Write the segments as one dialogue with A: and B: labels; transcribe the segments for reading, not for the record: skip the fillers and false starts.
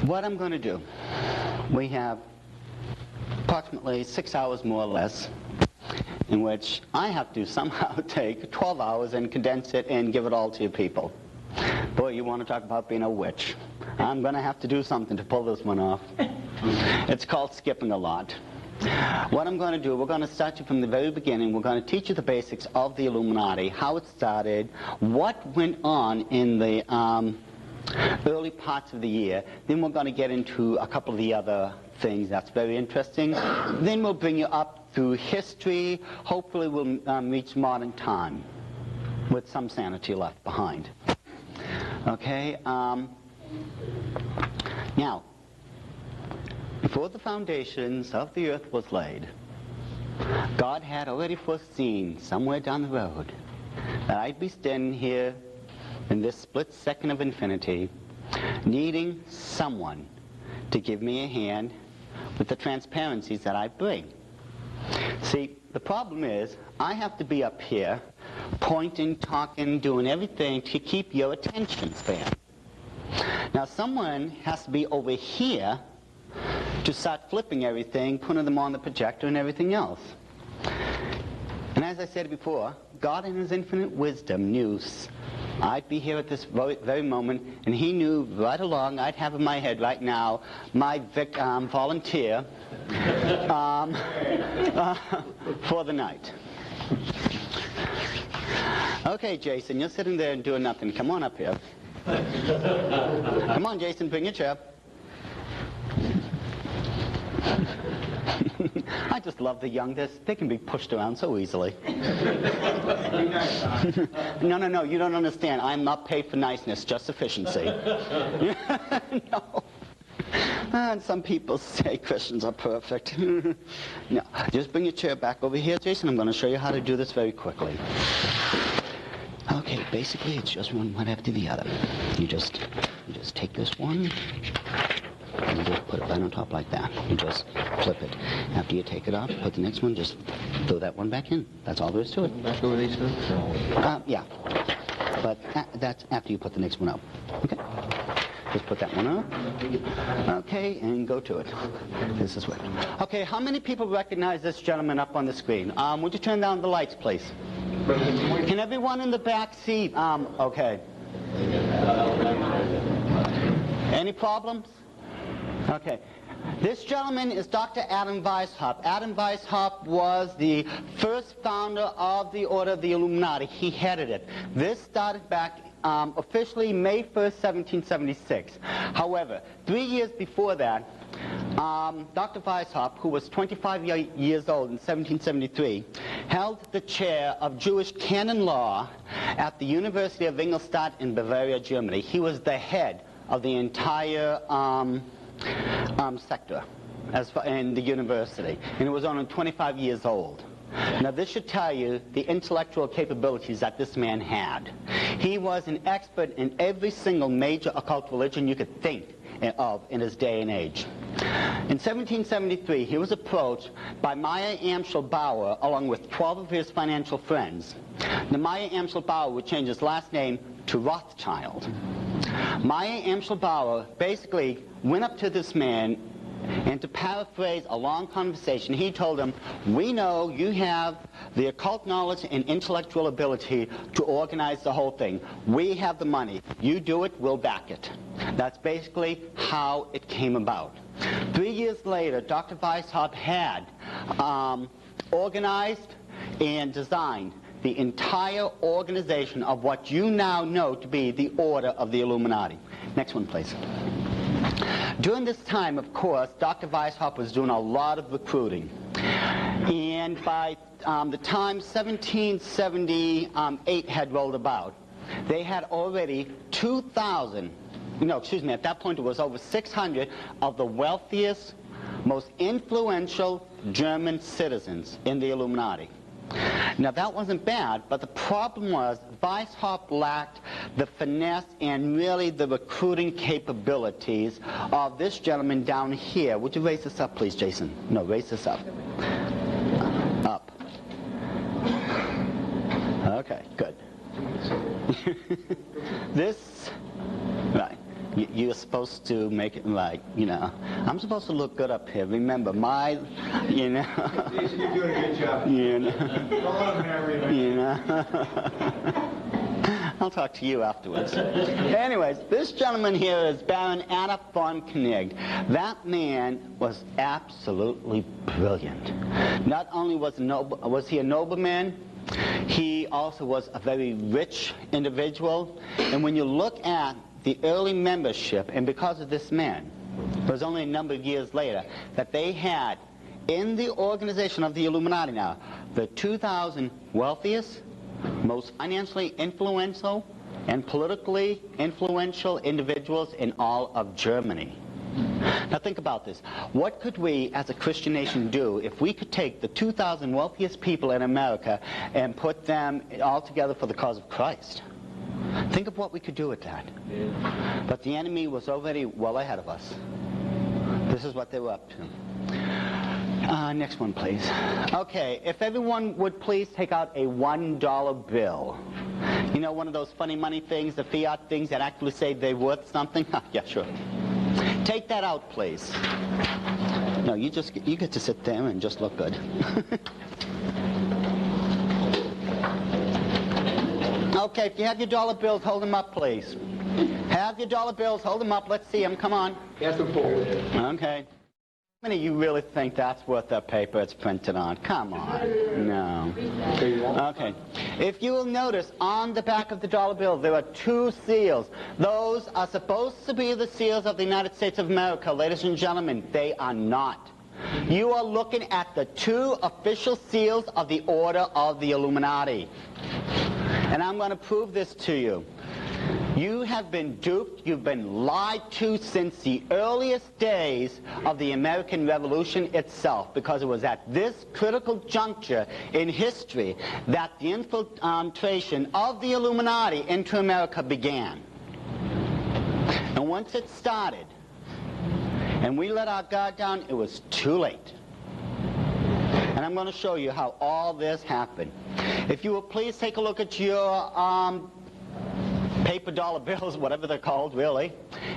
A: what I'm going to do, we have approximately 6 hours more or less, in which I have to somehow take 12 hours and condense it and give it all to you people. Boy, you want to talk about being a witch. I'm going to have to do something to pull this one off. It's called skipping a lot. What I'm going to do, we're going to start you from the very beginning. We're going to teach you the basics of the Illuminati, how it started, what went on in the early parts of the year. Then we're going to get into a couple of the other things that's very interesting. Then we'll bring you up through history. Hopefully we'll reach modern time with some sanity left behind. Okay, now, before the foundations of the earth was laid, God had already foreseen somewhere down the road that I'd be standing here in this split second of infinity, needing someone to give me a hand with the transparencies that I bring. See, the problem is, I have to be up here, pointing, talking, doing everything to keep your attention span. Now, someone has to be over here to start flipping everything, putting them on the projector and everything else. And as I said before, God in His infinite wisdom knew I'd be here at this very moment, and He knew right along I'd have in my head right now my volunteer for the night. Okay, Jason, you're sitting there and doing nothing. Come on up here. Come on, Jason, bring your chair. I just love the young. They can be pushed around so easily. No, you don't understand. I'm not paid for niceness, just efficiency. No. And some people say Christians are perfect. No, just bring your chair back over here, Jason. I'm going to show you how to do this very quickly. Okay, basically it's just one after the other. You just take this one, and you just put it right on top like that. You just flip it. After you take it off, put the next one, just throw that one back in. That's all there is to it. Back over these two? Yeah. But that's after you put the next one up. Okay? Just put that one up. Okay, and go to it. This is what. Okay, how many people recognize this gentleman up on the screen? Would you turn down the lights, please? Can everyone in the back see? Okay. Any problems? Okay. This gentleman is Dr. Adam Weishaupt. Adam Weishaupt was the first founder of the Order of the Illuminati. He headed it. This started back officially May 1st, 1776. However, 3 years before that, Dr. Weishaupt, who was 25 years old in 1773, held the chair of Jewish canon law at the University of Ingolstadt in Bavaria, Germany. He was the head of the entire sector in the university, and he was only 25 years old. Now, this should tell you the intellectual capabilities that this man had. He was an expert in every single major occult religion you could think of in his day and age. In 1773, he was approached by Meyer Amschel Bauer along with 12 of his financial friends. Now, Meyer Amschel Bauer would change his last name to Rothschild. Meyer Amschel Bauer basically went up to this man, and to paraphrase a long conversation, he told him, we know you have the occult knowledge and intellectual ability to organize the whole thing. We have the money. You do it, we'll back it. That's basically how it came about. 3 years later, Dr. Weishaupt had organized and designed the entire organization of what you now know to be the Order of the Illuminati. Next one, please. During this time, of course, Dr. Weishaupt was doing a lot of recruiting. And by the time 1778 had rolled about, they had already 2,000, at that point it was over 600 of the wealthiest, most influential German citizens in the Illuminati. Now, that wasn't bad, but the problem was Weishaupt lacked the finesse and really the recruiting capabilities of this gentleman down here. Would you raise this up, please, Jason? No, raise this up. Up. Okay, good. Right. You're supposed to make it like, I'm supposed to look good up here. Remember, Jason, you're doing a good job. I'll talk to you afterwards. Anyways, this gentleman here is Baron Anna von Knigg. That man was absolutely brilliant. Not only was he a nobleman, he also was a very rich individual. And when you look at the early membership, and because of this man, it was only a number of years later that they had in the organization of the Illuminati now, the 2,000 wealthiest, most financially influential and politically influential individuals in all of Germany. Now think about this. What could we as a Christian nation do if we could take the 2,000 wealthiest people in America and put them all together for the cause of Christ? Think of what we could do with that. But the enemy was already well ahead of us. This is what they were up to. Next one, please. Okay, if everyone would please take out a $1 bill. You know, one of those funny money things, the fiat things that actually say they're worth something? Yeah, sure. Take that out, please. No, you get to sit there and just look good. Okay, if you have your dollar bills, hold them up, please. Have your dollar bills, hold them up. Let's see them. Come on.
B: Yes, of course.
A: Okay. How many of you really think that's worth the paper it's printed on? Come on. No. Okay. If you will notice, on the back of the dollar bill, there are two seals. Those are supposed to be the seals of the United States of America. Ladies and gentlemen, they are not. You are looking at the two official seals of the Order of the Illuminati. And I'm going to prove this to you. You have been duped, you've been lied to since the earliest days of the American Revolution itself, because it was at this critical juncture in history that the infiltration of the Illuminati into America began. And once it started, and we let our guard down, it was too late. And I'm going to show you how all this happened. If you will please take a look at your paper dollar bills, whatever they're called, really,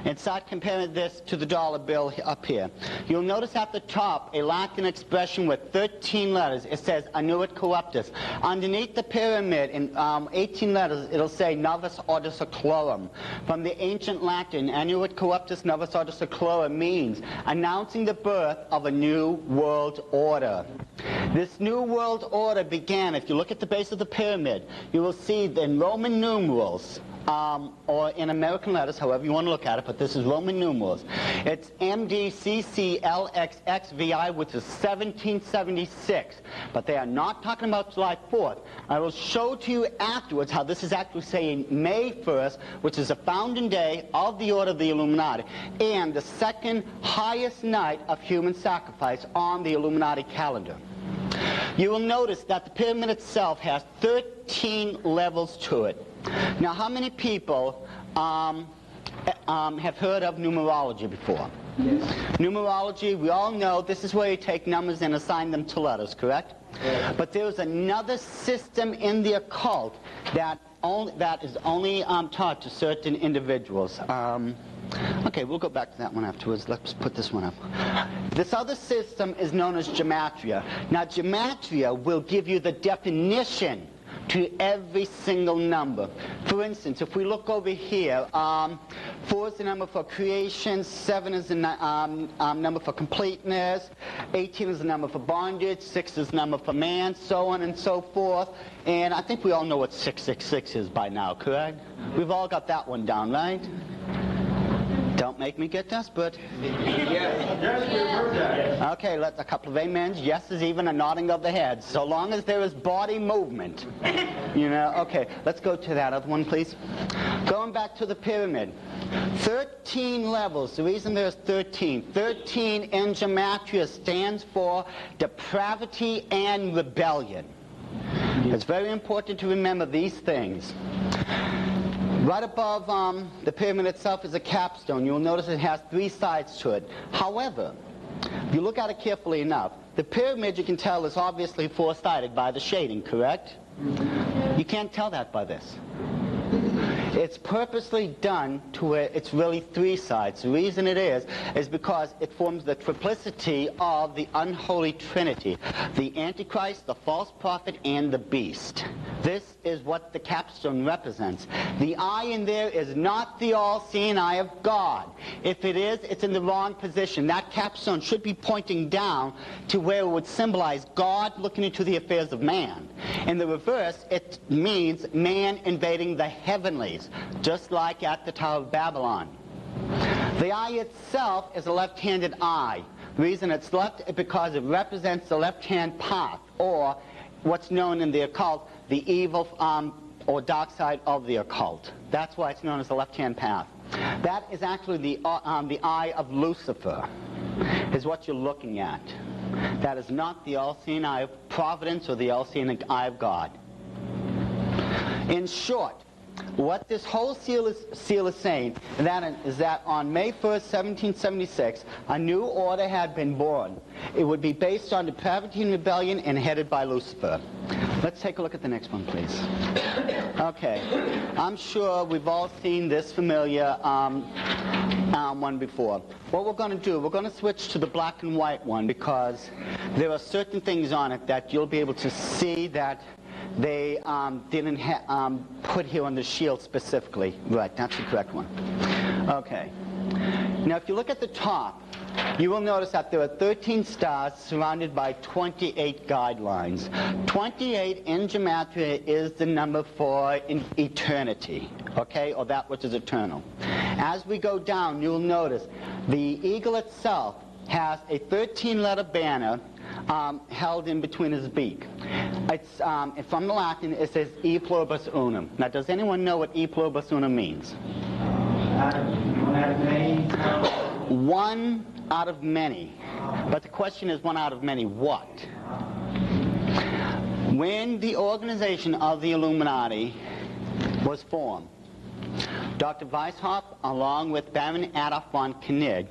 A: and start comparing this to the dollar bill up here. You'll notice at the top a Latin expression with 13 letters. It says annuit corruptus. Underneath the pyramid in 18 letters, it'll say novus ordo seclorum. From the ancient Latin, annuit corruptus novus ordo seclorum means announcing the birth of a new world order. This new world order began, if you look at the base of the pyramid, you will see in Roman numerals, or in American letters, however you want to look at it, but this is Roman numerals. It's MDCCLXXVI, which is 1776. But they are not talking about July 4th. I will show to you afterwards how this is actually saying May 1st, which is the founding day of the Order of the Illuminati, and the second highest night of human sacrifice on the Illuminati calendar. You will notice that the pyramid itself has 13 levels to it. Now, how many people have heard of numerology before? Yes. Numerology, we all know this is where you take numbers and assign them to letters, correct? Yes. But there's another system in the occult that is only taught to certain individuals. Okay, we'll go back to that one afterwards. Let's put this one up. This other system is known as gematria. Now, gematria will give you the definition to every single number. For instance, if we look over here, 4 is the number for creation, 7 is the number for completeness, 18 is the number for bondage, 6 is the number for man, so on and so forth. And I think we all know what 666 is by now, correct? We've all got that one down, right? Don't make me get desperate.
B: Yes, we've heard that.
A: Okay, a couple of amens. Yes is even a nodding of the head, so long as there is body movement. You know, okay, let's go to that other one, please. Going back to the pyramid. 13 levels. The reason there's 13 in gematria stands for depravity and rebellion. It's very important to remember these things. Right above the pyramid itself is a capstone. You'll notice it has 3 sides to it. However, if you look at it carefully enough, the pyramid, you can tell, is obviously 4-sided by the shading, correct? You can't tell that by this. It's purposely done to where it's really three sides. The reason it is because it forms the triplicity of the unholy trinity. The Antichrist, the false prophet, and the beast. This is what the capstone represents. The eye in there is not the all-seeing eye of God. If it is, it's in the wrong position. That capstone should be pointing down to where it would symbolize God looking into the affairs of man. In the reverse, it means man invading the heavenlies, just like at the Tower of Babylon. The eye itself is a left-handed eye. The reason it's left is because it represents the left-hand path, or what's known in the occult, the evil or dark side of the occult. That's why it's known as the left-hand path. That is actually the eye of Lucifer, is what you're looking at. That is not the all-seeing eye of providence or the all-seeing eye of God. In short, what this whole seal is saying is that on May 1st, 1776, a new order had been born. It would be based on depravity and rebellion and headed by Lucifer. Let's take a look at the next one, please. Okay, I'm sure we've all seen this familiar one before. What we're going to do, we're going to switch to the black and white one because there are certain things on it that you'll be able to see that they didn't put here on the shield specifically. Right, that's the correct one. Okay. Now, if you look at the top, you will notice that there are 13 stars surrounded by 28 guidelines. 28 in gematria is the number for eternity, okay, or that which is eternal. As we go down, you'll notice the eagle itself has a 13-letter banner held in between his beak. It's from the Latin, it says E pluribus unum. Now, does anyone know what E pluribus unum means? One out of many. But the question is, one out of many what? When the organization of the Illuminati was formed, Dr. Weishaupt, along with Baron Adolf von Koenig,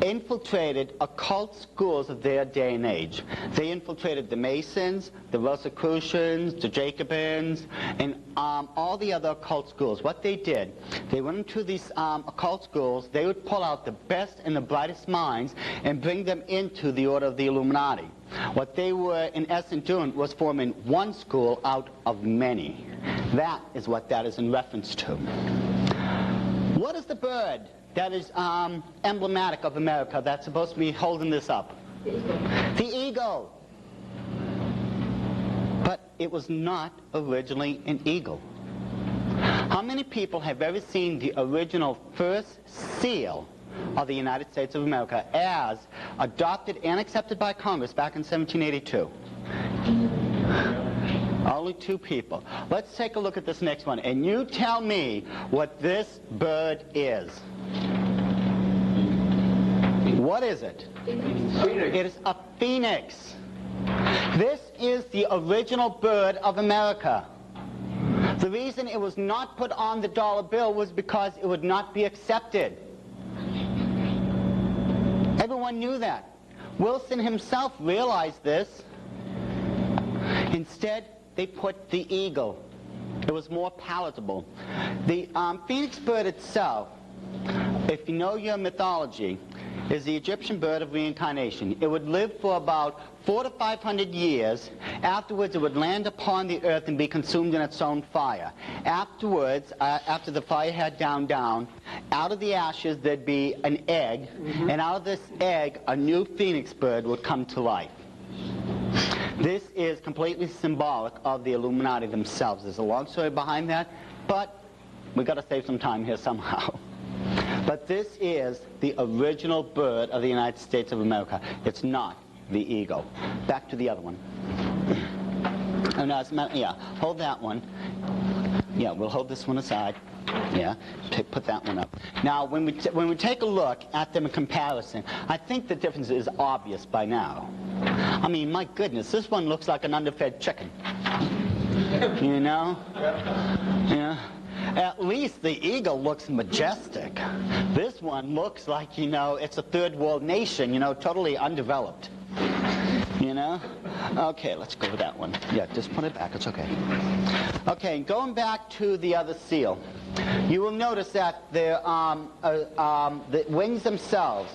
A: infiltrated occult schools of their day and age. They infiltrated the Masons, the Rosicrucians, the Jacobins, and all the other occult schools. What they did, they went into these occult schools, they would pull out the best and the brightest minds and bring them into the order of the Illuminati. What they were, in essence, doing was forming one school out of many. That is what that is in reference to. What is the bird that is emblematic of America that's supposed to be holding this up? The eagle. But it was not originally an eagle. How many people have ever seen the original first seal of the United States of America as adopted and accepted by Congress back in 1782? Only two people. Let's take a look at this next one, and you tell me what this bird is. What is it? It is a phoenix. This is the original bird of America. The reason it was not put on the dollar bill was because it would not be accepted. Everyone knew that. Wilson himself realized this. Instead, they put the eagle. It was more palatable. The phoenix bird itself, if you know your mythology, is the Egyptian bird of reincarnation. It would live for about 400 to 500 years. Afterwards, it would land upon the earth and be consumed in its own fire. Afterwards, after the fire had died down, out of the ashes there'd be an egg, and out of this egg, a new phoenix bird would come to life. This is completely symbolic of the Illuminati themselves. There's a long story behind that, but we've got to save some time here somehow. But this is the original bird of the United States of America. It's not the eagle. Back to the other one. Oh, no, yeah, hold that one. Yeah, we'll hold this one aside. Yeah, put that one up. Now, when we take a look at them in comparison, I think the difference is obvious by now. I mean, my goodness, this one looks like an underfed chicken. You know? Yeah. At least the eagle looks majestic. This one looks like, you know, it's a third world nation, you know, totally undeveloped. You know? Okay, let's go with that one. Yeah, just put it back. It's okay. Okay, going back to the other seal. You will notice that the wings themselves,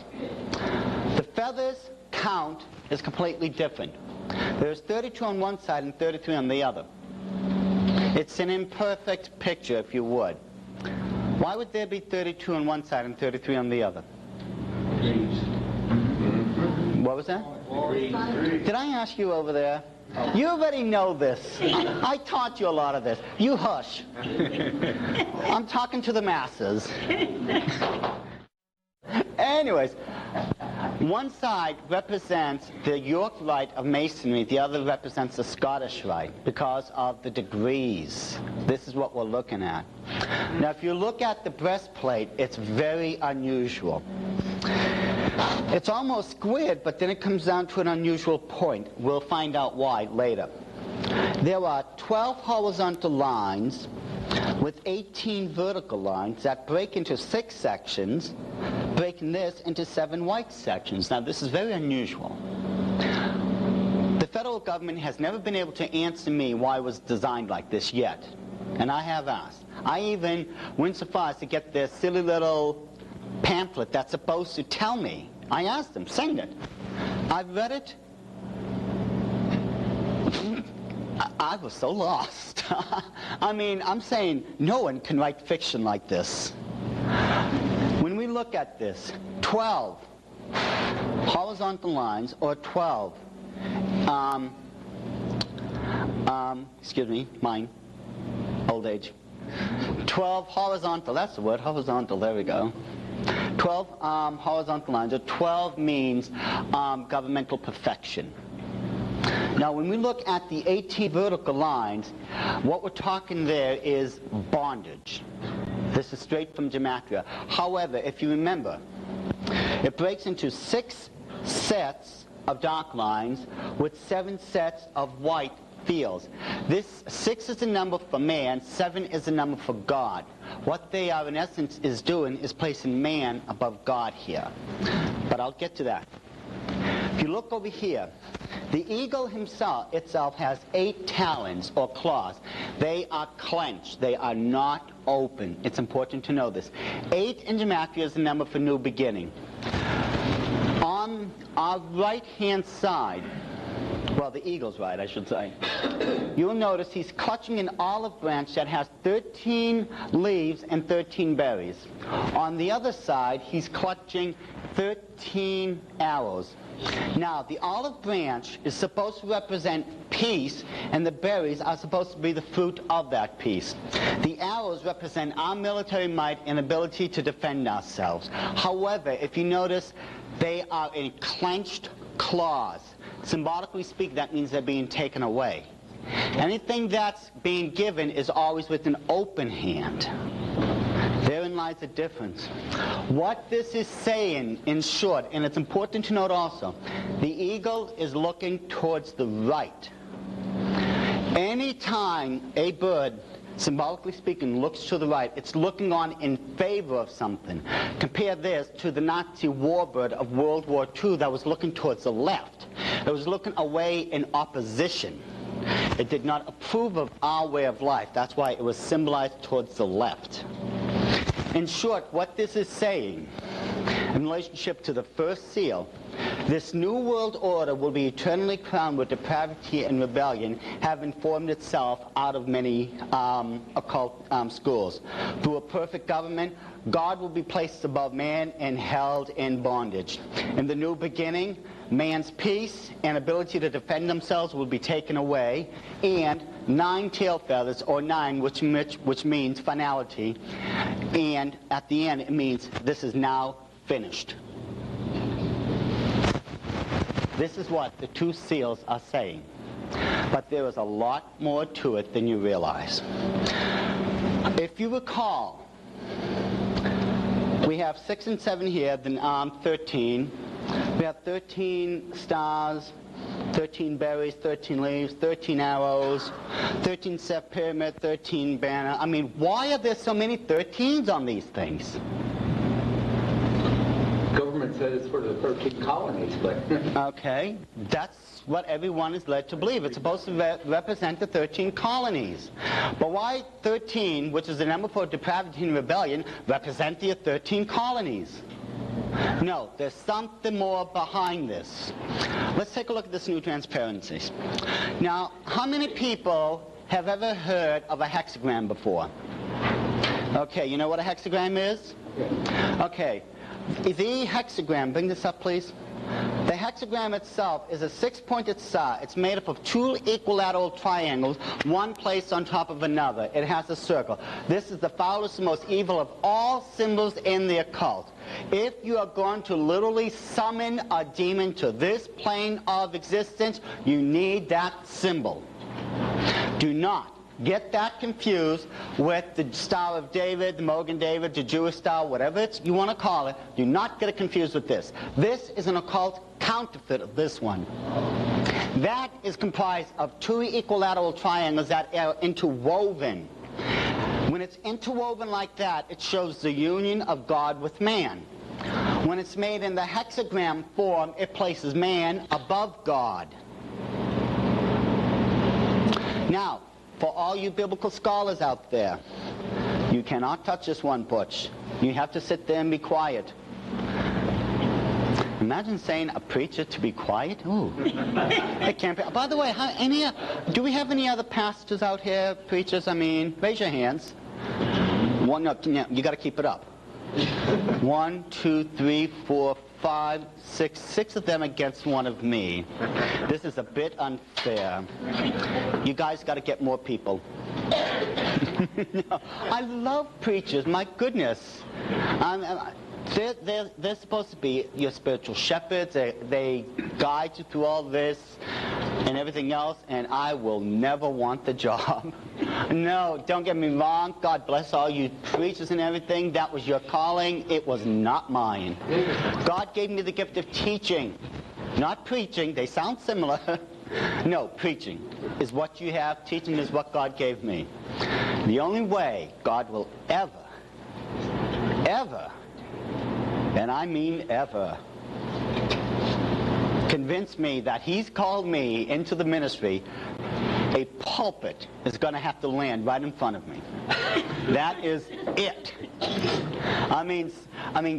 A: the feathers count is completely different. There's 32 on one side and 33 on the other. It's an imperfect picture, if you would. Why would there be 32 on one side and 33 on the other? What was that? Did I ask you over there? You already know this. I taught you a lot of this. You hush. I'm talking to the masses. Anyways, one side represents the York Rite of Masonry, the other represents the Scottish Rite because of the degrees. This is what we're looking at. Now, if you look at the breastplate, it's very unusual. It's almost squared, but then it comes down to an unusual point. We'll find out why later. There are 12 horizontal lines with 18 vertical lines that break into 6 sections, breaking this into 7 white sections. Now, this is very unusual. The federal government has never been able to answer me why it was designed like this yet, and I have asked. I even went so far as to get this silly little pamphlet that's supposed to tell me. I asked them, send it. I've read it. I was so lost. I mean, I'm saying no one can write fiction like this. When we look at this, 12 horizontal lines, or 12, excuse me, mine, old age. 12 horizontal, that's the word, horizontal, there we go. 12 horizontal lines, or 12 means governmental perfection. Now, when we look at the 18 vertical lines, what we're talking there is bondage. This is straight from gematria. However, if you remember, it breaks into 6 sets of dark lines with 7 sets of white fields. This 6 is the number for man, 7 is the number for God. What they are in essence is doing is placing man above God here. But I'll get to that. If you look over here, the eagle itself has 8 talons or claws. They are clenched. They are not open. It's important to know this. 8 in gematria is the number for new beginning. On our right-hand side, well, the eagle's right, I should say, you'll notice he's clutching an olive branch that has 13 leaves and 13 berries. On the other side, he's clutching 13 arrows. Now, the olive branch is supposed to represent peace, and the berries are supposed to be the fruit of that peace. The arrows represent our military might and ability to defend ourselves. However, if you notice, they are in clenched claws. Symbolically speaking, that means they're being taken away. Anything that's being given is always with an open hand. Therein lies the difference. What this is saying, in short, and it's important to note also, the eagle is looking towards the right. Anytime a bird, symbolically speaking, looks to the right, it's looking on in favor of something. Compare this to the Nazi warbird of World War II that was looking towards the left. It was looking away in opposition. It did not approve of our way of life. That's why it was symbolized towards the left. In short, what this is saying, in relationship to the first seal, this new world order will be eternally crowned with depravity and rebellion, having formed itself out of many occult schools. Through a perfect government, God will be placed above man and held in bondage. In the new beginning, man's peace and ability to defend themselves will be taken away, and 9 tail feathers, or 9, which means finality, and at the end it means this is now finished. This is what the 2 seals are saying. But there is a lot more to it than you realize. If you recall, we have 6 and 7 here, then 13. We have 13 stars, 13 berries, 13 leaves, 13 arrows, 13 set pyramid, 13 banner. I mean, why are there so many 13s on these things?
B: Government
C: said it's for the 13 colonies, but...
A: Okay, that's what everyone is led to believe. It's supposed to represent the 13 colonies. But why 13, which is the number for depravity and rebellion, represent the 13 colonies? No, there's something more behind this. Let's take a look at this new transparencies. Now, how many people have ever heard of a hexagram before? Okay, you know what a hexagram is? Okay, the hexagram, bring this up please. The hexagram itself is a six-pointed star. It's made up of two equilateral triangles, one placed on top of another. It has a circle. This is the foulest and most evil of all symbols in the occult. If you are going to literally summon a demon to this plane of existence, you need that symbol. Do not get that confused with the Star of David, the Mogan David, the Jewish Star, whatever you want to call it. Do not get it confused with this. This is an occult counterfeit of this one. That is comprised of two equilateral triangles that are interwoven. When it's interwoven like that, it shows the union of God with man. When it's made in the hexagram form, it places man above God. Now, for all you biblical scholars out there, you cannot touch this one, Butch. You have to sit there and be quiet. Imagine saying a preacher to be quiet. Ooh, it can't be. By the way, do we have any other pastors out here, preachers? I mean, raise your hands. One, no, you got to keep it up. 1, 2, 3, 4, 5, 6. 6 of them against one of me. This is a bit unfair. You guys got to get more people. No, I love preachers. My goodness. They're supposed to be your spiritual shepherds. They guide you through all this and everything else, and I will never want the job. No, don't get me wrong. God bless all you preachers and everything. That was your calling. It was not mine. God gave me the gift of teaching, not preaching. They sound similar. No, preaching is what you have. Teaching is what God gave me. The only way God will ever, and I mean ever, convince me that he's called me into the ministry, a pulpit is going to have to land right in front of me. That is it. I mean,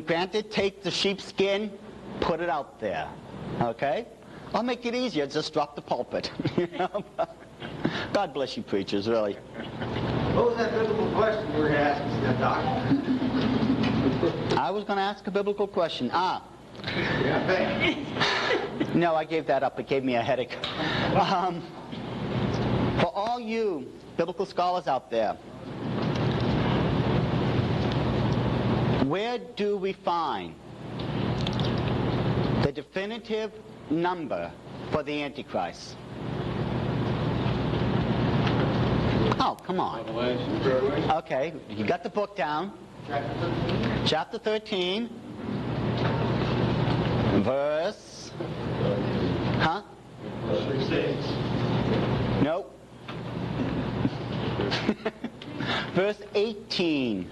A: granted, take the sheepskin, put it out there, okay? I'll make it easier, just drop the pulpit. You know? God bless you, preachers, really.
B: What was that biblical question you were going to ask us, Doc?
A: I was going to ask a biblical question.
B: Yeah, thanks.
A: No, I gave that up. It gave me a headache. For all you biblical scholars out there, where do we find the definitive number for the Antichrist? Oh, come on. Okay, you got the book down. Chapter 13. Verse. Huh?
B: Verse 6.
A: Nope. Verse 18.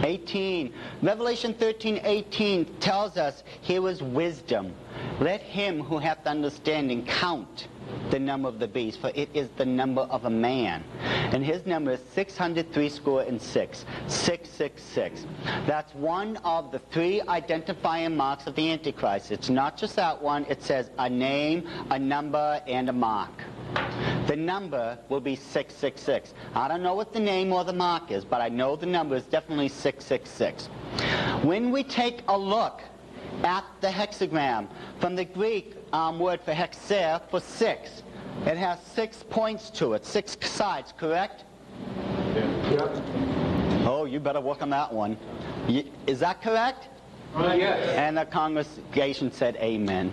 A: 18. Revelation 13:18 tells us, here is wisdom. Let him who hath understanding count the number of the beast, for it is the number of a man. And his number is 666. 666. That's one of the three identifying marks of the Antichrist. It's not just that one. It says a name, a number, and a mark. The number will be 666. I don't know what the name or the mark is, but I know the number is definitely 666. When we take a look at the hexagram, from the Greek word for hexer, for 6, it has 6 points to it, 6 sides, correct?
B: Yeah.
A: Oh, you better work on that one. Is that correct?
B: Yes.
A: And the congregation said amen.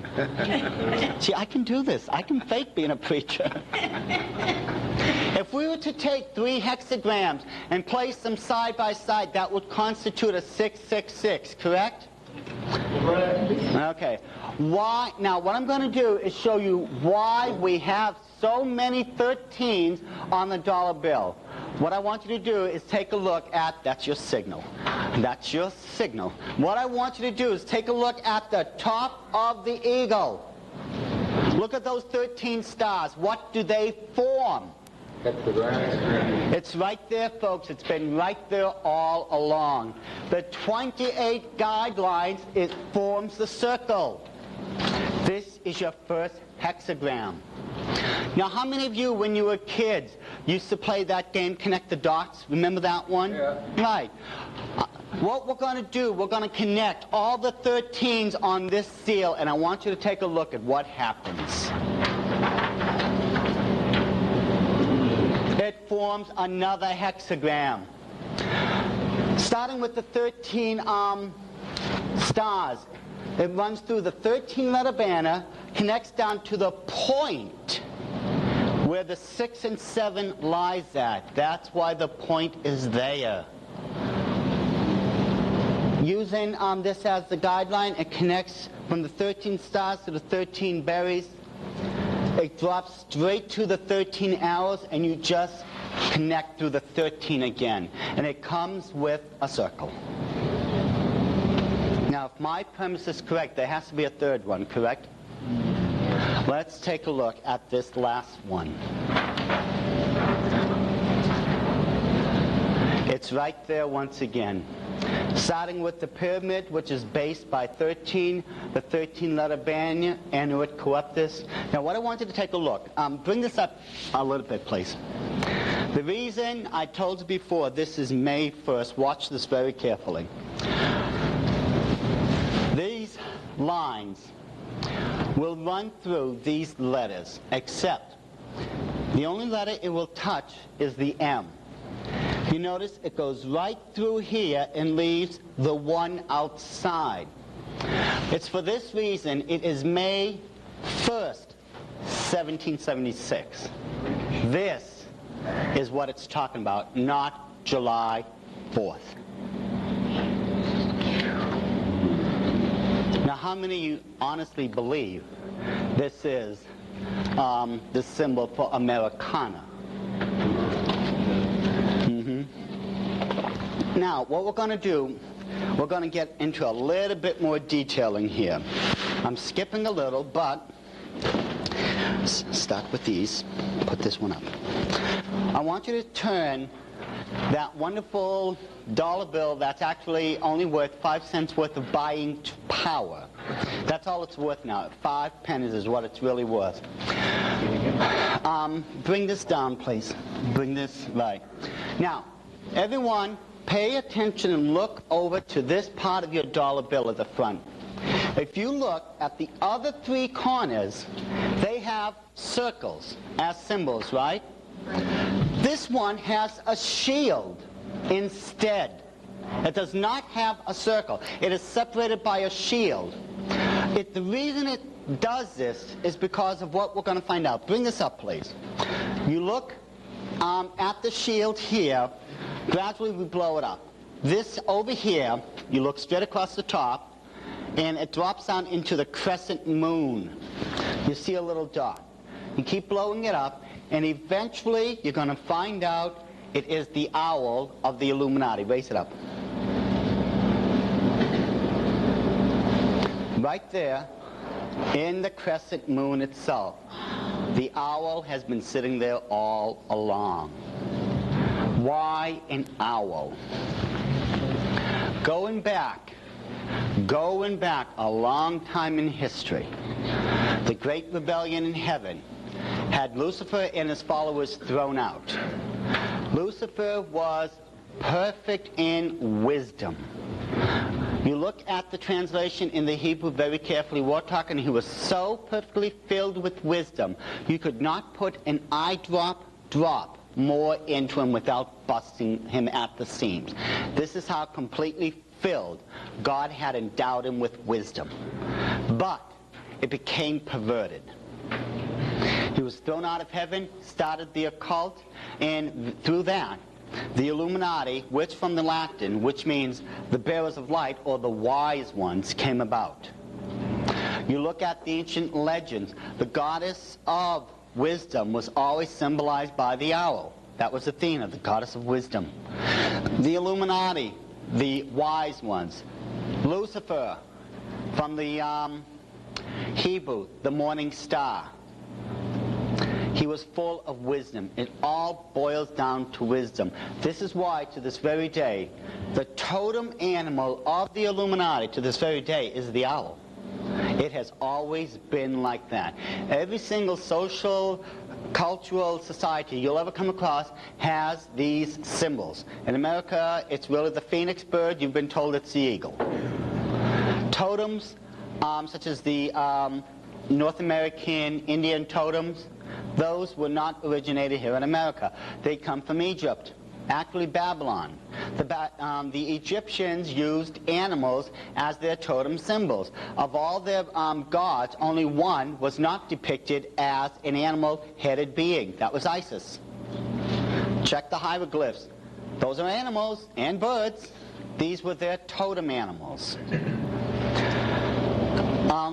A: See, I can do this. I can fake being a preacher. If we were to take 3 hexagrams and place them side by side, that would constitute a 666, correct?
B: Correct.
A: Okay. Why? Now, what I'm going to do is show you why we have so many 13s on the dollar bill. What I want you to do is take a look at, that's your signal. That's your signal. What I want you to do is take a look at the top of the eagle. Look at those 13 stars. What do they form?
C: That's the ground.
A: It's right there, folks. It's been right there all along. The 28 guidelines, it forms the circle. This is your first hexagram. Now, how many of you, when you were kids, used to play that game, Connect the Dots? Remember that one?
C: Yeah.
A: Right. What we're going to do, we're going to connect all the 13s on this seal, and I want you to take a look at what happens. It forms another hexagram. Starting with the 13 stars, it runs through the 13-letter banner, connects down to the point where the 6 and 7 lies at. That's why the point is there. Using this as the guideline, it connects from the 13 stars to the 13 berries. It drops straight to the 13 arrows, and you just connect through the 13 again. And it comes with a circle. Now, if my premise is correct, there has to be a third one, correct? Let's take a look at this last one. It's right there once again. Starting with the pyramid, which is based by 13, the 13-letter banner, Anuit Coeptus. Now, what I want you to take a look, bring this up a little bit, please. The reason I told you before, this is May 1st. Watch this very carefully. These lines will run through these letters, except the only letter it will touch is the M. You notice it goes right through here and leaves the one outside. It's for this reason it is May 1st, 1776. This is what it's talking about, not July 4th. Now, how many of you honestly believe this is the symbol for Americana? Now, what we're going to do, we're going to get into a little bit more detailing here. I'm skipping a little, but start with these. Put this one up. I want you to turn that wonderful dollar bill that's actually only worth 5 cents worth of buying power. That's all it's worth now. 5 pennies is what it's really worth. Bring this down, please. Bring this right. Now, everyone, pay attention and look over to this part of your dollar bill at the front. If you look at the other 3 corners, they have circles as symbols, right? This one has a shield instead. It does not have a circle. It is separated by a shield. The reason it does this is because of what we're going to find out. Bring this up, please. You look at the shield here. Gradually we blow it up. This over here, you look straight across the top, and it drops down into the crescent moon. You see a little dot. You keep blowing it up, and eventually you're going to find out it is the owl of the Illuminati. Raise it up. Right there, in the crescent moon itself, the owl has been sitting there all along. Why an owl? Going back a long time in history, the great rebellion in heaven had Lucifer and his followers thrown out. Lucifer was perfect in wisdom. You look at the translation in the Hebrew very carefully. We're talking, he was so perfectly filled with wisdom, you could not put an eye drop more into him without busting him at the seams. This is how completely filled God had endowed him with wisdom. But it became perverted. He was thrown out of heaven, started the occult, and through that, the Illuminati, which from the Latin, which means the bearers of light or the wise ones, came about. You look at the ancient legends, the goddess of wisdom was always symbolized by the owl. That was Athena, the goddess of wisdom. The Illuminati, the wise ones. Lucifer, from the Hebrew, the morning star. He was full of wisdom. It all boils down to wisdom. This is why, to this very day, the totem animal of the Illuminati, to this very day, is the owl. It has always been like that. Every single social, cultural society you'll ever come across has these symbols. In America, it's really the phoenix bird. You've been told it's the eagle. Totems, such as the North American Indian totems, those were not originated here in America. They come from Egypt, actually Babylon. The Egyptians used animals as their totem symbols. Of all their gods, only one was not depicted as an animal-headed being. That was Isis. Check the hieroglyphs. Those are animals and birds. These were their totem animals.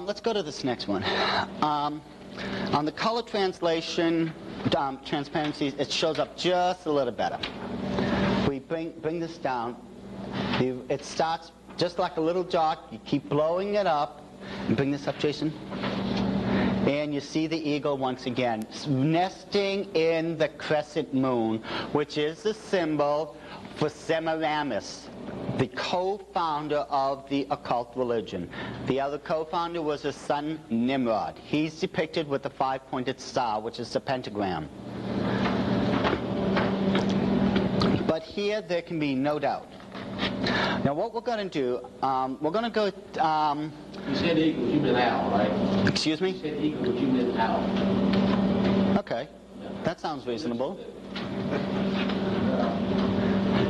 A: Let's go to this next one. On the color translation, transparencies, it shows up just a little better. We bring this down. It starts just like a little dot. You keep blowing it up. And bring this up, Jason. And you see the eagle once again, nesting in the crescent moon, which is the symbol for Semiramis, the co-founder of the occult religion. The other co-founder was his son Nimrod. He's depicted with the five-pointed star, which is the pentagram. But here there can be no doubt. Now what we're going to do, we're going to go...
C: You said eagle, you meant owl, right?
A: Excuse me?
C: You said eagle, but you meant owl.
A: Okay, that sounds reasonable.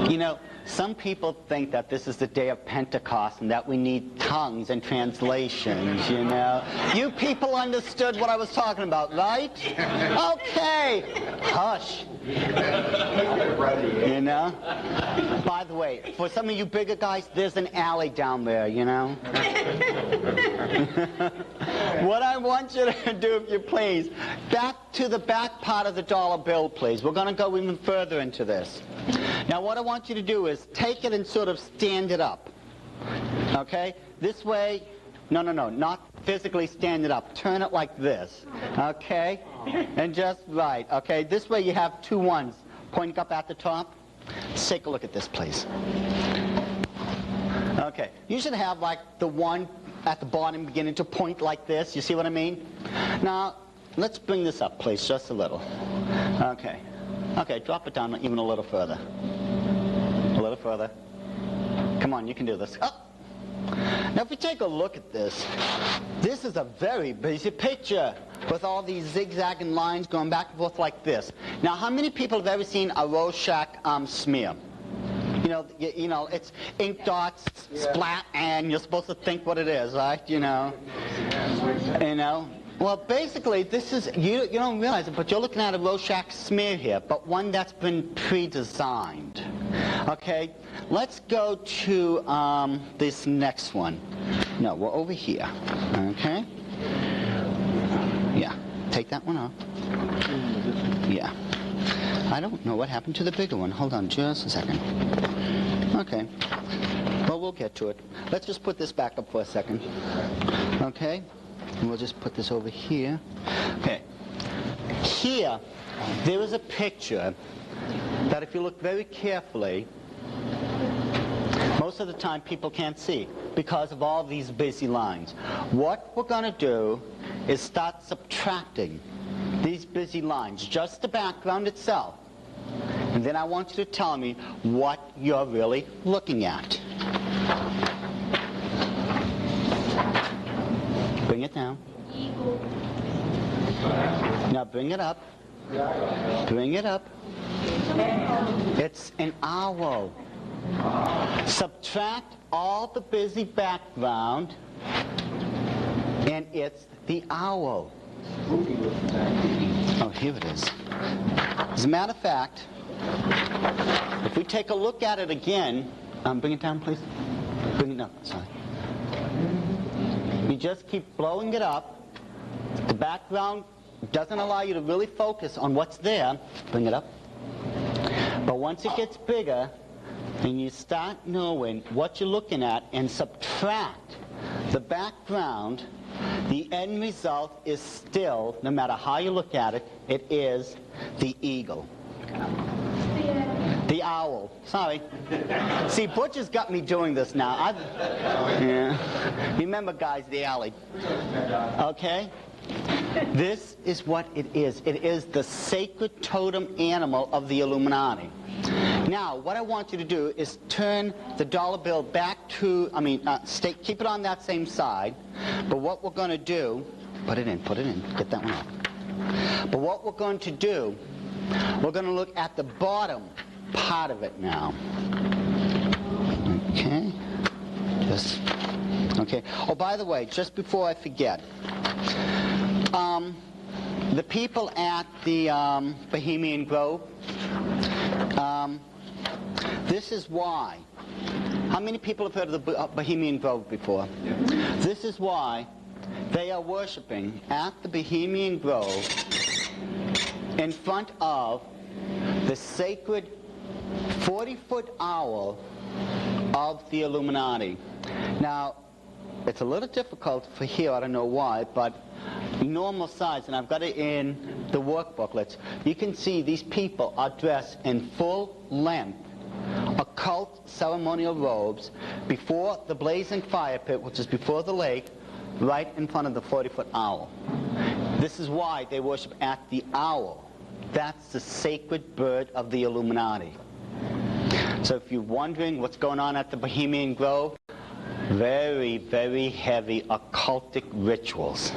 A: You know, some people think that this is the day of Pentecost and that we need tongues and translations, you know. You people understood what I was talking about, right? Okay. Hush. You know? By the way, for some of you bigger guys, there's an alley down there, you know. What I want you to do, if you please, back to the back part of the dollar bill, please. We're going to go even further into this. Now, what I want you to do is take it and sort of stand it up. Okay? This way. No, not physically stand it up. Turn it like this. Okay? And just right. Okay? This way you have two ones pointing up at the top. Let's take a look at this, please. Okay. You should have like the one at the bottom beginning to point like this. You see what I mean? Now, let's bring this up, please, just a little. Okay. Okay, drop it down even a little further. A little further. Come on, you can do this. Oh. Now, if we take a look at this, this is a very busy picture with all these zigzagging lines going back and forth like this. Now, how many people have ever seen a Rorschach smear? You know, it's ink dots, splat, and you're supposed to think what it is, right? You know. Well, basically, this is, you don't realize it, but you're looking at a Rorschach smear here, but one that's been pre-designed. Okay, let's go to this next one. No, we're over here. Okay? Yeah, take that one off. Yeah. I don't know what happened to the bigger one. Hold on just a second. Okay. Well, we'll get to it. Let's just put this back up for a second. Okay? And we'll just put this over here. Okay. Here, there is a picture that if you look very carefully, most of the time people can't see because of all these busy lines. What we're going to do is start subtracting these busy lines, just the background itself. And then I want you to tell me what you're really looking at. Bring it down. Now bring it up. Bring it up. It's an owl. Subtract all the busy background, and it's the owl. Oh, here it is. As a matter of fact, if we take a look at it again, bring it down, please. Bring it up. Sorry. You just keep blowing it up. The background doesn't allow you to really focus on what's there. Bring it up. But once it gets bigger, then you start knowing what you're looking at and subtract the background, the end result is still, no matter how you look at it, it is the eagle. The owl. Sorry. See, Butch has got me doing this now. Yeah. Remember, guys, the alley. Okay? This is what it is. It is the sacred totem animal of the Illuminati. Now, what I want you to do is turn the dollar bill back to, keep it on that same side. But what we're going to do, put it in, get that one off. But what we're going to do, we're going to look at the bottom part of it now. Okay. Okay. Oh, by the way, just before I forget, the people at the Bohemian Grove, this is why. How many people have heard of the Bohemian Grove before? Yeah. This is why they are worshiping at the Bohemian Grove in front of the sacred 40-foot owl of the Illuminati. Now, it's a little difficult for here, I don't know why, but normal size, and I've got it in the work booklets, you can see these people are dressed in full length occult ceremonial robes before the blazing fire pit, which is before the lake, right in front of the 40-foot owl. This is why they worship at the owl. That's the sacred bird of the Illuminati. So if you're wondering what's going on at the Bohemian Grove, very, very heavy occultic rituals.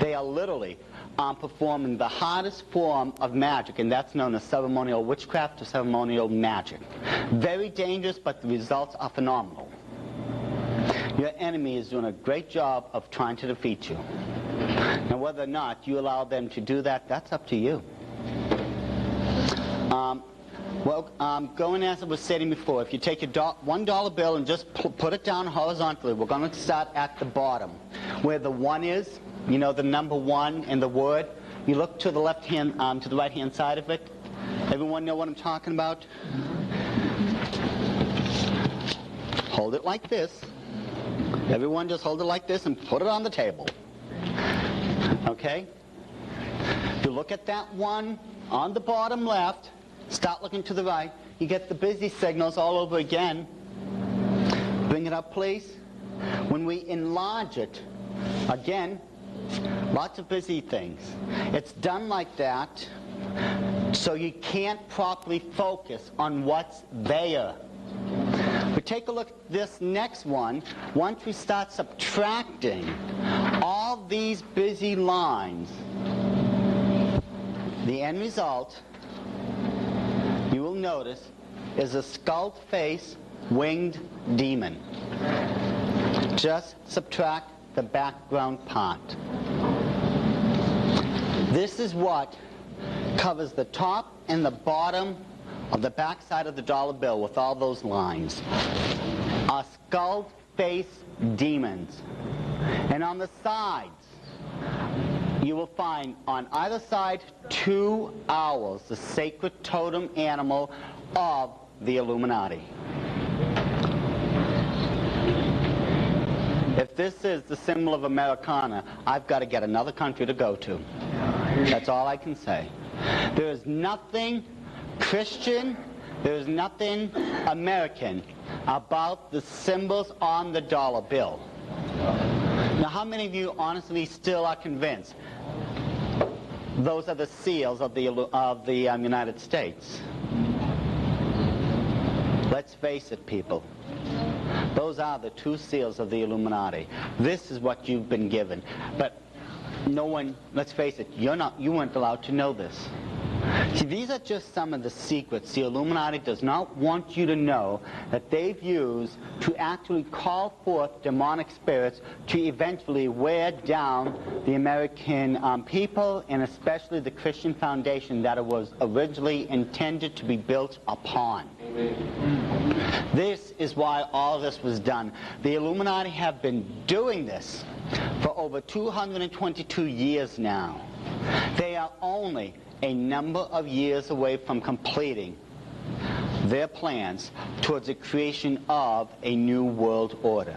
A: They are literally performing the hardest form of magic, and that's known as ceremonial witchcraft or ceremonial magic. Very dangerous, but the results are phenomenal. Your enemy is doing a great job of trying to defeat you. Now, whether or not you allow them to do that, that's up to you. Going as I was stating before, if you take your $1 bill and just put it down horizontally, we're going to start at the bottom, where the 1 is. You know, the number 1 in the word. You look to the left hand, to the right hand side of it. Everyone know what I'm talking about? Hold it like this. Everyone just hold it like this and put it on the table. Okay? You look at that 1 on the bottom left. Start looking to the right. You get the busy signals all over again. Bring it up, please. When we enlarge it, again, lots of busy things. It's done like that so you can't properly focus on what's there. But take a look at this next one. Once we start subtracting all these busy lines, the end result, you will notice, is a skull-faced winged demon. Just subtract the background part. This is what covers the top and the bottom of the back side of the dollar bill with all those lines. Are skull-faced demons. And on the sides, you will find on either side 2 owls, the sacred totem animal of the Illuminati. If this is the symbol of Americana, I've got to get another country to go to. That's all I can say. There is nothing Christian, there is nothing American about the symbols on the dollar bill. Now, how many of you honestly still are convinced those are the seals of the United States? Let's face it, people. Those are the 2 seals of the Illuminati. This is what you've been given. But no one, let's face it, you weren't allowed to know this. See, these are just some of the secrets the Illuminati does not want you to know that they've used to actually call forth demonic spirits to eventually wear down the American people, and especially the Christian foundation that it was originally intended to be built upon. This is why all this was done. The Illuminati have been doing this for over 222 years now. They are only a number of years away from completing their plans towards the creation of a new world order.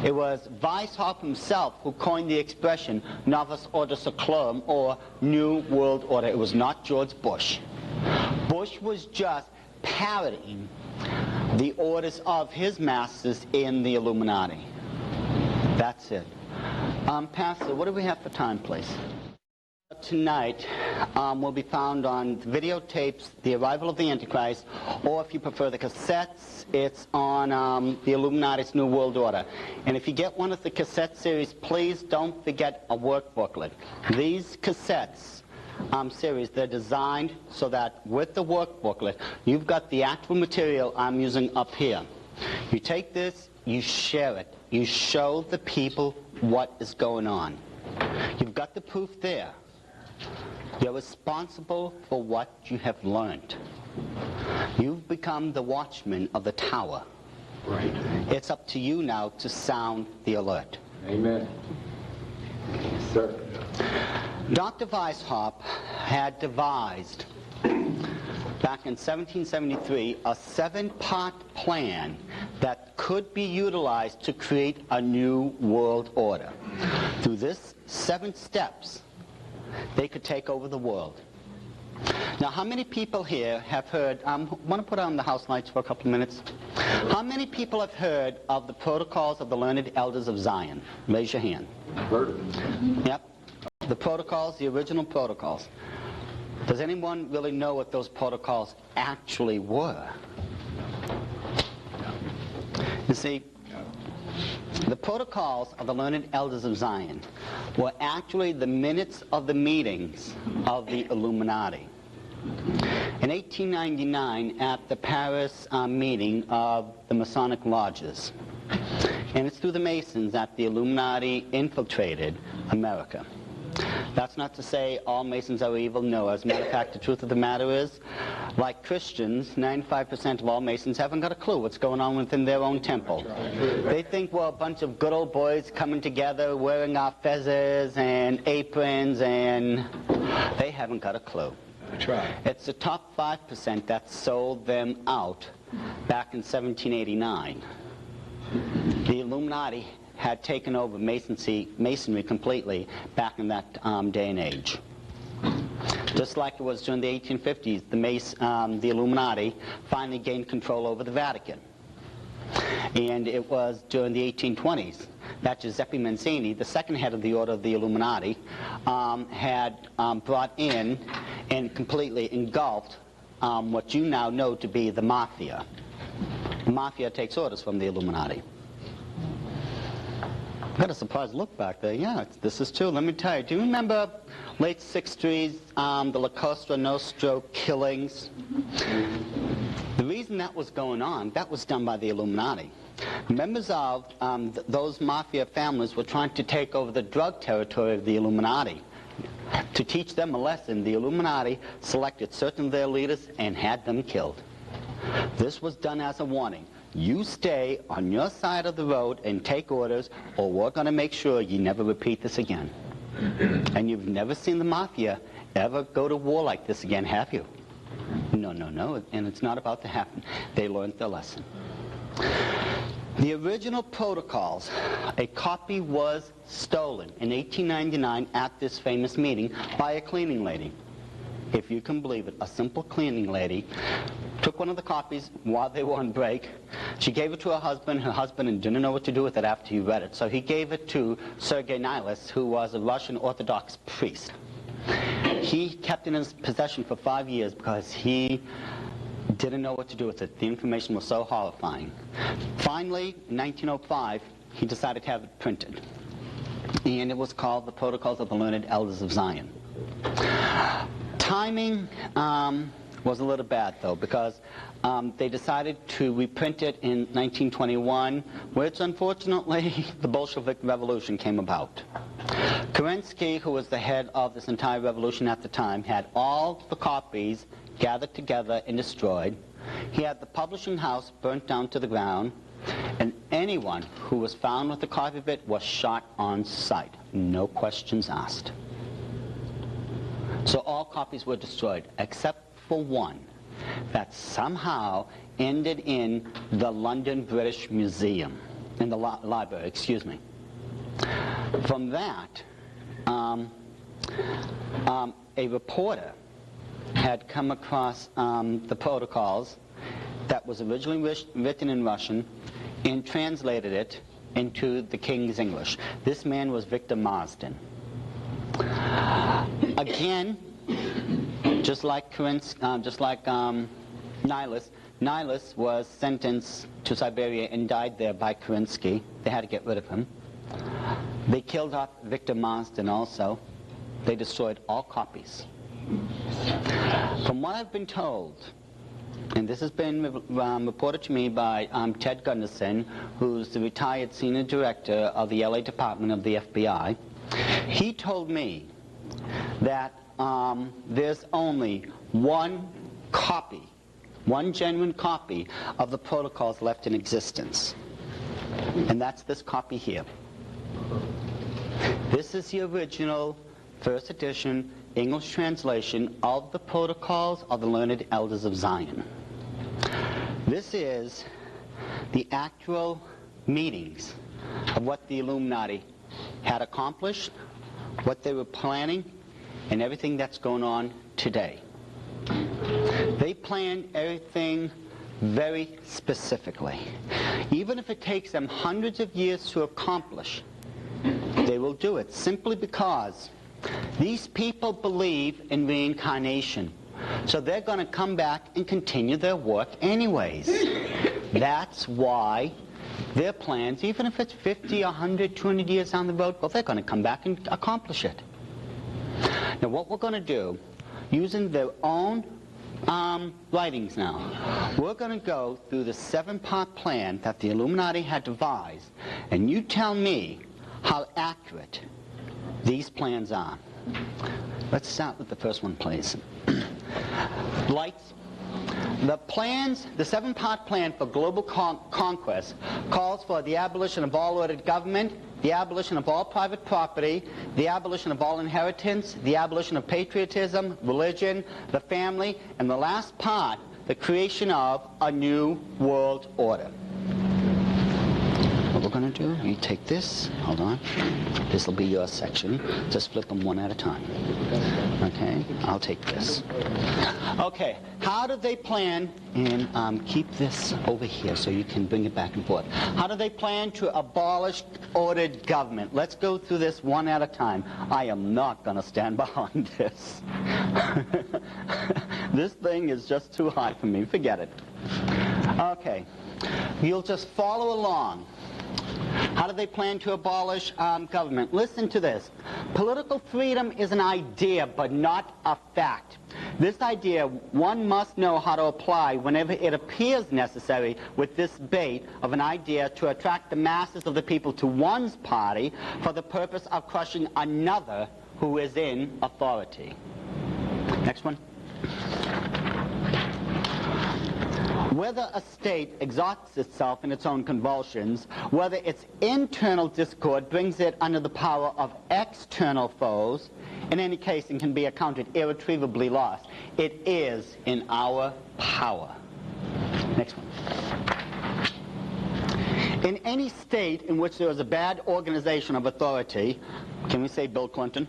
A: It was Weishaupt himself who coined the expression Novus Ordo Seclorum, or New World Order. It was not George Bush. Bush was just parroting the orders of his masters in the Illuminati. That's it. Pastor, what do we have for time, please? Tonight will be found on videotapes, The Arrival of the Antichrist, or if you prefer the cassettes, it's on the Illuminati's New World Order. And if you get one of the cassette series, please don't forget a work booklet. These cassettes series, they're designed so that with the work booklet, you've got the actual material I'm using up here. You take this, you share it. You show the people what is going on. You've got the proof there. You're responsible for what you have learned. You've become the watchman of the tower.
C: Right.
A: It's up to you now to sound the alert.
C: Amen. Yes, sir.
A: Dr. Weishaupt had devised, back in 1773, a 7-part plan that could be utilized to create a new world order. Through this 7 steps, they could take over the world. Now, how many people here have heard, I want to put on the house lights for a couple of minutes. How many people have heard of the protocols of the learned elders of Zion? Raise your hand.
C: Heard of it.
A: Yep. The protocols, the original protocols. Does anyone really know what those protocols actually were? You see, the protocols of the learned elders of Zion were actually the minutes of the meetings of the Illuminati. In 1899, at the Paris meeting of the Masonic lodges, and it's through the Masons that the Illuminati infiltrated America. That's not to say all Masons are evil. No, as a matter of fact, the truth of the matter is, like Christians, 95% of all Masons haven't got a clue what's going on within their own temple. They think we're a bunch of good old boys coming together, wearing our feathers and aprons, and they haven't got a clue. It's the top 5% that sold them out back in 1789. The Illuminati had taken over masonry completely back in that day and age. Just like it was during the 1850s, the Illuminati finally gained control over the Vatican. And it was during the 1820s that Giuseppe Mazzini, the second head of the Order of the Illuminati, had brought in and completely engulfed what you now know to be the Mafia. The Mafia takes orders from the Illuminati. Got a surprised look back there. Yeah, this is true. Let me tell you. Do you remember late 60s, the La Cosa Nostra killings? The reason that was going on, that was done by the Illuminati. Members of those mafia families were trying to take over the drug territory of the Illuminati. To teach them a lesson, the Illuminati selected certain of their leaders and had them killed. This was done as a warning. You stay on your side of the road and take orders, or we're going to make sure you never repeat this again. And you've never seen the Mafia ever go to war like this again, have you? No, no, no, and it's not about to happen. They learned their lesson. The original protocols, a copy was stolen in 1899 at this famous meeting by a cleaning lady. If you can believe it, a simple cleaning lady took one of the copies while they were on break. She gave it to her husband. Her husband didn't know what to do with it after he read it. So he gave it to Sergei Nihilus, who was a Russian Orthodox priest. He kept it in his possession for 5 years because he didn't know what to do with it. The information was so horrifying. Finally, in 1905, he decided to have it printed. And it was called The Protocols of the Learned Elders of Zion. Timing was a little bad, though, because they decided to reprint it in 1921, which, unfortunately, the Bolshevik Revolution came about. Kerensky, who was the head of this entire revolution at the time, had all the copies gathered together and destroyed. He had the publishing house burnt down to the ground, and anyone who was found with a copy of it was shot on sight. No questions asked. So all copies were destroyed, except for one that somehow ended in the London British Museum, in the library, excuse me. From that, a reporter had come across the protocols that was originally written in Russian and translated it into the King's English. This man was Victor Marsden. Again, just like Nihilus, Nihilus was sentenced to Siberia and died there by Kerensky. They had to get rid of him. They killed off Victor Marsden also. They destroyed all copies. From what I've been told, and this has been reported to me by Ted Gunderson, who's the retired senior director of the LA Department of the FBI, he told me that there's only one copy, one genuine copy of the protocols left in existence. And that's this copy here. This is the original first edition English translation of the protocols of the learned elders of Zion. This is the actual meetings of what the Illuminati had accomplished, what they were planning, and everything that's going on today. They planned everything very specifically. Even if it takes them hundreds of years to accomplish, they will do it simply because these people believe in reincarnation. So they're going to come back and continue their work anyways. That's why their plans, even if it's 50, 100, 200 years down the road, well, they're going to come back and accomplish it. Now what we're going to do, using their own writings now, we're going to go through the 7-part plan that the Illuminati had devised, and you tell me how accurate these plans are. Let's start with the first one, please. Lights. The plans, the 7-part plan for global conquest calls for the abolition of all ordered government, the abolition of all private property, the abolition of all inheritance, the abolition of patriotism, religion, the family, and the last part, the creation of a new world order. What we're going to do, you take this, hold on, this will be your section, just flip them one at a time. Okay, I'll take this. Okay, how do they plan, and keep this over here so you can bring it back and forth. How do they plan to abolish ordered government? Let's go through this one at a time. I am not going to stand behind this. This thing is just too high for me, forget it. Okay, you'll just follow along. How do they plan to abolish government? Listen to this. Political freedom is an idea, but not a fact. This idea one must know how to apply whenever it appears necessary with this bait of an idea to attract the masses of the people to one's party for the purpose of crushing another who is in authority. Next one. Whether a state exalts itself in its own convulsions, whether its internal discord brings it under the power of external foes, in any case it can be accounted irretrievably lost. It is in our power. Next one. In any state in which there is a bad organization of authority, can we say Bill Clinton?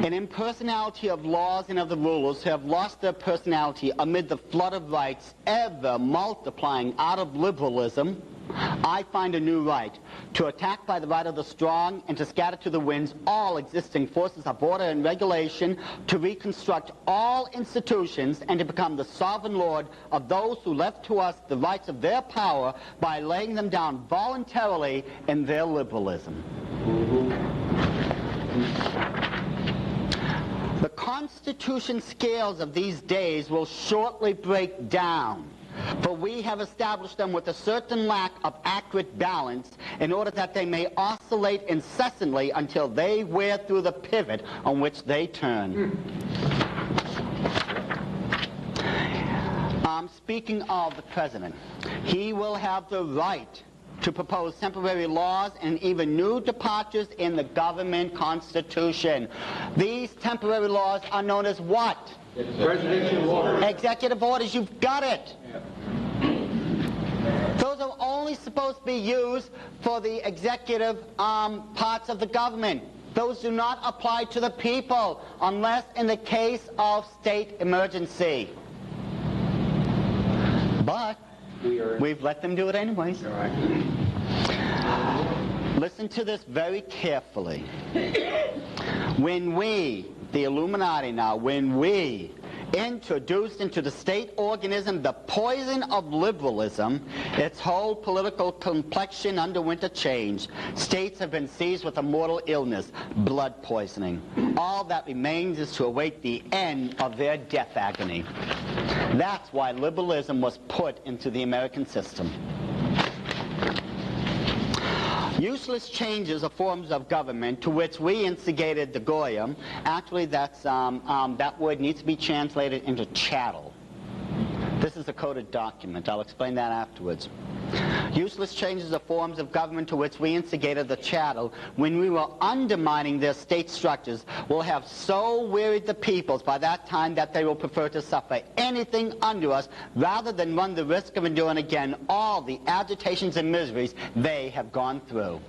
A: An impersonality of laws and of the rulers who have lost their personality amid the flood of rights ever multiplying out of liberalism, I find a new right, to attack by the right of the strong and to scatter to the winds all existing forces of order and regulation, to reconstruct all institutions and to become the sovereign lord of those who left to us the rights of their power by laying them down voluntarily in their liberalism. The constitution scales of these days will shortly break down, for we have established them with a certain lack of accurate balance in order that they may oscillate incessantly until they wear through the pivot on which they turn. Speaking of the president, he will have the right to propose temporary laws and even new departures in the government constitution. These temporary laws are known as what?
C: Presidential order.
A: Executive orders. You've got it. Those are only supposed to be used for the executive parts of the government. Those do not apply to the people unless in the case of state emergency. But we've let them do it anyways. Listen to this very carefully. When we, the Illuminati now, when we introduced into the state organism the poison of liberalism, its whole political complexion underwent a change. States have been seized with a mortal illness, blood poisoning. All that remains is to await the end of their death agony. That's why liberalism was put into the American system. Useless changes are forms of government to which we instigated the Goyim. Actually, that's, that word needs to be translated into chattel. This is a coded document. I'll explain that afterwards. Useless changes are forms of government to which we instigated the chattel when we were undermining their state structures will have so wearied the peoples by that time that they will prefer to suffer anything under us rather than run the risk of enduring again all the agitations and miseries they have gone through.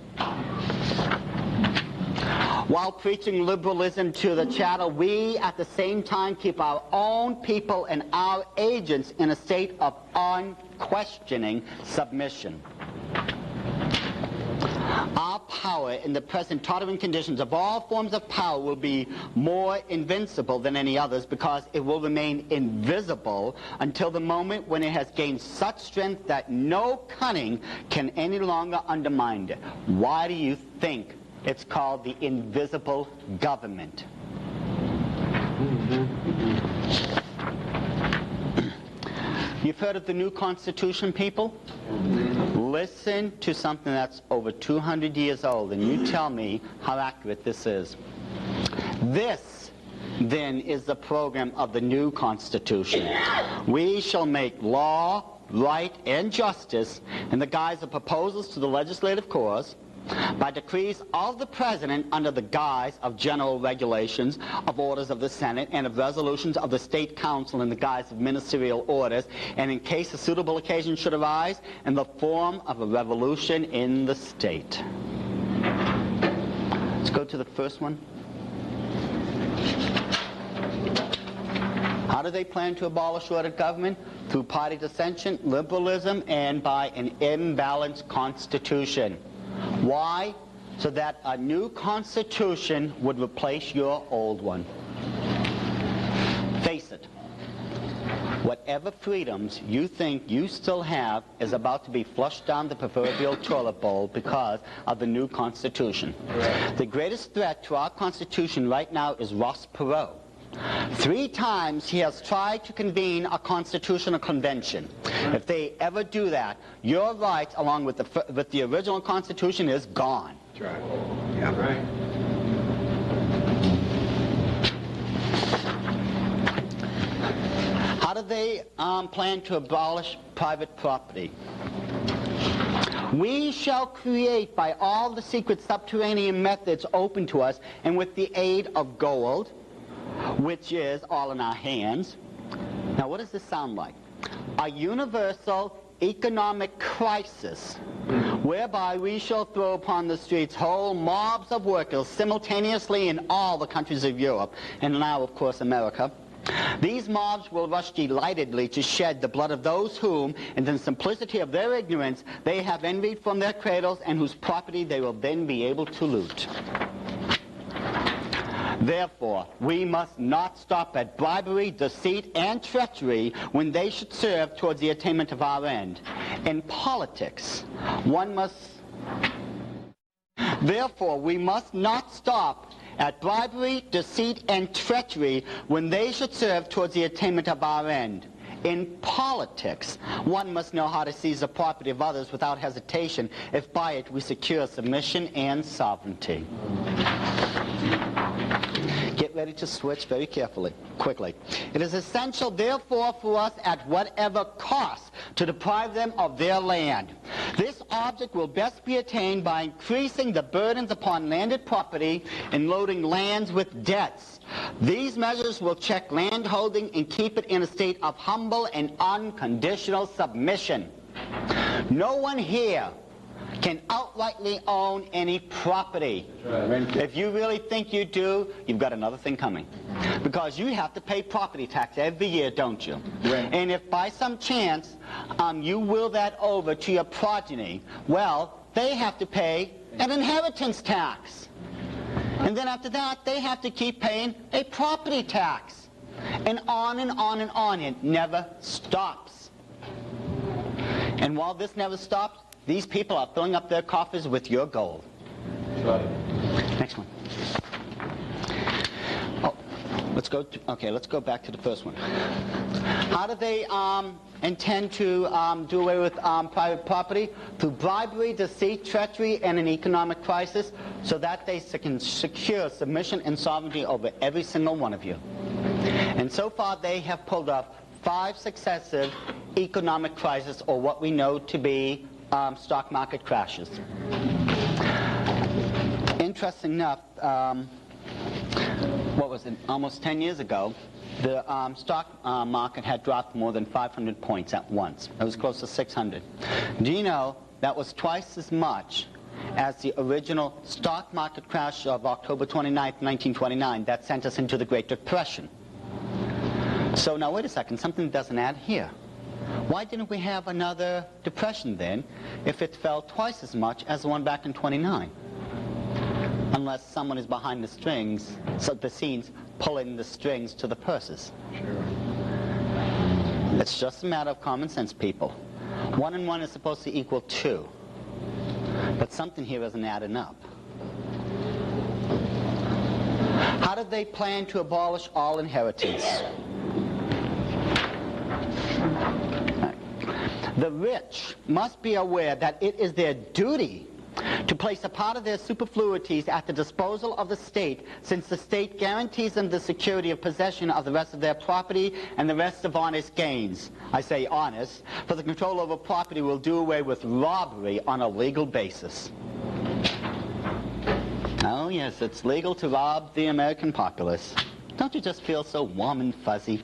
A: While preaching liberalism to the chattel, we at the same time keep our own people and our agents in a state of unquestioning submission. Our power in the present tottering conditions of all forms of power will be more invincible than any others because it will remain invisible until the moment when it has gained such strength that no cunning can any longer undermine it. Why do you think it's called the invisible government? You've heard of the new Constitution, people? Listen to something that's over 200 years old, and you tell me how accurate this is. This, then, is the program of the new Constitution. We shall make law, right, and justice in the guise of proposals to the legislative cause, by decrees of the President under the guise of general regulations, of orders of the Senate, and of resolutions of the State Council in the guise of ministerial orders, and in case a suitable occasion should arise, in the form of a revolution in the state. Let's go to the first one. How do they plan to abolish ordered government? Through party dissension, liberalism, and by an imbalanced constitution. Why? So that a new constitution would replace your old one. Face it. Whatever freedoms you think you still have is about to be flushed down the proverbial toilet bowl because of the new Constitution. The greatest threat to our Constitution right now is Ross Perot. 3 times he has tried to convene a constitutional convention. If they ever do that, your rights, along with the original Constitution, is gone.
C: That's right. Yeah, right.
A: How do they plan to abolish private property? We shall create by all the secret subterranean methods open to us, and with the aid of gold, which is all in our hands. Now, what does this sound like? A universal economic crisis whereby we shall throw upon the streets whole mobs of workers simultaneously in all the countries of Europe, and now, of course, America. These mobs will rush delightedly to shed the blood of those whom, in the simplicity of their ignorance, they have envied from their cradles and whose property they will then be able to loot. Therefore, we must not stop at bribery, deceit, and treachery when they should serve towards the attainment of our end. In politics, Therefore, we must not stop at bribery, deceit, and treachery when they should serve towards the attainment of our end. In politics, one must know how to seize the property of others without hesitation, if by it we secure submission and sovereignty. Get ready to switch very quickly. It is essential, therefore, for us at whatever cost to deprive them of their land. This object will best be attained by increasing the burdens upon landed property and loading lands with debts. These measures will check landholding and keep it in a state of humble and unconditional submission. No one here can outrightly own any property.
C: Right.
A: If you really think you do, you've got another thing coming. Because you have to pay property tax every year, don't you?
C: Right.
A: And if by some chance you will that over to your progeny, well, they have to pay an inheritance tax. And then after that, they have to keep paying a property tax. And on and on and on. It never stops. And while this never stops, these people are filling up their coffers with your gold.
C: Right.
A: Next one. Oh, let's go back to the first one. How do they intend to do away with private property? Through bribery, deceit, treachery, and an economic crisis, so that they can secure submission and sovereignty over every single one of you. And so far, they have pulled off 5 successive economic crises, or what we know to be stock market crashes. Interesting enough, what was it, almost 10 years ago, the stock market had dropped more than 500 points at once. It was close to 600. Do you know that was twice as much as the original stock market crash of October 29th, 1929 that sent us into the Great Depression? So now wait a second, something doesn't add here. Why didn't we have another depression then if it fell twice as much as the one back in 29? Unless someone is behind the strings, so the scenes, pulling the strings to the purses.
C: Sure.
A: It's just a matter of common sense, people. 1 and 1 is supposed to equal 2. But something here isn't adding up. How did they plan to abolish all inheritance? The rich must be aware that it is their duty to place a part of their superfluities at the disposal of the state, since the state guarantees them the security of possession of the rest of their property and the rest of honest gains. I say honest, for the control over property will do away with robbery on a legal basis. Oh yes, it's legal to rob the American populace. Don't you just feel so warm and fuzzy?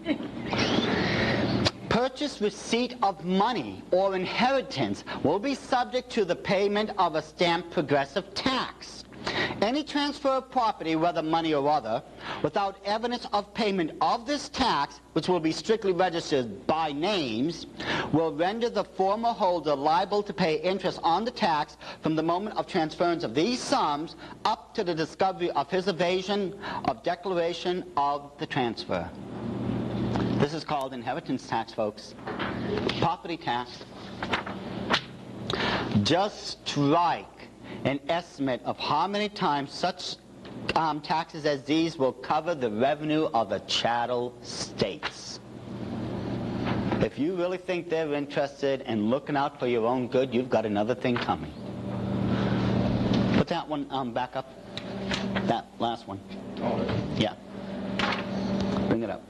A: Purchase, receipt of money or inheritance will be subject to the payment of a stamped progressive tax. Any transfer of property, whether money or other, without evidence of payment of this tax, which will be strictly registered by names, will render the former holder liable to pay interest on the tax from the moment of transference of these sums up to the discovery of his evasion of declaration of the transfer. This is called inheritance tax, folks. Property tax. Just strike an estimate of how many times such taxes as these will cover the revenue of the chattel states. If you really think they're interested in looking out for your own good, you've got another thing coming. Put that one back up. That last one. Yeah. Bring it up.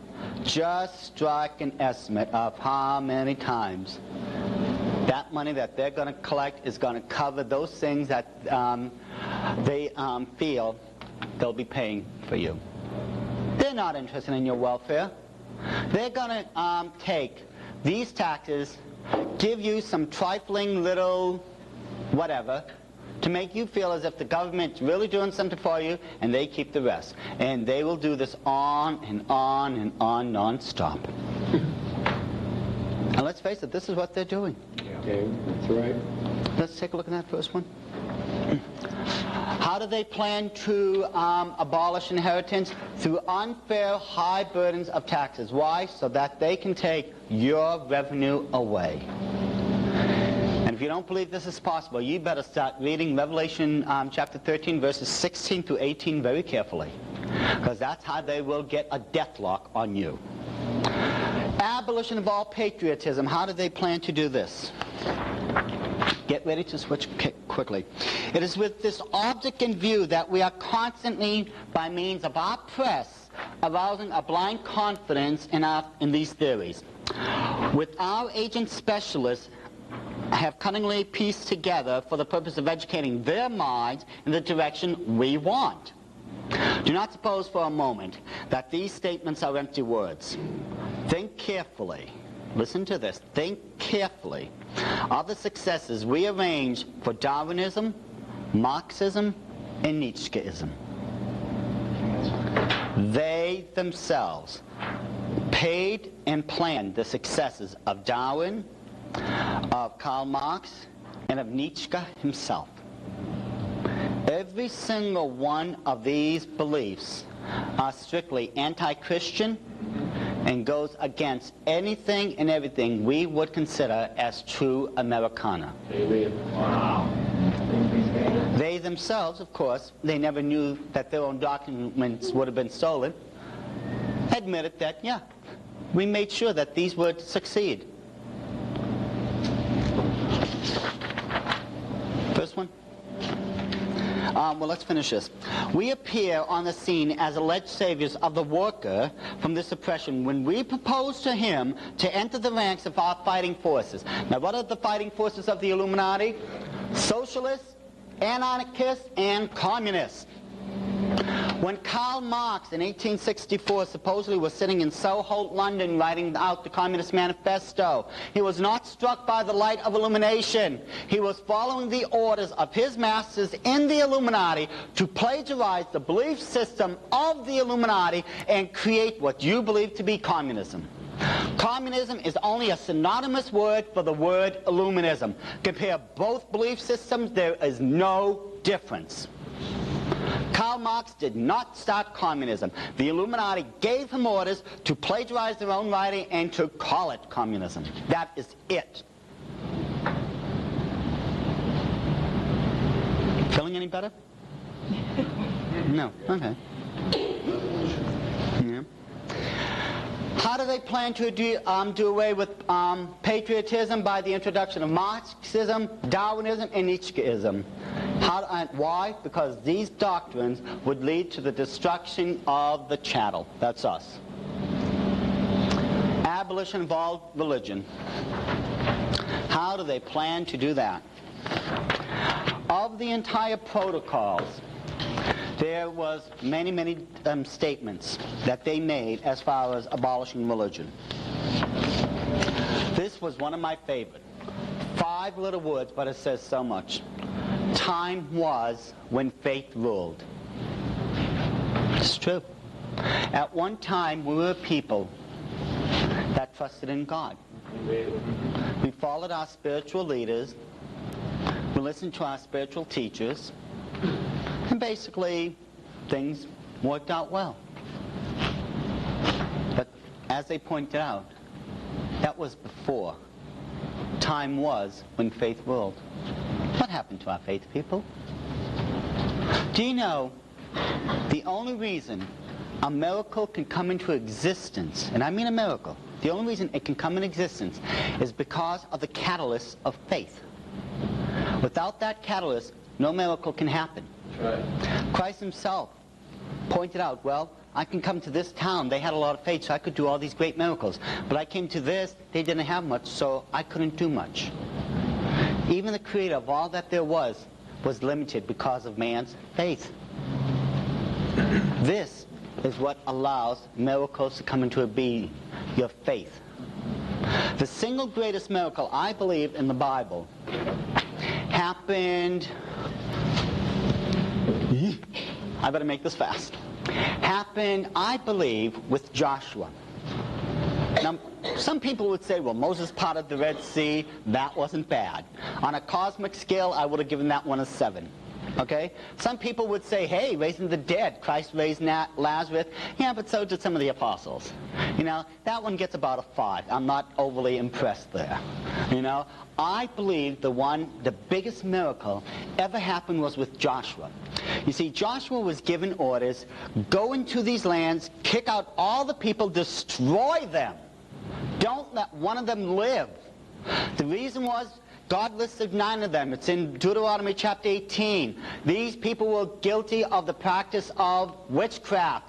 A: Just strike an estimate of how many times that money that they're going to collect is going to cover those things that they feel they'll be paying for you. They're not interested in your welfare. They're going to take these taxes, give you some trifling little whatever, to make you feel as if the government's really doing something for you, and they keep the rest. And they will do this on and on and on, non-stop. And let's face it, this is what they're doing.
C: Okay, that's right.
A: Let's take a look at that first one. How do they plan to abolish inheritance? Through unfair high burdens of taxes. Why? So that they can take your revenue away. And if you don't believe this is possible, you better start reading Revelation chapter 13, verses 16 to 18 very carefully. Because that's how they will get a deathlock on you. Abolition of all patriotism. How do they plan to do this? Get ready to switch quickly. It is with this object in view that we are constantly, by means of our press, arousing a blind confidence in these theories. With our agent specialists have cunningly pieced together for the purpose of educating their minds in the direction we want. Do not suppose for a moment that these statements are empty words. Think carefully. Listen to this. Think carefully of the successes we arrange for Darwinism, Marxism, and Nietzscheism. They themselves paid and planned the successes of Darwin, of Karl Marx, and of Nietzsche himself. Every single one of these beliefs are strictly anti-Christian and goes against anything and everything we would consider as true Americana.
C: Wow.
A: They themselves, of course, they never knew that their own documents would have been stolen, admitted that, yeah, we made sure that these would succeed. First one? Well, let's finish this. We appear on the scene as alleged saviors of the worker from this oppression when we propose to him to enter the ranks of our fighting forces. Now, what are the fighting forces of the Illuminati? Socialists, anarchists, and communists. When Karl Marx in 1864 supposedly was sitting in Soho, London, writing out the Communist Manifesto, he was not struck by the light of illumination. He was following the orders of his masters in the Illuminati to plagiarize the belief system of the Illuminati and create what you believe to be communism. Communism is only a synonymous word for the word Illuminism. Compare both belief systems, there is no difference. Karl Marx did not start communism. The Illuminati gave him orders to plagiarize their own writing and to call it communism. That is it. Feeling any better? No. Okay. Yeah. How do they plan to do away with patriotism? By the introduction of Marxism, Darwinism, and Nietzscheism. Why? Because these doctrines would lead to the destruction of the chattel. That's us. Abolition of all religion. How do they plan to do that? Of the entire protocols, there was many statements that they made as far as abolishing religion. This was one of my favorite. 5 little words, but it says so much. Time was when faith ruled. It's true. At one time, we were people that trusted in God. We followed our spiritual leaders. We listened to our spiritual teachers. And basically, things worked out well. But as they pointed out, that was before. Time was when faith ruled. What happened to our faith, people? Do you know the only reason a miracle can come into existence, and I mean a miracle, the only reason it can come in existence is because of the catalyst of faith. Without that catalyst, no miracle can happen.
C: Right.
A: Christ himself pointed out, well, I can come to this town, they had a lot of faith, so I could do all these great miracles. But I came to this, they didn't have much, so I couldn't do much. Even the creator of all that there was limited because of man's faith. This is what allows miracles to come into being, your faith. The single greatest miracle I believe in the Bible happened, I better make this fast, happened, I believe, with Joshua. Now, some people would say, well, Moses parted the Red Sea, that wasn't bad. On a cosmic scale, I would have given that one a 7. Okay? Some people would say, hey, raising the dead, Christ raised Lazarus. Yeah, but so did some of the apostles. You know, that one gets about a 5. I'm not overly impressed there. You know, I believe the biggest miracle ever happened was with Joshua. You see, Joshua was given orders, go into these lands, kick out all the people, destroy them. Don't let one of them live. The reason was, God listed 9 of them. It's in Deuteronomy chapter 18. These people were guilty of the practice of witchcraft.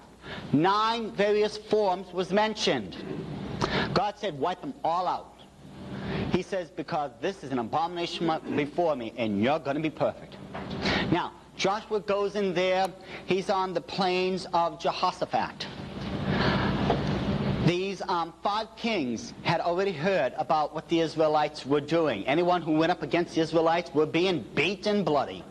A: 9 various forms was mentioned. God said, wipe them all out. He says, because this is an abomination before me, and you're going to be perfect. Now, Joshua goes in there. He's on the plains of Jehoshaphat. These 5 kings had already heard about what the Israelites were doing. Anyone who went up against the Israelites were being beaten bloody.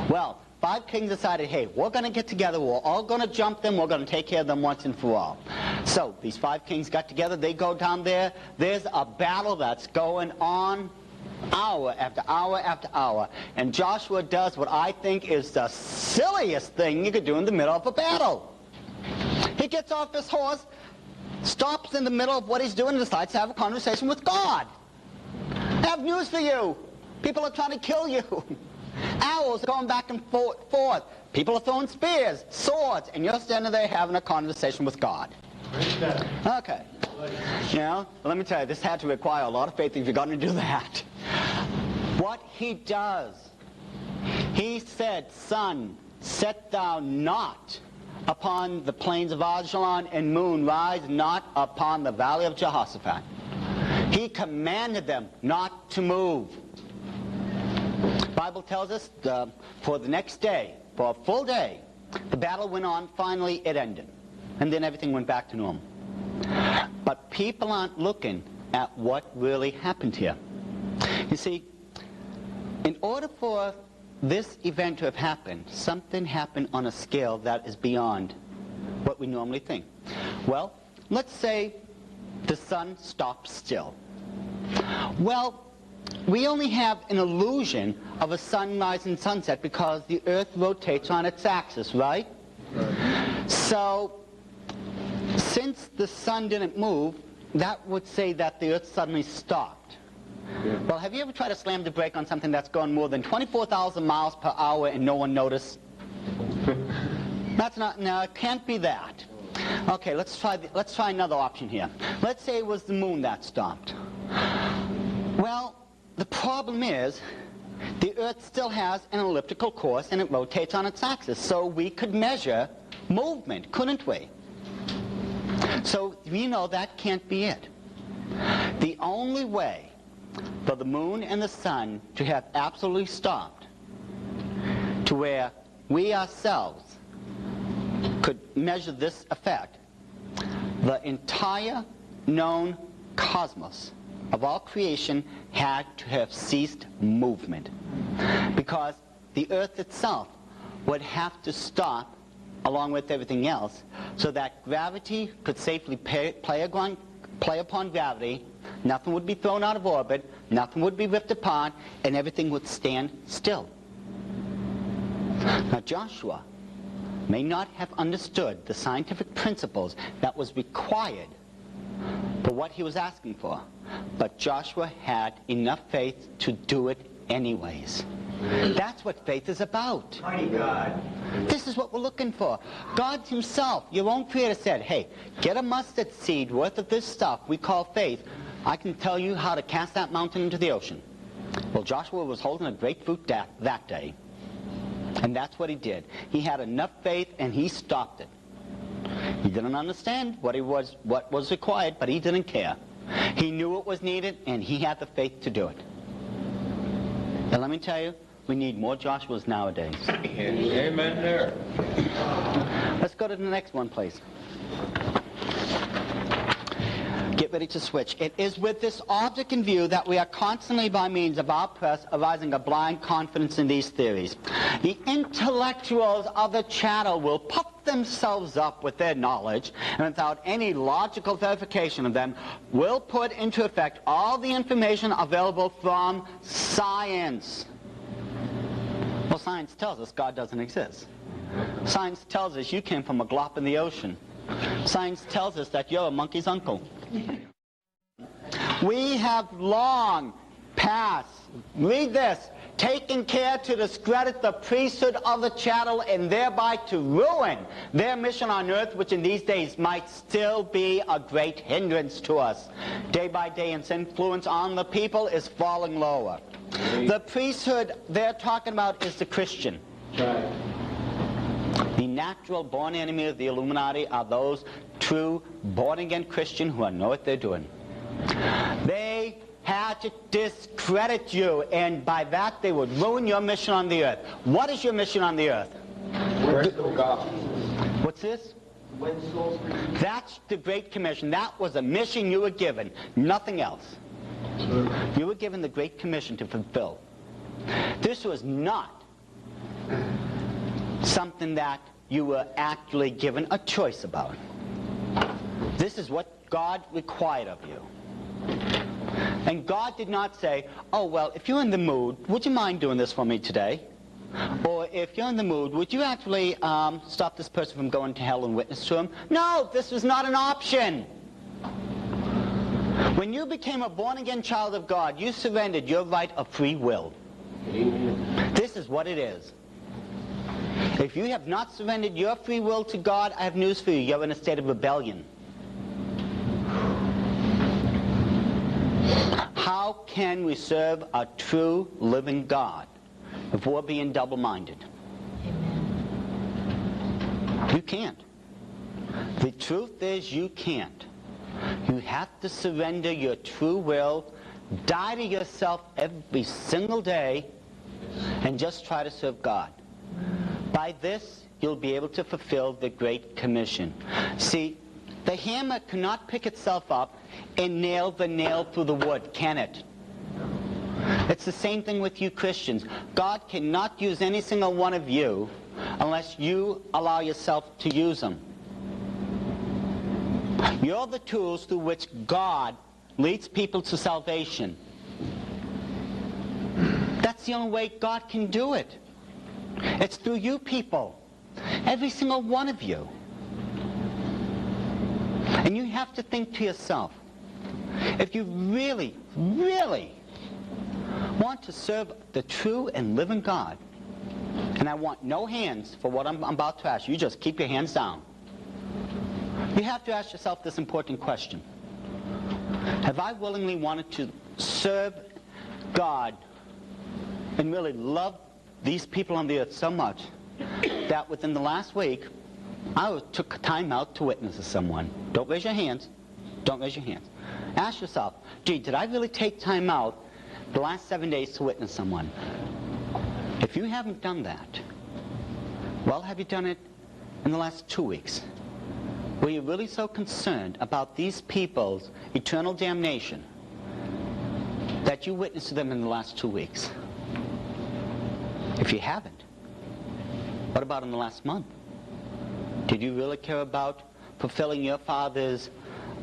A: Well, 5 kings decided, hey, we're going to get together, we're all going to jump them, we're going to take care of them once and for all. So these 5 kings got together, they go down there, there's a battle that's going on hour after hour after hour, and Joshua does what I think is the silliest thing you could do in the middle of a battle. He gets off his horse, stops in the middle of what he's doing, and decides to have a conversation with God. I have news for you. People are trying to kill you. Arrows are going back and forth. People are throwing spears, swords, and you're standing there having a conversation with God. Okay. You know, let me tell you, this had to require a lot of faith if you're going to do that. What he does, he said, sun, set thou not upon the plains of Ajalon, and moon, rise not upon the valley of Jehoshaphat. He commanded them not to move. The Bible tells us for the next day, for a full day, the battle went on, finally it ended. And then everything went back to normal. But people aren't looking at what really happened here. You see, in order for this event to have happened, something happened on a scale that is beyond what we normally think. Well, let's say the sun stops still. Well, we only have an illusion of a sunrise and sunset because the earth rotates on its axis, right? So, since the sun didn't move, that would say that the earth suddenly stopped. Well, have you ever tried to slam the brake on something that's going more than 24,000 miles per hour and no one noticed? That's not, no, it can't be that. Okay, let's try another option here. Let's say it was the moon that stopped. Well, the problem is, the earth still has an elliptical course and it rotates on its axis, so we could measure movement, couldn't we? So, we know that can't be it. The only way for the moon and the sun to have absolutely stopped, to where we ourselves could measure this effect, the entire known cosmos of all creation had to have ceased movement, because the earth itself would have to stop along with everything else so that gravity could safely play upon gravity, nothing would be thrown out of orbit, nothing would be ripped apart, and everything would stand still. Now Joshua may not have understood the scientific principles that was required for what he was asking for, but Joshua had enough faith to do it anyways. That's what faith is about.
B: Mighty God.
A: This is what we're looking for. God himself, your own creator, said, hey, get a mustard seed worth of this stuff we call faith. I can tell you how to cast that mountain into the ocean. Well, Joshua was holding a grapefruit that day. And that's what he did. He had enough faith and he stopped it. He didn't understand what was required, but he didn't care. He knew it was needed and he had the faith to do it. And let me tell you, we need more Joshuas nowadays.
C: Amen there.
A: Let's go to the next one, please. Get ready to switch. It is with this object in view that we are constantly, by means of our press, arising a blind confidence in these theories. The intellectuals of the channel will puff themselves up with their knowledge, and without any logical verification of them, will put into effect all the information available from science. Well, science tells us God doesn't exist. Science tells us you came from a glop in the ocean. Science tells us that you're a monkey's uncle. We have long past, read this, taken care to discredit the priesthood of the chattel and thereby to ruin their mission on earth, which in these days might still be a great hindrance to us. Day by day, its influence on the people is falling lower. The priesthood they're talking about is the Christian.
C: Right.
A: The natural born enemy of the Illuminati are those true born-again Christians who know what they're doing. They had to discredit you, and by that they would ruin your mission on the earth. What is your mission on the earth? What's this? That's the Great Commission. That was a mission you were given, nothing else. You were given the Great Commission to fulfill. This was not something that you were actually given a choice about. This is what God required of you. And God did not say, oh, well, if you're in the mood, would you mind doing this for me today? Or if you're in the mood, would you actually stop this person from going to hell and witness to him? No, this was not an option. When you became a born-again child of God, you surrendered your right of free will. This is what it is. If you have not surrendered your free will to God, I have news for you. You're in a state of rebellion. How can we serve a true living God if we're being double-minded? You can't. The truth is you can't. You have to surrender your true will, die to yourself every single day, and just try to serve God. By this, you'll be able to fulfill the Great Commission. See, the hammer cannot pick itself up and nail the nail through the wood, can it? It's the same thing with you Christians. God cannot use any single one of you unless you allow yourself to use them. You're the tools through which God leads people to salvation. That's the only way God can do it. It's through you people. Every single one of you. And you have to think to yourself, if you really, really want to serve the true and living God, and I want no hands for what I'm about to ask you, just keep your hands down. You have to ask yourself this important question. Have I willingly wanted to serve God and really love these people on the earth so much that within the last week I took time out to witness to someone? Don't raise your hands. Don't raise your hands. Ask yourself, gee, did I really take time out the last 7 days to witness someone? If you haven't done that, well, have you done it in the last 2 weeks? Were you really so concerned about these people's eternal damnation that you witnessed to them in the last 2 weeks? If you haven't, what about in the last month? Did you really care about fulfilling your Father's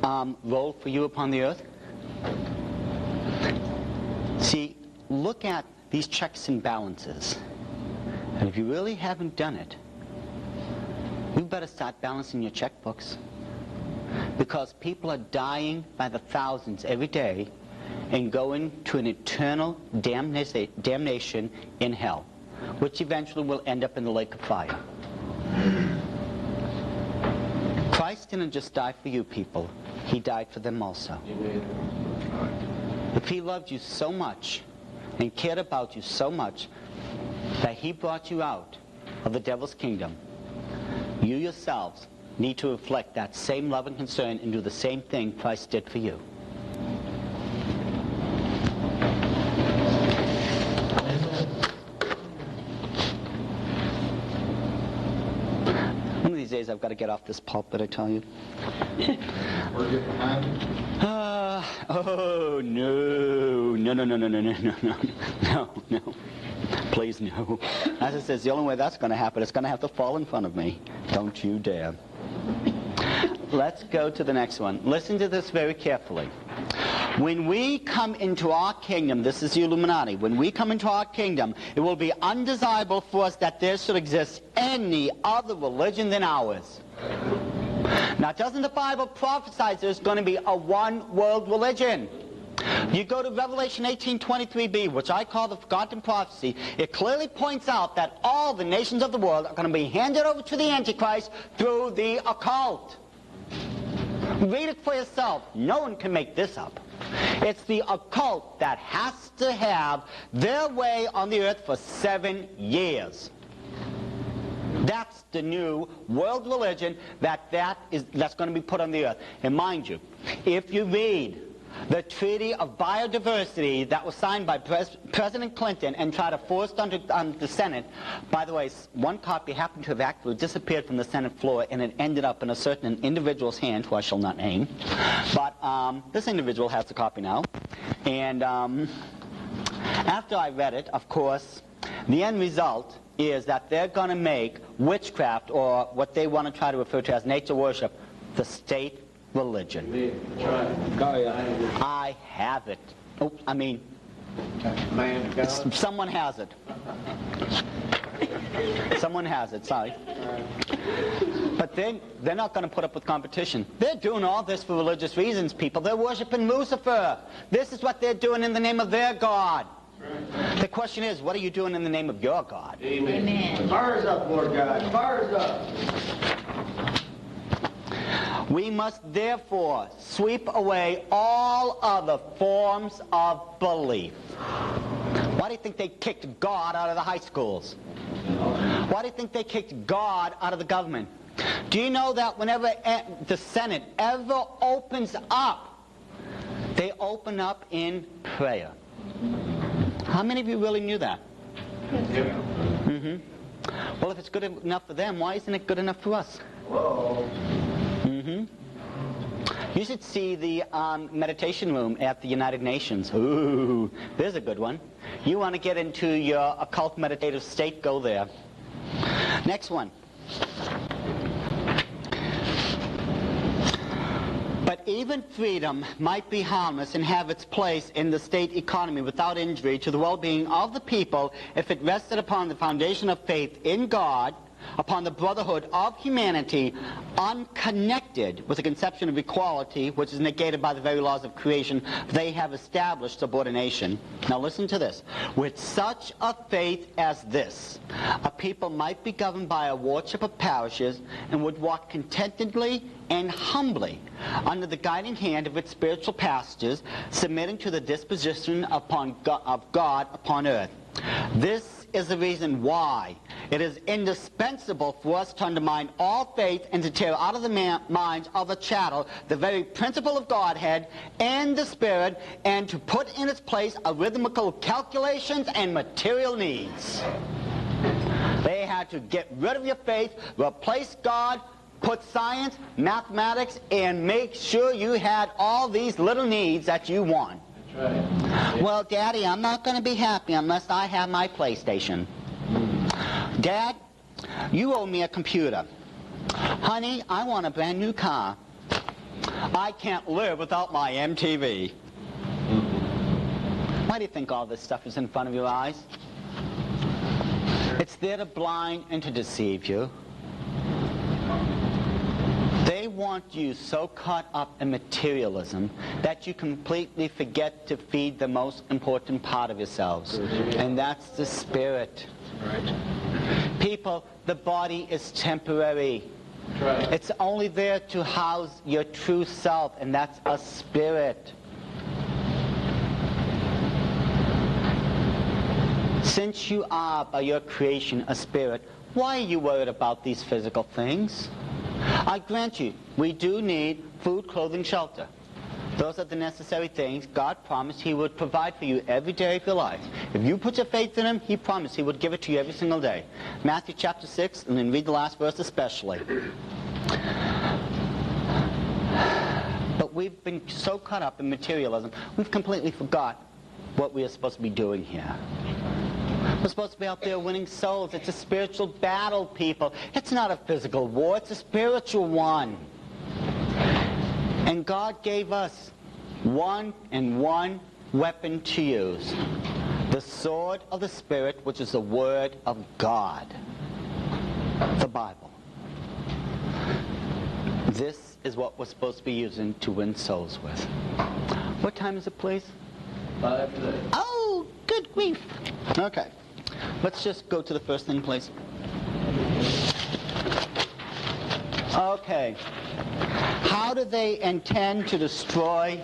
A: role for you upon the earth? See, look at these checks and balances. And if you really haven't done it, you better start balancing your checkbooks. Because people are dying by the thousands every day and going to an eternal damnation in hell, which eventually will end up in the lake of fire. Christ didn't just die for you people. He died for them also. If he loved you so much and cared about you so much that he brought you out of the devil's kingdom, you yourselves need to reflect that same love and concern and do the same thing Christ did for you. One of these days I've got to get off this pulpit, I tell you.
C: We're getting behind you.
A: Oh, no. Please, no. As it says, the only way that's going to happen, it's going to have to fall in front of me. Don't you dare. Let's go to the next one. Listen to this very carefully. When we come into our kingdom, this is the Illuminati, when we come into our kingdom, it will be undesirable for us that there should exist any other religion than ours. Now, doesn't the Bible prophesy there's going to be a one-world religion? You go to Revelation 18:23b, which I call the forgotten prophecy. It clearly points out that all the nations of the world are going to be handed over to the Antichrist through the occult. Read it for yourself. No one can make this up. It's the occult that has to have their way on the earth for 7 years. That's the new world religion that's going to be put on the earth. And mind you, if you read the Treaty of Biodiversity that was signed by President Clinton and tried to force it on the Senate, by the way, one copy happened to have actually disappeared from the Senate floor, and it ended up in a certain individual's hand, who I shall not name. But this individual has the copy now. And after I read it, of course, the end result is that they're going to make witchcraft, or what they want to try to refer to as nature worship, the state religion. I have it. Oh, I mean, someone has it. Someone has it, sorry. But they're not going to put up with competition. They're doing all this for religious reasons, people. They're worshiping Lucifer. This is what they're doing in the name of their God. The question is, what are you doing in the name of your God?
B: Amen. Amen. Fires up, Lord God. Fires up.
A: We must therefore sweep away all other forms of belief. Why do you think they kicked God out of the high schools? Why do you think they kicked God out of the government? Do you know that whenever the Senate ever opens up, they open up in prayer? How many of you really knew that? Mm-hmm. Well, if it's good enough for them, why isn't it good enough for us?
B: Whoa.
A: Mm-hmm. You should see the meditation room at the United Nations. Ooh, there's a good one. You want to get into your occult meditative state, go there. Next one. But even freedom might be harmless and have its place in the state economy without injury to the well-being of the people if it rested upon the foundation of faith in God, upon the brotherhood of humanity, unconnected with the conception of equality, which is negated by the very laws of creation. They have established subordination. Now listen to this. With such a faith as this, a people might be governed by a wardship of parishes and would walk contentedly and humbly under the guiding hand of its spiritual pastors, submitting to the disposition of God upon earth. This is the reason why it is indispensable for us to undermine all faith and to tear out of the minds of a chattel the very principle of Godhead and the Spirit, and to put in its place arithmetical calculations and material needs. They had to get rid of your faith, replace God, put science, mathematics, and make sure you had all these little needs that you want. Right. Well, Daddy, I'm not going to be happy unless I have my PlayStation. Dad, you owe me a computer. Honey, I want a brand new car. I can't live without my MTV. Why do you think all this stuff is in front of your eyes? It's there to blind and to deceive you. They want you so caught up in materialism that you completely forget to feed the most important part of yourselves, and that's the spirit. Right. People, the body is temporary. Right. It's only there to house your true self, and that's a spirit. Since you are, by your creation, a spirit, why are you worried about these physical things? I grant you, we do need food, clothing, shelter. Those are the necessary things God promised He would provide for you every day of your life. If you put your faith in Him, He promised He would give it to you every single day. Matthew chapter 6, and then read the last verse especially. But we've been so caught up in materialism, we've completely forgot what we are supposed to be doing here. We're supposed to be out there winning souls. It's a spiritual battle, people. It's not a physical war. It's a spiritual one. And God gave us one weapon to use. The sword of the Spirit, which is the Word of God. The Bible. This is what we're supposed to be using to win souls with. What time is it, please?
B: 5:30.
A: Oh, good grief. Okay. Let's just go to the first thing, please. Okay. Okay. How do they intend to destroy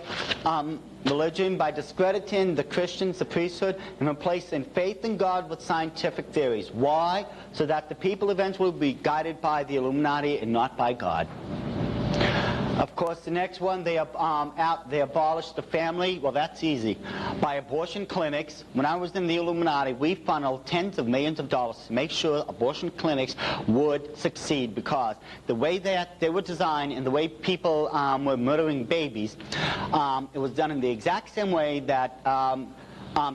A: religion? By discrediting the Christians, the priesthood, and replacing faith in God with scientific theories. Why? So that the people eventually will be guided by the Illuminati and not by God. Of course, the next one, they abolished the family. Well, that's easy. By abortion clinics. When I was in the Illuminati, we funneled tens of millions of dollars to make sure abortion clinics would succeed, because the way that they were designed and the way people were murdering babies, it was done in the exact same way that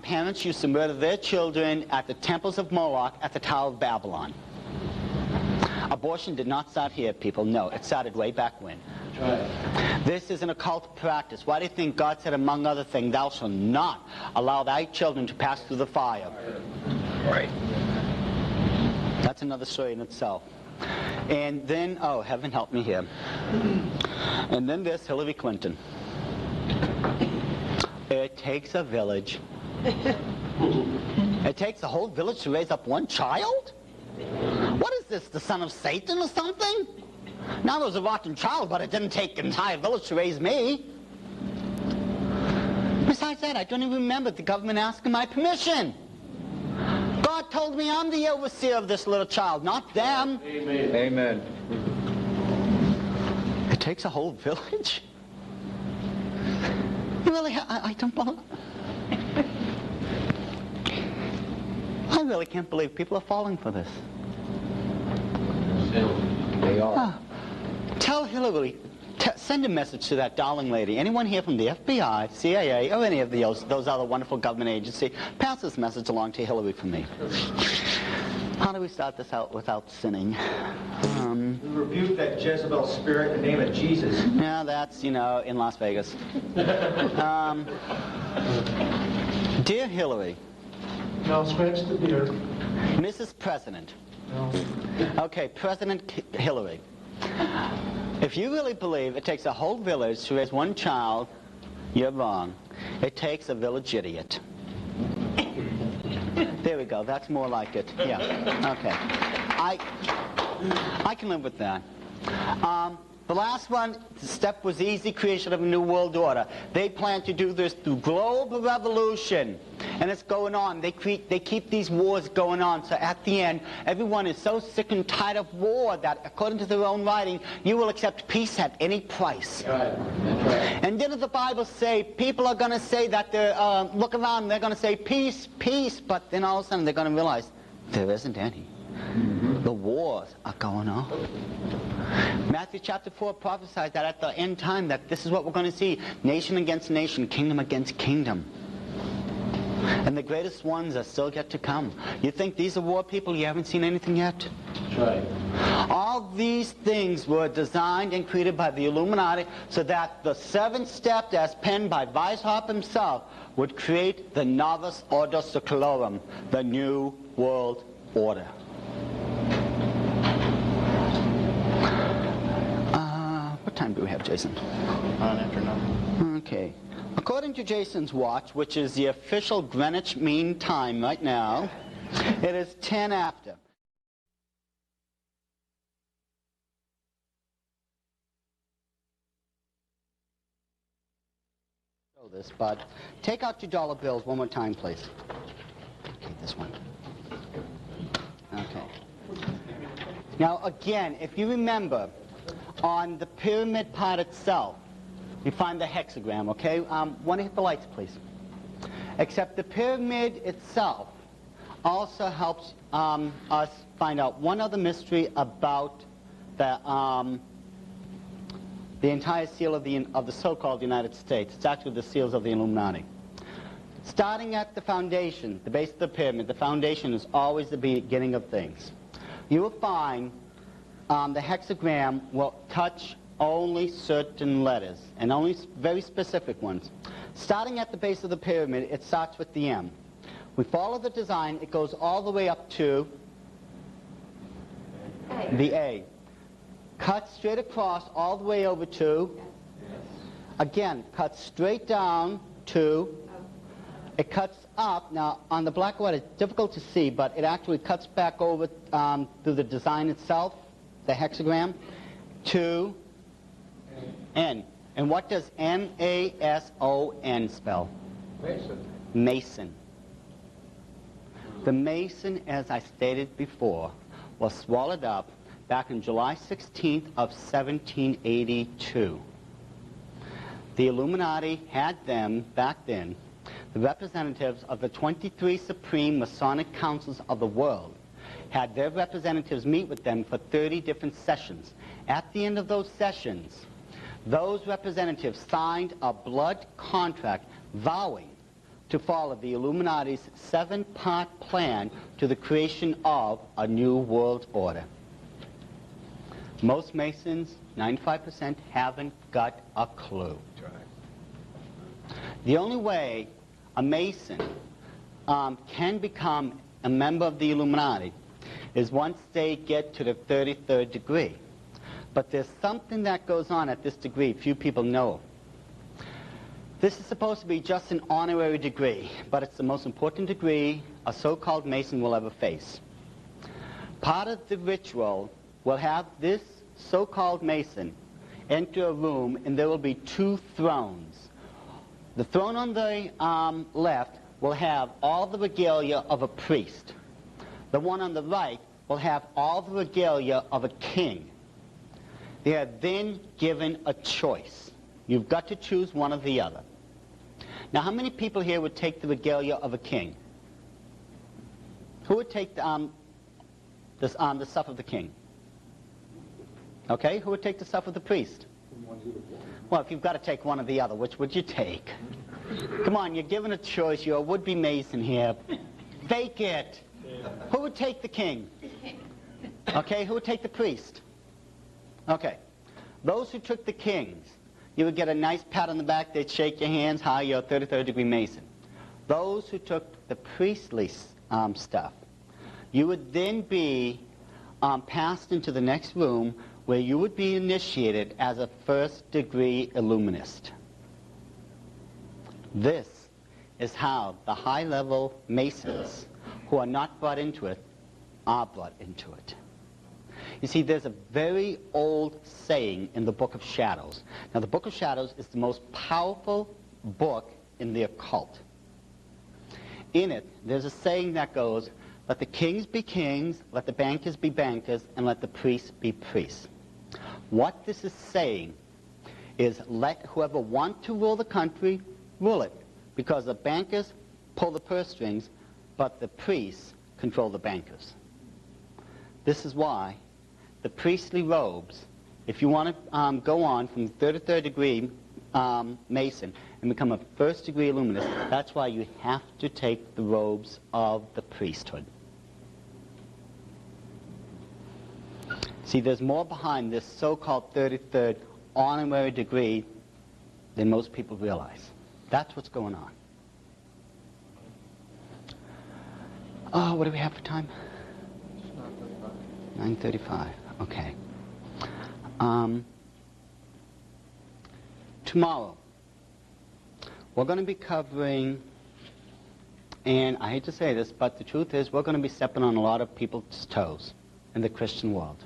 A: parents used to murder their children at the temples of Moloch at the Tower of Babylon. Abortion did not start here, people. No, it started way back when. Right. This is an occult practice. Why do you think God said, among other things, thou shalt not allow thy children to pass through the fire? Right. That's another story in itself. And then, oh, heaven help me here. And then there's Hillary Clinton. It takes a village. It takes a whole village to raise up one child? What is this, the son of Satan or something? Now, there was a rotten child, but it didn't take an entire village to raise me. Besides that, I don't even remember the government asking my permission. God told me I'm the overseer of this little child, not them.
C: Amen. Amen.
A: It takes a whole village? Really, I don't believe... I really can't believe people are falling for this.
C: They are.
A: Tell Hillary, send a message to that darling lady. Anyone here from the FBI, CIA, or any of those other wonderful government agencies, pass this message along to Hillary for me. How do we start this out without sinning?
B: We rebuke that Jezebel spirit in the name of Jesus.
A: Yeah, that's, in Las Vegas. Dear Hillary.
D: No, scratch the beard.
A: Mrs. President.
D: No.
A: Okay, President Hillary. If you really believe it takes a whole village to raise one child, you're wrong. It takes a village idiot. There we go. That's more like it. Yeah. Okay. I can live with that. The last one, the step was easy, creation of a new world order. They plan to do this through global revolution. And it's going on. They keep these wars going on. So at the end, everyone is so sick and tired of war that, according to their own writing, you will accept peace at any price.
C: Right. That's right.
A: And didn't the Bible say people are going to say that they're, look around, they're going to say peace, peace, but then all of a sudden they're going to realize there isn't any. Mm-hmm. The wars are going on. Matthew chapter 4 prophesies that at the end time that this is what we're going to see. Nation against nation, kingdom against kingdom. And the greatest ones are still yet to come. You think these are war people? You haven't seen anything yet?
C: That's right.
A: All these things were designed and created by the Illuminati so that the seventh step, as penned by Weishaupt himself, would create the Novus Ordo Seclorum, the New World Order. What time do we have, Jason?
C: After 9.
A: Okay. According to Jason's watch, which is the official Greenwich Mean Time right now, it is 10 after. Show this, but take out your dollar bills one more time, please. Okay, this one. Okay. Now, again, if you remember, on the pyramid part itself, you find the hexagram, okay? Want to hit the lights, please. Except the pyramid itself also helps us find out one other mystery about the entire seal of the so-called United States. It's actually the seals of the Illuminati. Starting at the foundation, the base of the pyramid, the foundation is always the beginning of things. You will find the hexagram will touch only certain letters, and only very specific ones. Starting at the base of the pyramid, it starts with the M. We follow the design, it goes all the way up to the A. Cut straight across all the way over to, again, cut straight down to, it cuts up. Now, on the black and white, it's difficult to see, but it actually cuts back over through the design itself, the hexagram, 2, N. And what does M-A-S-O-N spell?
C: Mason.
A: Mason. The Mason, as I stated before, was swallowed up back on July 16th of 1782. The Illuminati had them, back then, the representatives of the 23 supreme Masonic councils of the world, had their representatives meet with them for 30 different sessions. At the end of those sessions, those representatives signed a blood contract vowing to follow the Illuminati's 7-part plan to the creation of a new world order. Most Masons, 95%, haven't got a clue. The only way a Mason can become a member of the Illuminati is once they get to the 33rd degree. But there's something that goes on at this degree few people know. This is supposed to be just an honorary degree, but it's the most important degree a so-called Mason will ever face. Part of the ritual will have this so-called Mason enter a room, and there will be 2 thrones. The throne on the left will have all the regalia of a priest. The one on the right will have all the regalia of a king. They are then given a choice. You've got to choose one or the other. Now, how many people here would take the regalia of a king? Who would take the stuff of the king? Okay, who would take the stuff of the priest? Well, if you've got to take one or the other, which would you take? Come on, you're given a choice. You're a would-be Mason here. Fake it. Who would take the king? Okay, who would take the priest? Okay, those who took the kings, you would get a nice pat on the back. They'd shake your hands. Hi, you're a 33rd degree Mason. Those who took the priestly stuff, you would then be passed into the next room where you would be initiated as a 1st degree Illuminist. This is how the high-level Masons who are not brought into it are brought into it. You see, there's a very old saying in the Book of Shadows. Now, the Book of Shadows is the most powerful book in the occult. In it, there's a saying that goes, let the kings be kings, let the bankers be bankers, and let the priests be priests. What this is saying is let whoever wants to rule the country rule it, because the bankers pull the purse strings, but the priests control the bankers. This is why the priestly robes, if you want to go on from 33rd degree Mason and become a 1st degree Illuminist, that's why you have to take the robes of the priesthood. See, there's more behind this so-called 33rd honorary degree than most people realize. That's what's going on. Oh, what do we have for time? 9:35. Okay. Tomorrow, we're going to be covering, and I hate to say this, but the truth is we're going to be stepping on a lot of people's toes in the Christian world.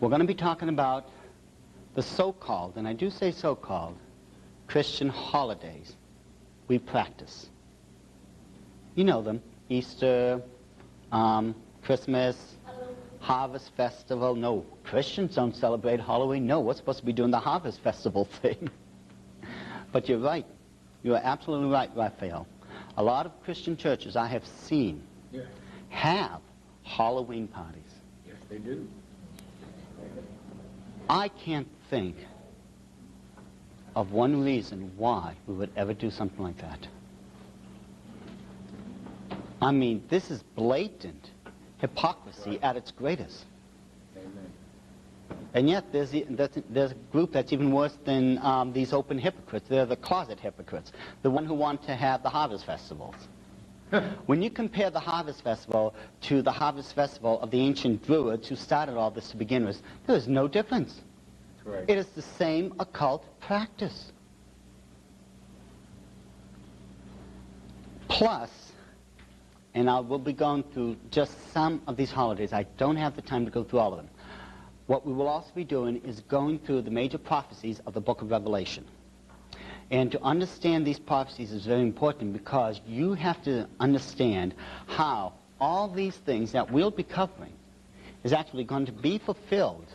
A: We're going to be talking about the so-called, and I do say so-called, Christian holidays we practice. You know them. Easter, Christmas, Harvest Festival. No, Christians don't celebrate Halloween. No, we're supposed to be doing the Harvest Festival thing. But you're right. You are absolutely right, Raphael. A lot of Christian churches I have seen have Halloween parties.
C: Yes, they do.
A: I can't think of one reason why we would ever do something like that. I mean, this is blatant hypocrisy at its greatest.
C: Amen.
A: And yet there's a group that's even worse than these open hypocrites. They're the closet hypocrites, the one who want to have the harvest festivals. When you compare the harvest festival to the harvest festival of the ancient Druids who started all this to begin with, there is no difference.
C: Correct.
A: It is the same occult practice. Plus, and I will be going through just some of these holidays. I don't have the time to go through all of them. what we will also be doing is going through the major prophecies of the book of Revelation. And to understand these prophecies is very important because you have to understand how all these things that we'll be covering is actually going to be fulfilled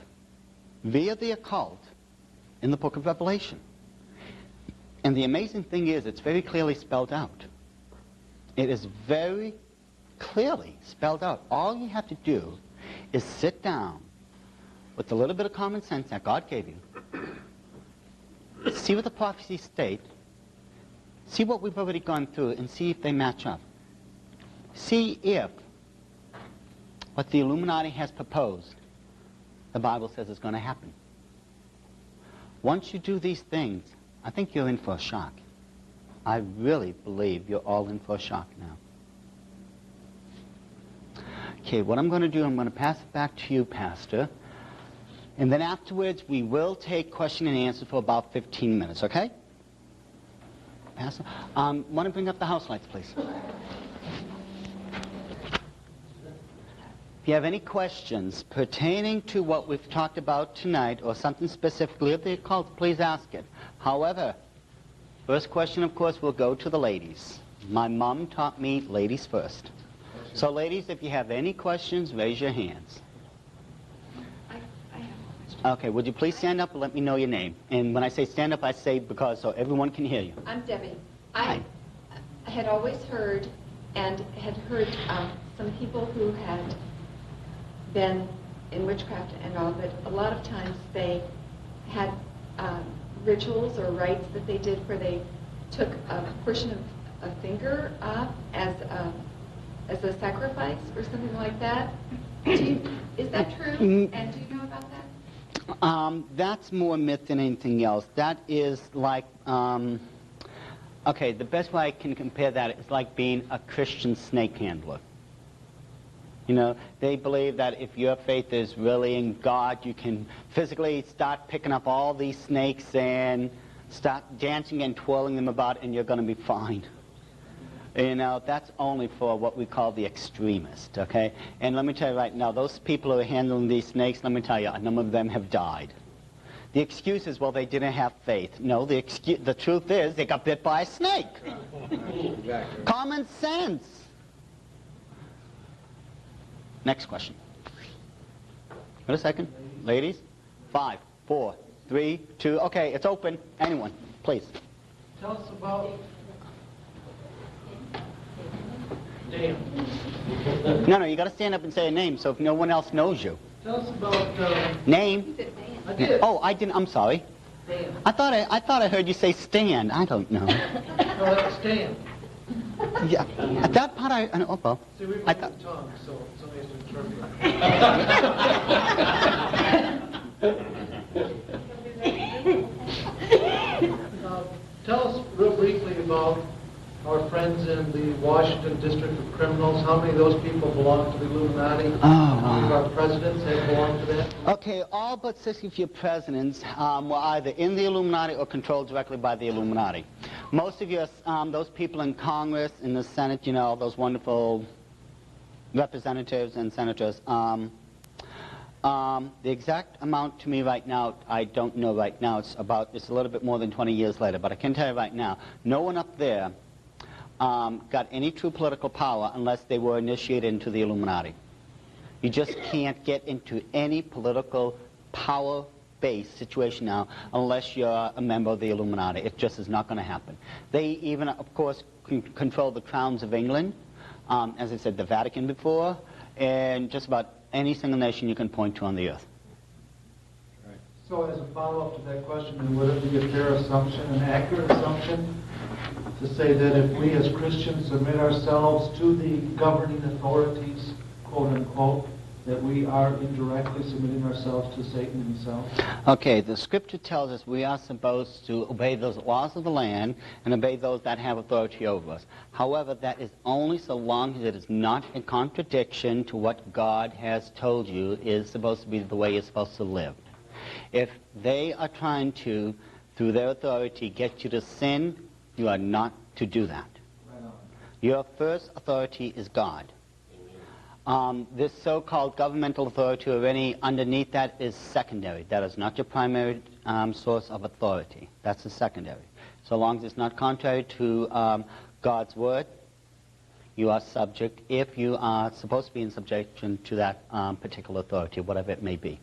A: via the occult in the book of Revelation. And the amazing thing is it's very clearly spelled out. It is very clearly spelled out. All you have to do is sit down with a little bit of common sense that God gave you, see what the prophecies state, see what we've already gone through, and see if they match up. See if what the Illuminati has proposed, the Bible says is going to happen. Once you do these things, I think you're in for a shock. I really believe you're all in for a shock now. Okay, what I'm going to do, I'm going to pass it back to you, Pastor. And then afterwards, we will take question and answer for about 15 minutes, okay? Pastor? Want to bring up the house lights, please? If you have any questions pertaining to what we've talked about tonight or something specifically of the occult, please ask it. However, first question, of course, will go to the ladies. My mom taught me ladies first. So, ladies, if you have any questions, raise your hands.
E: I have a question.
A: Okay, would you please stand up and let me know your name? And when I say stand up, I say because so everyone can hear you.
E: I'm Debbie.
A: Hi.
E: I had always heard and had heard some people who had been in witchcraft and all, but a lot of times they had rituals or rites that they did where they took a portion of a finger off as a sacrifice or something like that. Is that true? And do you know about that?
A: That's more myth than anything else. That is like, okay, the best way I can compare that is like being a Christian snake handler. You know, they believe that if your faith is really in God, you can physically start picking up all these snakes and start dancing and twirling them about and you're going to be fine. You know, that's only for what we call the extremist, okay? And let me tell you right now, those people who are handling these snakes, let me tell you, a number of them have died. The excuse is, well, they didn't have faith. No, the truth is, they got bit by a snake.
C: Exactly.
A: Common sense. Next question. Wait a second. Ladies? 5, 4, 3, 2. Okay, it's open. Anyone, please.
D: Tell us about... Damn.
A: No, you got to stand up and say a name so if no one else knows you.
D: Tell us about...
A: Name?
D: I did.
A: Oh, I didn't. I'm sorry.
D: Dan.
A: I thought I heard you say stand. I don't know.
D: No, that's Dan.
A: Yeah. At that part, oh well.
D: See, we
A: I
D: moved
A: thought.
D: the tongue, so somebody has to interpret. Tell us real briefly about our friends in the Washington District of Criminals. How many of those people belong to the Illuminati?
A: Oh,
D: How many of
A: wow.
D: our presidents have belonged to that?
A: Okay, all but 60 of your presidents were either in the Illuminati or controlled directly by the Illuminati. Most of your, those people in Congress, in the Senate, you know, those wonderful representatives and senators, the exact amount to me right now, I don't know right now. It's a little bit more than 20 years later, but I can tell you right now, no one up there got any true political power unless they were initiated into the Illuminati. You just can't get into any political power-based situation now unless you're a member of the Illuminati. It just is not going to happen. They even, of course, control the crowns of England, as I said, the Vatican before, and just about any single nation you can point to on the earth.
D: So as a follow-up to that question, would it be a fair assumption, an accurate assumption, to say that if we as Christians submit ourselves to the governing authorities, quote unquote, that we are indirectly submitting ourselves to Satan himself?
A: Okay, the scripture tells us we are supposed to obey those laws of the land and obey those that have authority over us. However, that is only so long as it is not in contradiction to what God has told you is supposed to be the way you're supposed to live. If they are trying to, through their authority, get you to sin, you are not to do that.
D: Right on.
A: Your first authority is God. This so-called governmental authority or any underneath that is secondary. That is not your primary source of authority. That's the secondary. So long as it's not contrary to God's word, you are subject, if you are supposed to be in subjection to that particular authority, whatever it may be.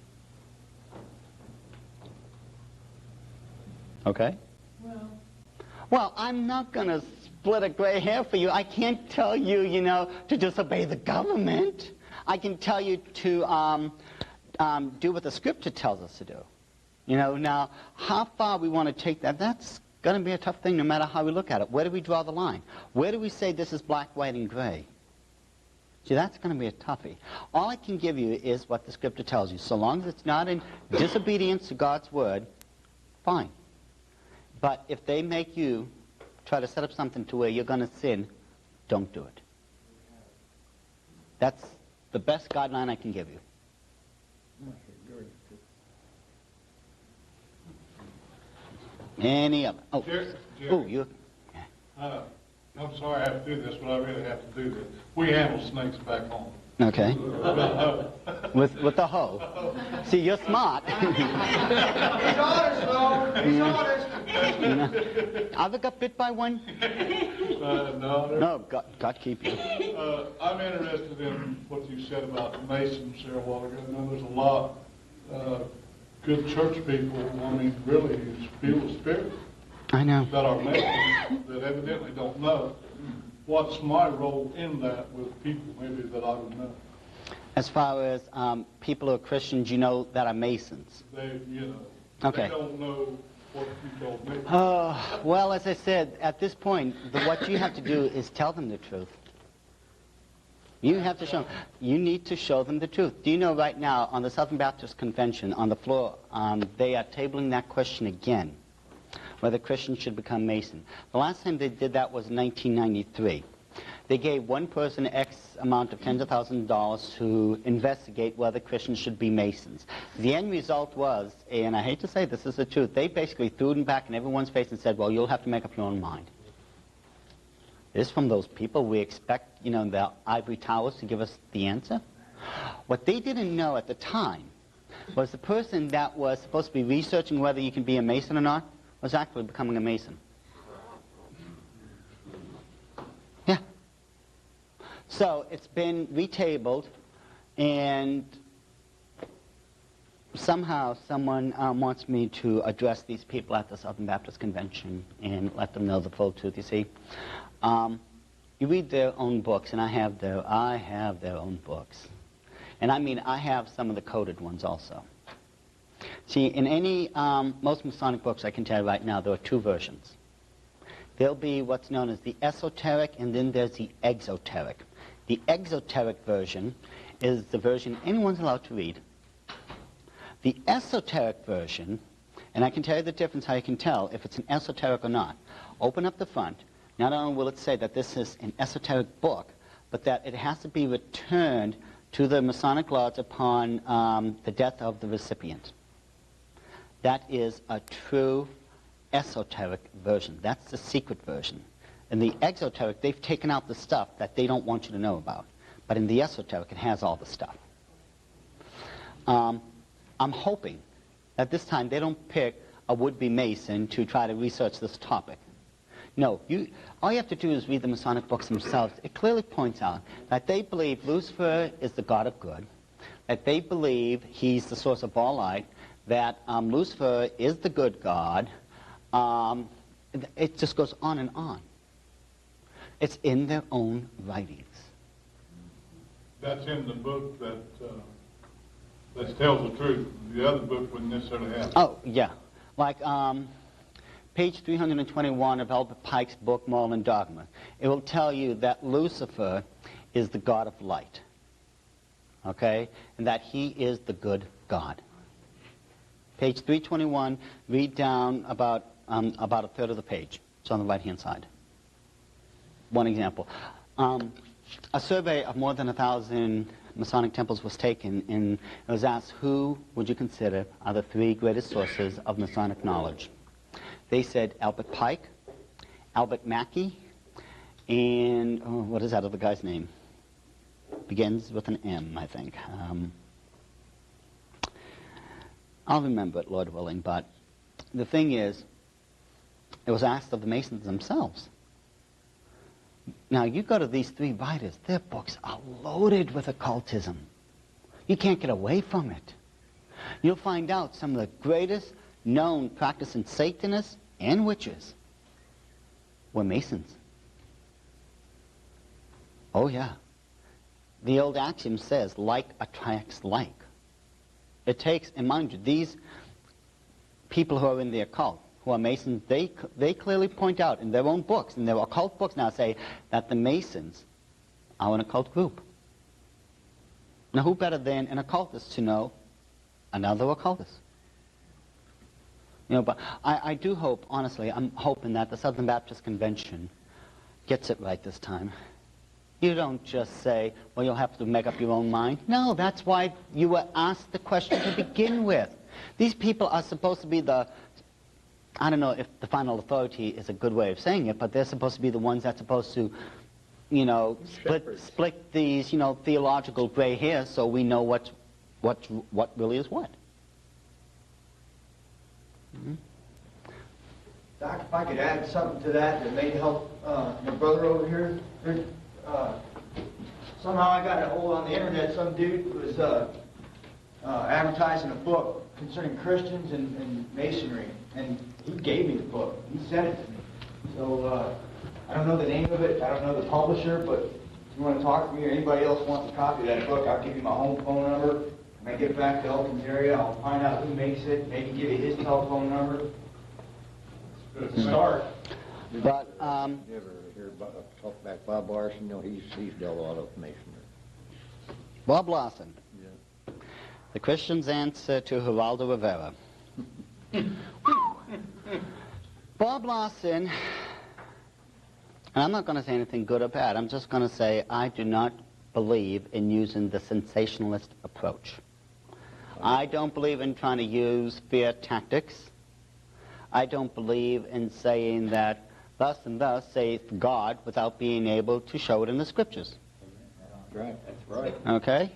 A: Okay? Well, I'm not going to split a gray hair for you. I can't tell you, to disobey the government. I can tell you to do what the Scripture tells us to do. Now, how far we want to take that, that's going to be a tough thing no matter how we look at it. Where do we draw the line? Where do we say this is black, white, and gray? See, that's going to be a toughie. All I can give you is what the Scripture tells you. So long as it's not in disobedience to God's word, fine. But if they make you try to set up something to where you're going to sin, don't do it. That's the best guideline I can give you. Any other? Oh,
F: Jerry,
A: you.
F: I'm sorry I have to do this, but I really have to do this. We handle snakes back home.
A: Okay. With the hoe. See, you're smart.
B: He's honest, though. He's honest.
A: Ever got bit by one?
F: No.
A: No, God keep you.
F: I'm interested in what you said about the Masons there a while ago. Now, there's a lot good church people, really feel the Spirit.
A: I know.
F: That are Masons that evidently don't know. What's my role in that with people maybe that I don't know?
A: As far as people who are Christians, that are Masons.
F: They,
A: Okay.
F: They don't know what you told me.
A: Well, as I said, at this point, what you have to do is tell them the truth. You have to show them. You need to show them the truth. Do you know right now, on the Southern Baptist Convention, on the floor, they are tabling that question again, whether Christians should become Mason. The last time they did that was 1993. They gave one person X amount of tens of thousands of dollars to investigate whether Christians should be Masons. The end result was, and I hate to say this is the truth, they basically threw them back in everyone's face and said, well, you'll have to make up your own mind. This is from those people we expect, the ivory towers to give us the answer. What they didn't know at the time was the person that was supposed to be researching whether you can be a Mason or not was actually becoming a Mason. Yeah. So it's been retabled, and somehow someone wants me to address these people at the Southern Baptist Convention and let them know the full truth. You see, you read their own books, and I have their own books. And I have some of the coded ones also. See, in most Masonic books, I can tell you right now, there are two versions. There'll be what's known as the esoteric, and then there's the exoteric. The exoteric version is the version anyone's allowed to read. The esoteric version, and I can tell you the difference, how you can tell if it's an esoteric or not. Open up the front. Not only will it say that this is an esoteric book, but that it has to be returned to the Masonic Lodge upon the death of the recipient. That is a true esoteric version. That's the secret version. In the exoteric, they've taken out the stuff that they don't want you to know about. But in the esoteric, it has all the stuff. I'm hoping that this time they don't pick a would-be Mason to try to research this topic. No, all you have to do is read the Masonic books themselves. It clearly points out that they believe Lucifer is the god of good, that they believe he's the source of all light, that Lucifer is the good god. It just goes on and on. It's in their own writings.
F: That's in the book that tells the truth. The other book wouldn't necessarily have it.
A: Oh, yeah. Like page 321 of Albert Pike's book, Moral and Dogma. It will tell you that Lucifer is the god of light. Okay? And that he is the good God. Page 321, read down about a third of the page. It's on the right-hand side. One example. A survey of more than 1,000 Masonic temples was taken, and it was asked, who would you consider are the three greatest sources of Masonic knowledge? They said Albert Pike, Albert Mackey, and what is that other guy's name? Begins with an M, I think. I'll remember it, Lord willing, but the thing is, it was asked of the Masons themselves. Now, you go to these three writers, their books are loaded with occultism. You can't get away from it. You'll find out some of the greatest known practicing Satanists and witches were Masons. Oh, yeah. The old axiom says, like attracts like. It takes, and mind you, these people who are in the occult, who are Masons, they clearly point out in their own books, in their occult books now, say that the Masons are an occult group. Now, who better than an occultist to know another occultist? You know, but I do hope, honestly, I'm hoping that the Southern Baptist Convention gets it right this time. You don't just say, well, you'll have to make up your own mind. No, that's why you were asked the question to begin with. These people are supposed to be the, I don't know if the final authority is a good way of saying it, but they're supposed to be the ones that's supposed to, you know, split these, you know, theological gray hairs so we know what really is what. Mm-hmm.
B: Doc, if I could add something to that may help my brother over here. Somehow I got a hold on the internet. Some dude was advertising a book concerning Christians and Masonry, and he gave me the book. He sent it to me. So I don't know the name of it. I don't know the publisher, but if you want to talk to me or anybody else wants a copy of that book, I'll give you my home phone number. When I get back to Elkins area, I'll find out who makes it, maybe give you his telephone number. Start.
A: But,
C: You ever hear talk about Bob Larson? You know, he's dealt a lot of masonry.
A: Bob Larson,
C: Yeah.
A: the Christian's answer to Geraldo Rivera. Bob Larson, and I'm not going to say anything good or bad, I'm just going to say I do not believe in using the sensationalist approach. I don't believe in trying to use fear tactics. I don't believe in saying that thus and thus saith God without being able to show it in the scriptures.
C: Right. That's right.
A: Okay?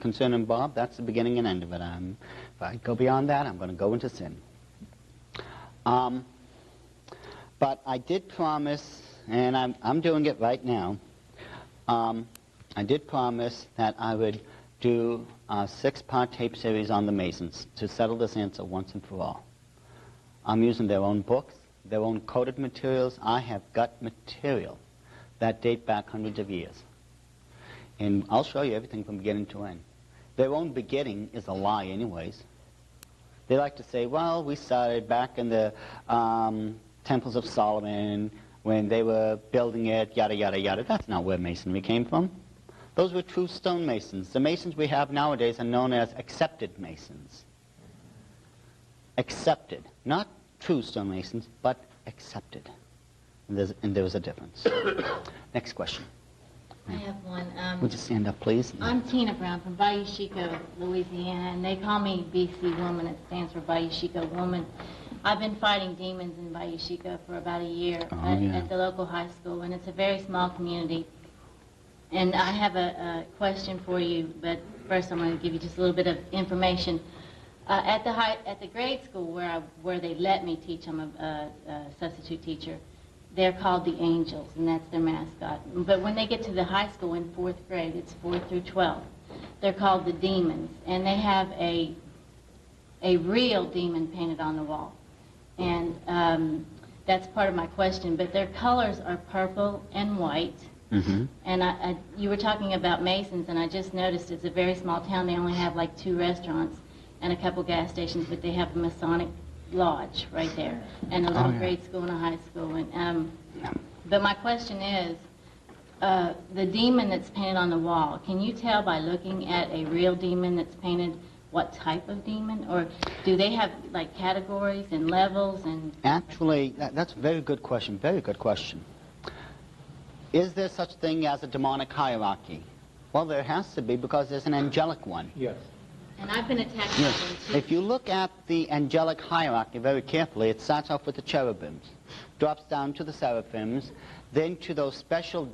A: Concerning Bob, that's the beginning and end of it. If I go beyond that, I'm going to go into sin. But I did promise, and I'm doing it right now, I did promise that I would do a 6-part tape series on the Masons to settle this answer once and for all. I'm using their own books, their own coded materials. I have got material that date back hundreds of years. And I'll show you everything from beginning to end. Their own beginning is a lie anyways. They like to say, well, we started back in the temples of Solomon when they were building it, yada, yada, yada. That's not where Masonry came from. Those were true stonemasons. The Masons we have nowadays are known as accepted Masons. Accepted. Not true stonemasons, but accepted. And there's a difference. Next question.
G: I have one.
A: Would you stand up, please?
G: I'm Tina Brown from Bayou Chico, Louisiana, and they call me BC Woman. It stands for Bayou Chico Woman. I've been fighting demons in Bayou Chico for about a year at the local high school, and it's a very small community. And I have a question for you, but first I'm going to give you just a little bit of information. At the grade school where they let me teach, I'm a substitute teacher. They're called the Angels, and that's their mascot. But when they get to the high school in 4th grade, it's 4th through 12th, they're called the Demons, and they have a real demon painted on the wall. And that's part of my question, but their colors are purple and white. Mm-hmm. And you were talking about Masons, and I just noticed it's a very small town. They only have like 2 restaurants and a couple gas stations, but they have a Masonic lodge right there, and a little grade school and a high school. And but my question is, the demon that's painted on the wall, can you tell by looking at a real demon that's painted what type of demon, or do they have like categories and levels? And
A: actually, that's a very good question. Very good question. Is there such thing as a demonic hierarchy? Well, there has to be, because there's an angelic one.
C: Yes.
G: And I've been attacked
A: Yes.
G: by them too.
A: If you look at the angelic hierarchy very carefully, it starts off with the cherubims, drops down to the seraphims, then to those special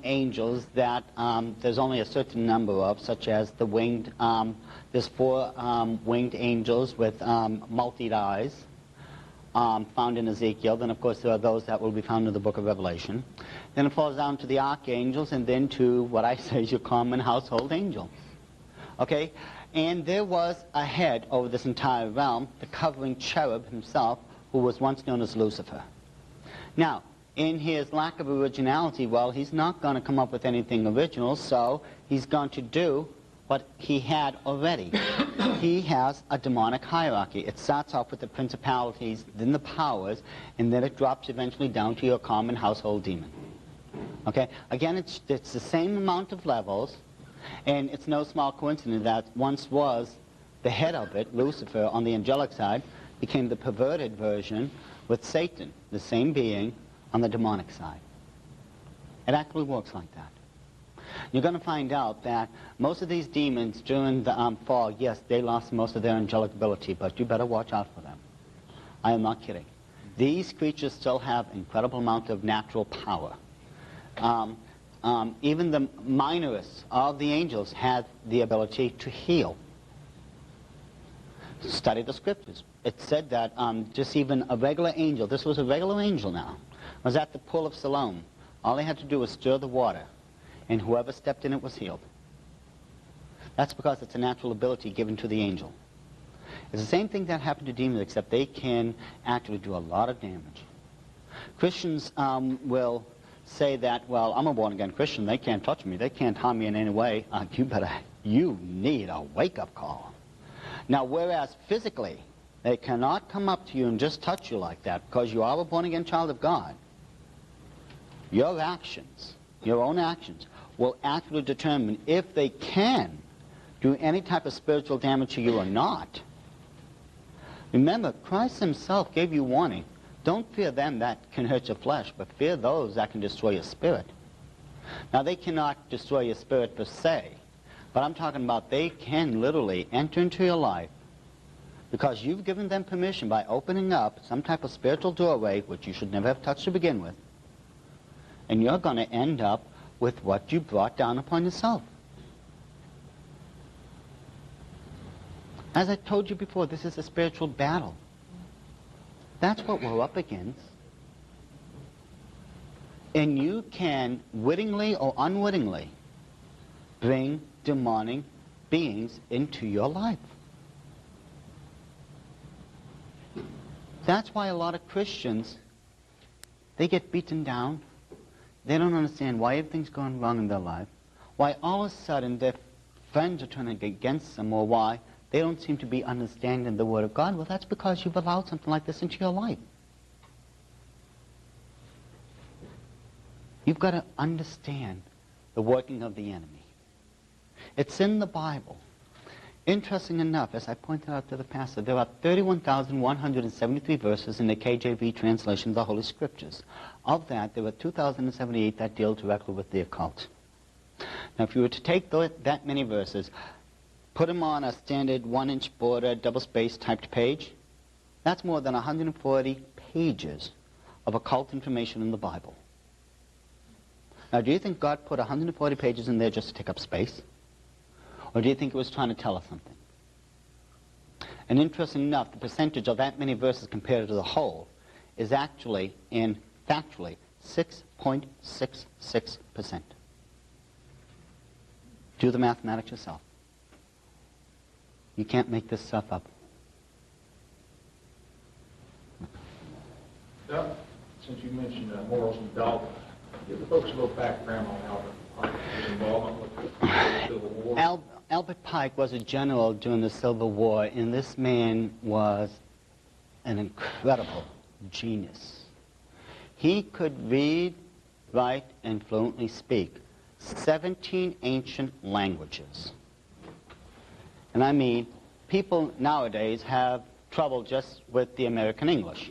A: angels that there's only a certain number of, such as the winged, there's 4 winged angels with multi eyes found in Ezekiel. Then, of course, there are those that will be found in the book of Revelation. Then it falls down to the archangels, and then to what I say is your common household angel. Okay? And there was a head over this entire realm, the covering cherub himself, who was once known as Lucifer. Now, in his lack of originality, well, he's not going to come up with anything original, so he's going to do what he had already. He has a demonic hierarchy. It starts off with the principalities, then the powers, and then it drops eventually down to your common household demon. Okay? Again, it's the same amount of levels, and it's no small coincidence that once was the head of it, Lucifer, on the angelic side, became the perverted version with Satan, the same being, on the demonic side. It actually works like that. You're going to find out that most of these demons during the fall, yes, they lost most of their angelic ability, but you better watch out for them. I am not kidding. These creatures still have incredible amount of natural power. Even the minorest of the angels had the ability to heal. Study the scriptures. It said that just even a regular angel, this was a regular angel now, was at the pool of Siloam. All they had to do was stir the water, and whoever stepped in it was healed. That's because it's a natural ability given to the angel. It's the same thing that happened to demons, except they can actually do a lot of damage. Christians will say that, well, I'm a born-again Christian, they can't touch me, they can't harm me in any way. You need a wake-up call. Now, whereas physically, they cannot come up to you and just touch you like that, because you are a born-again child of God, your actions, your own actions, will actually determine if they can do any type of spiritual damage to you or not. Remember, Christ himself gave you warning. Don't fear them that can hurt your flesh, but fear those that can destroy your spirit. Now, they cannot destroy your spirit per se, but I'm talking about they can literally enter into your life because you've given them permission by opening up some type of spiritual doorway, which you should never have touched to begin with, and you're going to end up with what you brought down upon yourself. As I told you before, this is a spiritual battle. That's what we're up against. And you can, wittingly or unwittingly, bring demonic beings into your life. That's why a lot of Christians, they get beaten down. They don't understand why everything's going wrong in their life, why all of a sudden their friends are turning against them, or why they don't seem to be understanding the Word of God. Well, that's because you've allowed something like this into your life. You've got to understand the working of the enemy. It's in the Bible. Interesting enough, as I pointed out to the pastor, there are 31,173 verses in the KJV translation of the Holy Scriptures. Of that, there were 2,078 that deal directly with the occult. Now, if you were to take that many verses, put them on a standard 1-inch border, double-spaced typed page, that's more than 140 pages of occult information in the Bible. Now, do you think God put 140 pages in there just to take up space? Or do you think it was trying to tell us something? And interesting enough, the percentage of that many verses compared to the whole is actually, and factually, 6.66%. Do the mathematics yourself. You can't make this stuff up.
B: Yeah. Since you mentioned morals and dogma, give the folks a little background on Albert Pike's involvement with the Civil War.
A: Albert Pike was a general during the Civil War, and this man was an incredible genius. He could read, write, and fluently speak 17 ancient languages. And I mean, people nowadays have trouble just with the American English.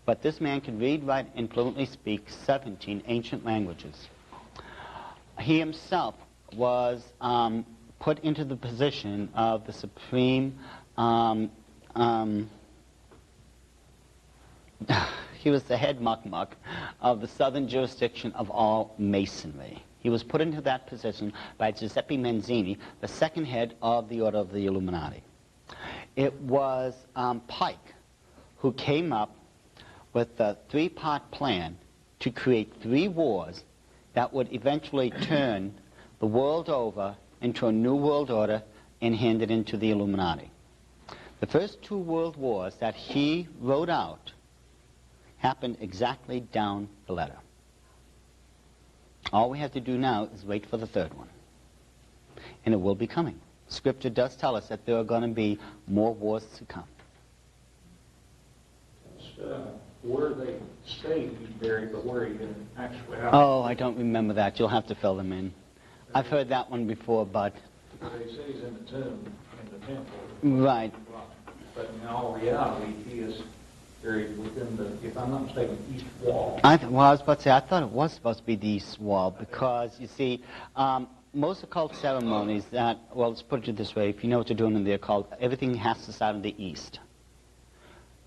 A: But this man could read, write, and fluently speak 17 ancient languages. He himself was put into the position of the supreme, he He was the head muck of the southern jurisdiction of all Masonry. He was put into that position by Giuseppe Manzini, the second head of the Order of the Illuminati. It was Pike who came up with a three-part plan to create 3 wars that would eventually turn the world over into a new world order and hand it into the Illuminati. The first 2 world wars that he wrote out happened exactly down the letter. All we have to do now is wait for the 3rd one. And it will be coming. Scripture does tell us that there are going to be more wars to come.
H: Where they say he's buried, but where he in actuality.
A: Oh, I don't remember that. You'll have to fill them in. I've heard that one before, but...
H: They say he's in the tomb, in the temple.
A: Right.
H: But in all reality, he is buried within the, if I'm not mistaken, east wall.
A: I was about to say, I thought it was supposed to be the east wall, because, you see, most occult ceremonies that, well, let's put it this way, if you know what you're doing in the occult, everything has to start in the east.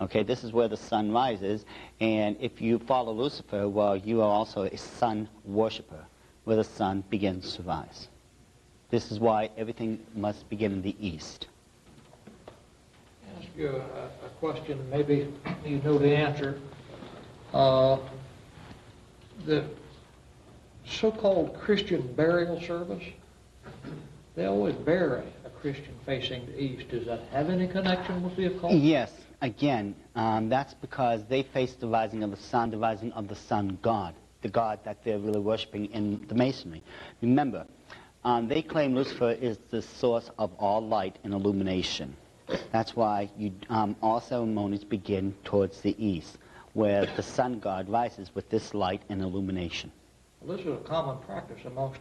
A: Okay, this is where the sun rises, and if you follow Lucifer, well, you are also a sun worshiper, where the sun begins to rise. This is why everything must begin in the east.
I: Ask you a question, maybe you know the answer. The so-called Christian burial service, they always bury a Christian facing the east. Does that have any connection with the occult?
A: Yes. Again, that's because they face the rising of the sun god, the god that they're really worshiping in the Masonry. Remember, they claim Lucifer is the source of all light and illumination. That's why all ceremonies begin towards the east, where the sun god rises with this light and illumination.
I: Well, this is a common practice amongst,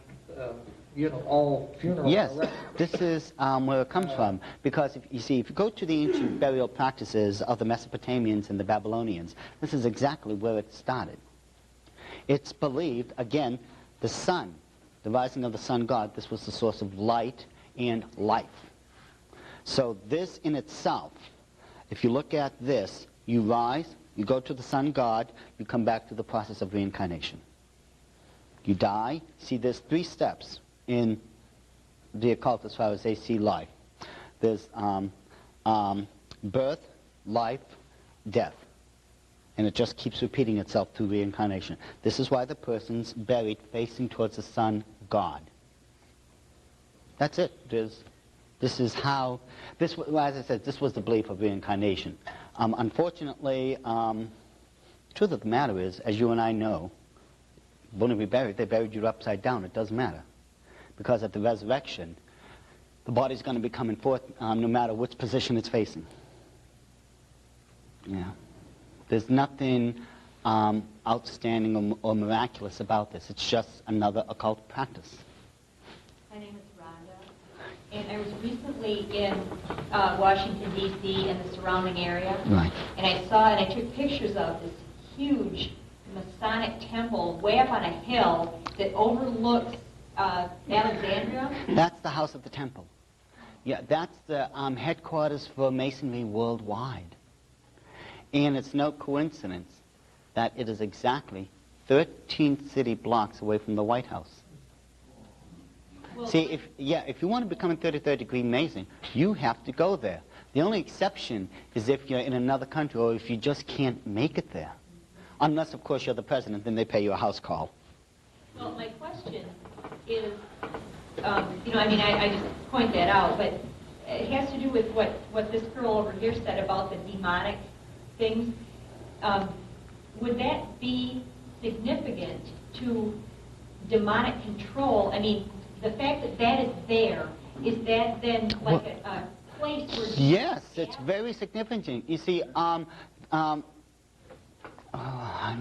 I: all funerals.
A: Yes, this is where it comes from. Because, if you go to the ancient burial practices of the Mesopotamians and the Babylonians, this is exactly where it started. It's believed, again, the sun, the rising of the sun god, this was the source of light and life. So this in itself, if you look at this, you rise, you go to the sun god, you come back to the process of reincarnation. You die. See, there's 3 steps in the occult as far as they see life. There's birth, life, death. And it just keeps repeating itself through reincarnation. This is why the person's buried facing towards the sun god. That's it. This is how, as I said, this was the belief of reincarnation. Unfortunately, truth of the matter is, as you and I know, when we buried, they buried you upside down. It doesn't matter. Because at the resurrection, the body's going to be coming forth no matter which position it's facing. Yeah. There's nothing outstanding or miraculous about this. It's just another occult practice.
J: My name is Rhonda, and I was recently in Washington, D.C. and the surrounding area.
A: Right.
J: And I saw and I took pictures of this huge Masonic temple way up on a hill that overlooks Alexandria.
A: That's the House of the Temple. Yeah, that's the headquarters for Masonry worldwide. And it's no coincidence that it is exactly 13 city blocks away from the White House. Well, see, if you want to become a 33rd degree Mason, you have to go there. The only exception is if you're in another country or if you just can't make it there. Unless, of course, you're the president, then they pay you a house call.
J: Well, my question is, I just point that out, but it has to do with what this girl over here said about the demonic things. Would that be significant to demonic control? I mean, the fact that that is there, is that then like a place where...
A: Yes, it's very significant. You see, let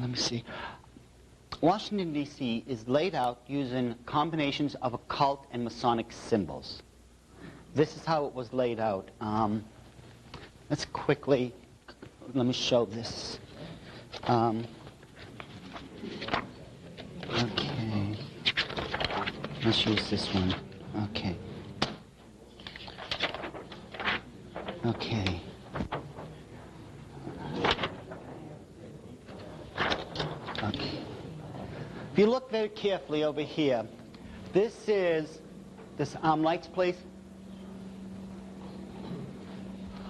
A: me see. Washington, D.C. is laid out using combinations of occult and Masonic symbols. This is how it was laid out. Let's quickly, let me show this. Okay. Let's use this one. Okay. Okay. you look very carefully over here, this is, lights please.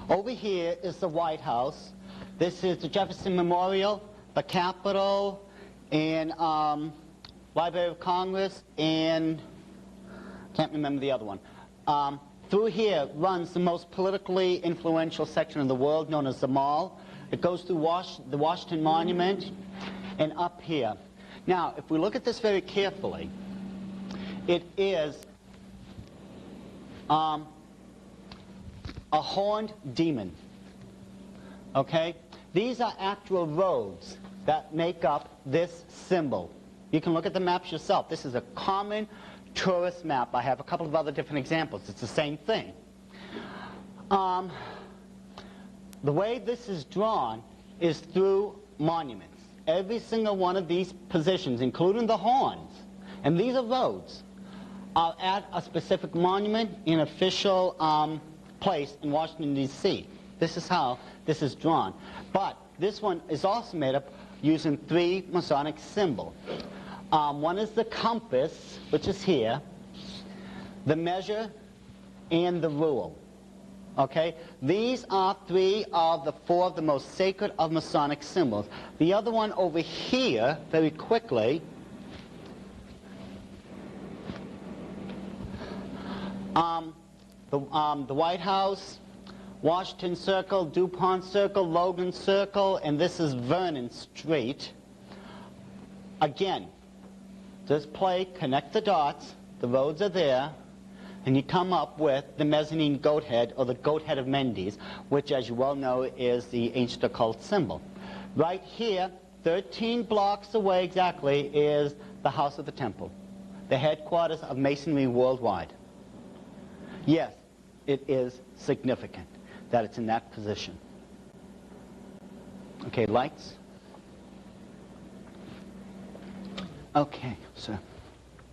A: Over here is the White House. This is the Jefferson Memorial, the Capitol, and Library of Congress, and can't remember the other one. Through here runs the most politically influential section of the world, known as the Mall. It goes through the Washington Monument and up here. Now, if we look at this very carefully, it is a horned demon. Okay? These are actual roads that make up this symbol. You can look at the maps yourself. This is a common tourist map. I have a couple of other different examples. It's the same thing. The way this is drawn is through monuments. Every single one of these positions, including the horns, and these are roads, are at a specific monument in official place in Washington, D.C. This is how this is drawn. But this one is also made up using 3 Masonic symbols. One is the compass, which is here, the measure, and the rule. Okay? These are 3 of the 4 of the most sacred of Masonic symbols. The other one over here, very quickly, the White House, Washington Circle, DuPont Circle, Logan Circle, and this is Vernon Street. Again, just connect the dots, the roads are there, and you come up with the mezzanine goat head, or the goat head of Mendes, which, as you well know, is the ancient occult symbol. Right here, 13 blocks away exactly, is the House of the Temple, the headquarters of Masonry worldwide. Yes, it is significant that it's in that position. Okay, lights? Okay, sir.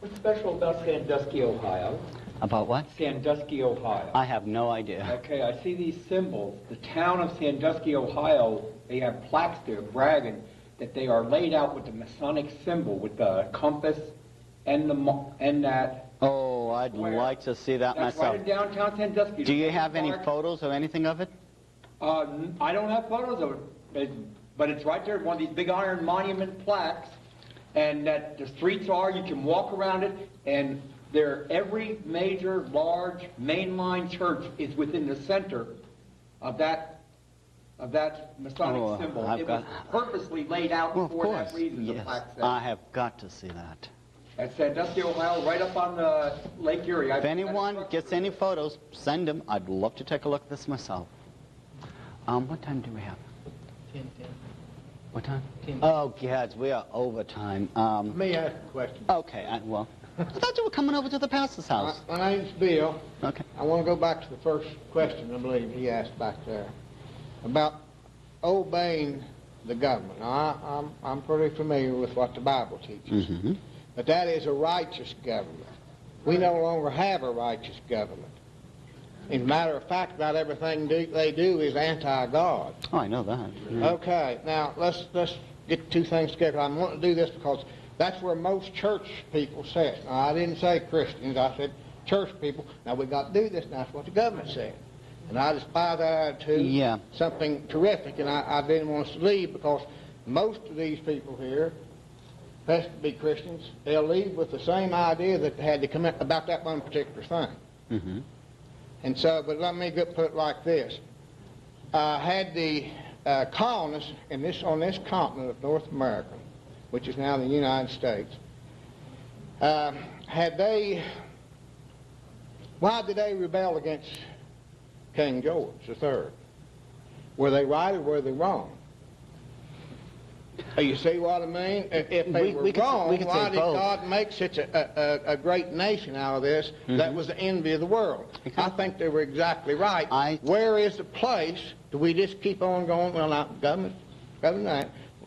K: What's special about Sandusky, Ohio?
A: About what?
K: Sandusky, Ohio.
A: I have no idea.
K: Okay, I see these symbols. The town of Sandusky, Ohio, they have plaques there bragging that they are laid out with the Masonic symbol, with the compass and that.
A: Oh, I'd like to see that
K: That's
A: myself.
K: right in downtown Sandusky.
A: Do you have any photos or anything of it?
K: I don't have photos of it, but it's right there, one of these big iron monument plaques, and that the streets are, you can walk around it, and every major, large, mainline church is within the center of that Masonic symbol. It was purposely laid out for that reason, the plaque says.
A: I have got to see that.
K: At Sandusky, Ohio, right up on the Lake Erie.
A: If anyone gets any photos, send them. I'd love to take a look at this myself. What time do we have?
D: 10.
A: What time?
D: 10.
A: Oh, God, we are over time.
C: Let me ask a question.
A: Okay, I thought you were coming over to the pastor's house.
C: My name's Bill.
A: Okay.
C: I want to go back to the first question I believe he asked back there about obeying the government. Now, I'm pretty familiar with what the Bible teaches.
A: Mm-hmm.
C: But that is a righteous government. We no longer have a righteous government. As a matter of fact, about everything they do is anti-God.
A: Oh, I know that. Yeah.
C: Okay, now let's get 2 things together. I want to do this because that's where most church people say it. Now, I didn't say Christians, I said church people. Now, we've got to do this, and that's what the government said. And I just buy that attitude, something terrific, and I didn't want us to leave because most of these people here, has to be Christians, they'll leave with the same idea that they had to come in about that one particular thing.
A: Mm-hmm.
C: And so, but let me put it like this. Had the colonists on this continent of North America, which is now the United States, why did they rebel against King George III? Were they right or were they wrong? You see what I mean? If they were wrong, why did God make such a great nation out of this that was the envy of the world? I think they were exactly right. Where is the place? Do we just keep on going? Well, not government,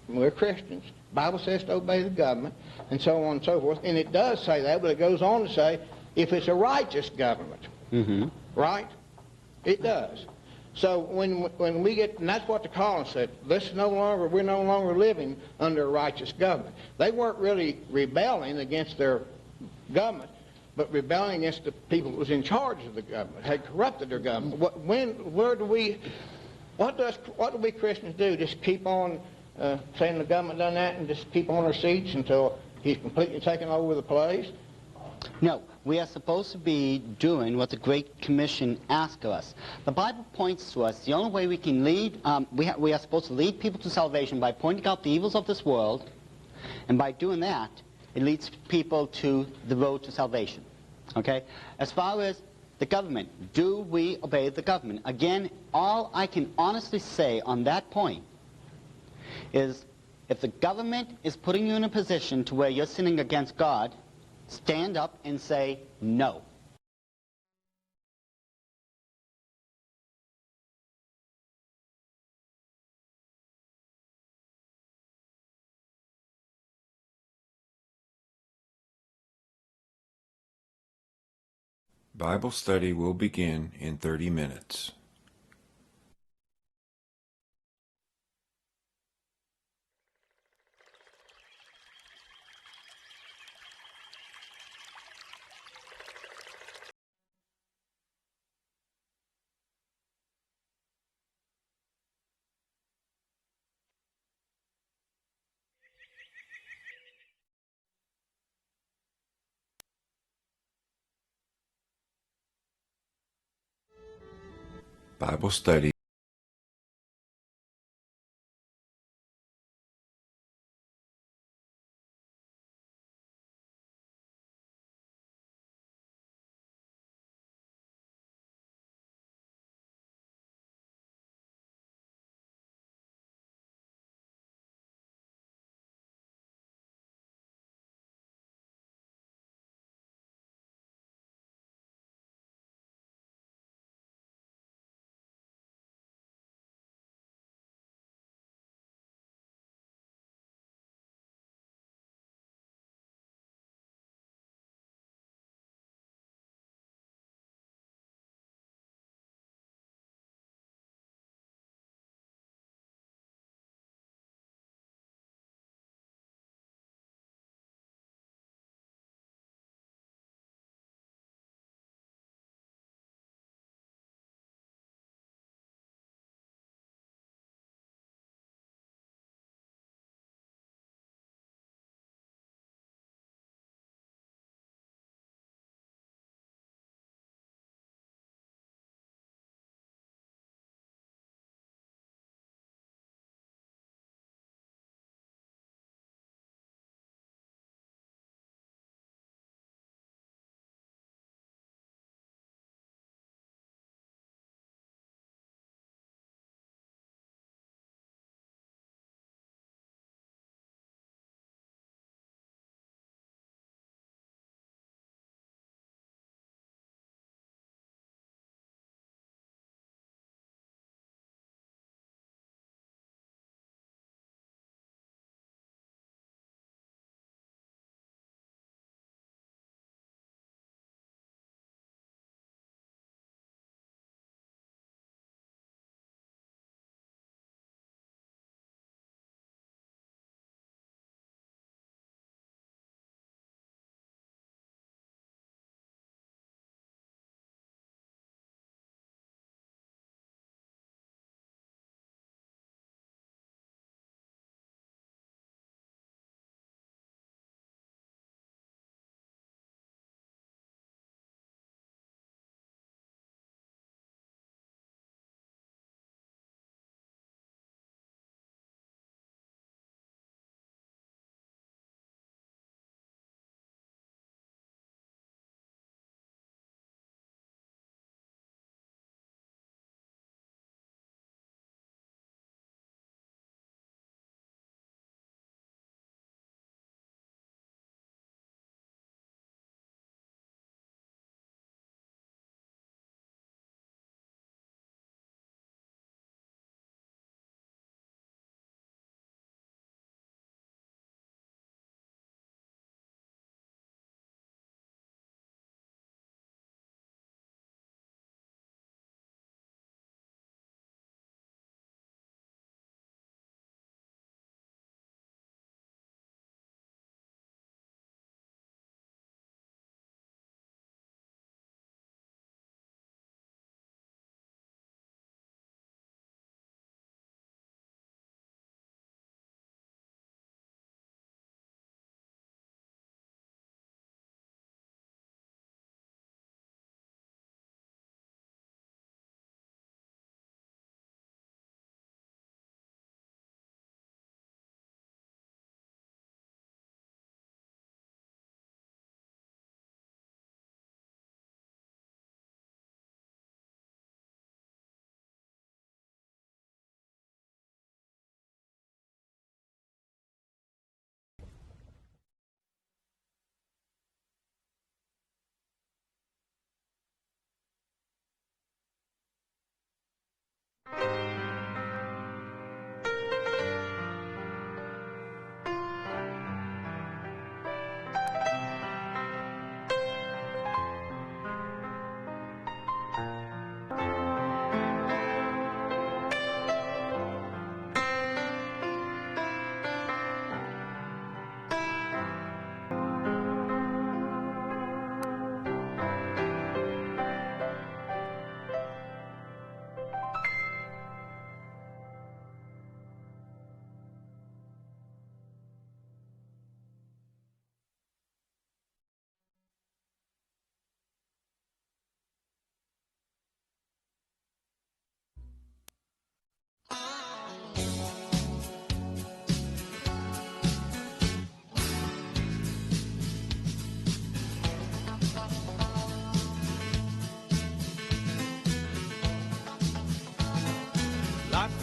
C: we're Christians. The Bible says to obey the government, and so on and so forth. And it does say that, but it goes on to say if it's a righteous government, right? It does. So when we get, and that's what the colonies said, we're no longer living under a righteous government. They weren't really rebelling against their government, but rebelling against the people who was in charge of the government, had corrupted their government. What do we Christians do? Just keep on saying the government done that and just keep on our seats until he's completely taken over the place?
A: No, we are supposed to be doing what the Great Commission asks of us. The Bible points to us the only way we can lead, we are supposed to lead people to salvation by pointing out the evils of this world, and by doing that, it leads people to the road to salvation. Okay? As far as the government, do we obey the government? Again, all I can honestly say on that point is if the government is putting you in a position to where you're sinning against God, stand up and say no.
L: Bible study will begin in 30 minutes. Bible study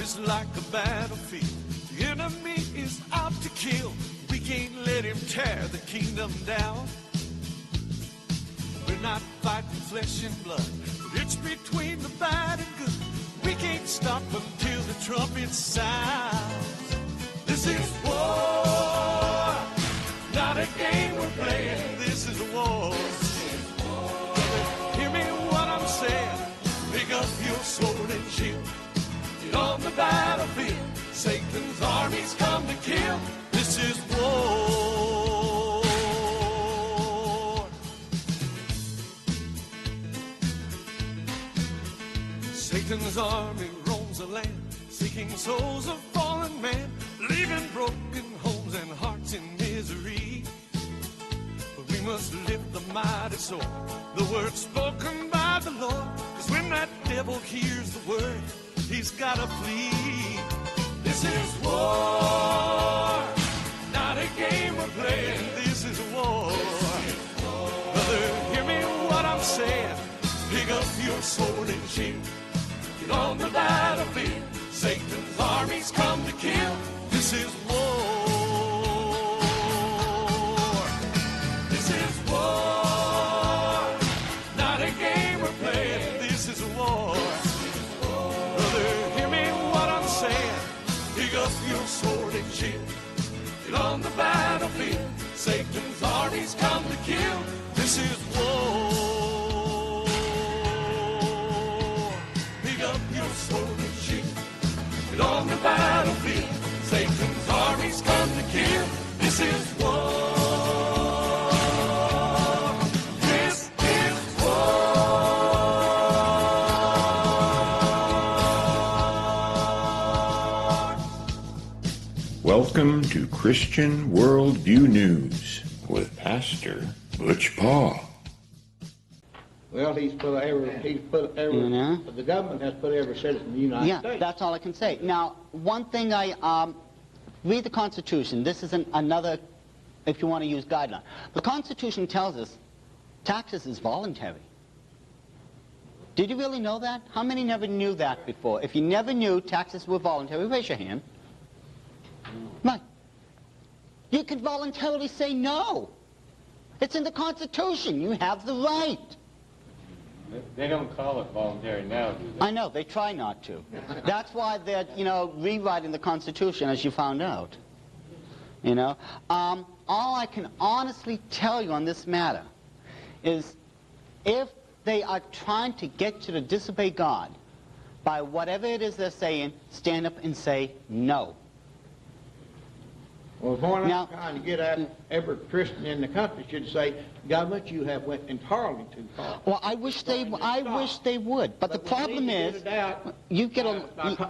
M: is like a battlefield. The enemy is out to kill. We can't let him tear the kingdom down. We're not fighting flesh and blood, but it's between the bad and good. We can't stop until the trumpet sounds. This is war, not a game we're playing. This is war. Brother, hear me what I'm saying. Pick up your sword and shield. Get on the battlefield. Satan's armies come to kill. This is war. Satan's army roams the land, seeking souls of fallen man, leaving broken homes and hearts in misery. But we must lift the mighty sword, the word spoken by the Lord. 'Cause when that devil hears the word, he's gotta flee. This is war, not a game we're playing. This is war. Brother, hear me what I'm saying. Pick up your sword and shield. Get on the battlefield. Satan's armies come to kill. This is war. This is war, not a game we're playing. This is war. Brother, hear me what I'm saying. Pick up your sword and shield. Get on the battlefield. Satan's armies come to kill. This is war. Pick up your sword and shield. Get on the battlefield. Satan's armies come to kill. This is war. This is war.
L: Welcome to Christian Worldview News with Pastor Butch Paul.
C: Well, the government has put every citizen in the United States.
A: Yeah, that's all I can say. Now, one thing read the Constitution. This is another, if you want to use guideline. The Constitution tells us taxes is voluntary. Did you really know that? How many never knew that before? If you never knew taxes were voluntary, raise your hand. Right. You can voluntarily say no. It's in the Constitution. You have the right.
N: They don't call it voluntary now, do they?
A: I know, they try not to. That's why they're, rewriting the Constitution, as you found out. All I can honestly tell you on this matter is if they are trying to get you to disobey God by whatever it is they're saying, stand up and say no.
C: Well, the point I'm trying to get at, every Christian in the country should say, government, you have went entirely too far.
A: Well, I wish they would. But the problem is, you get a...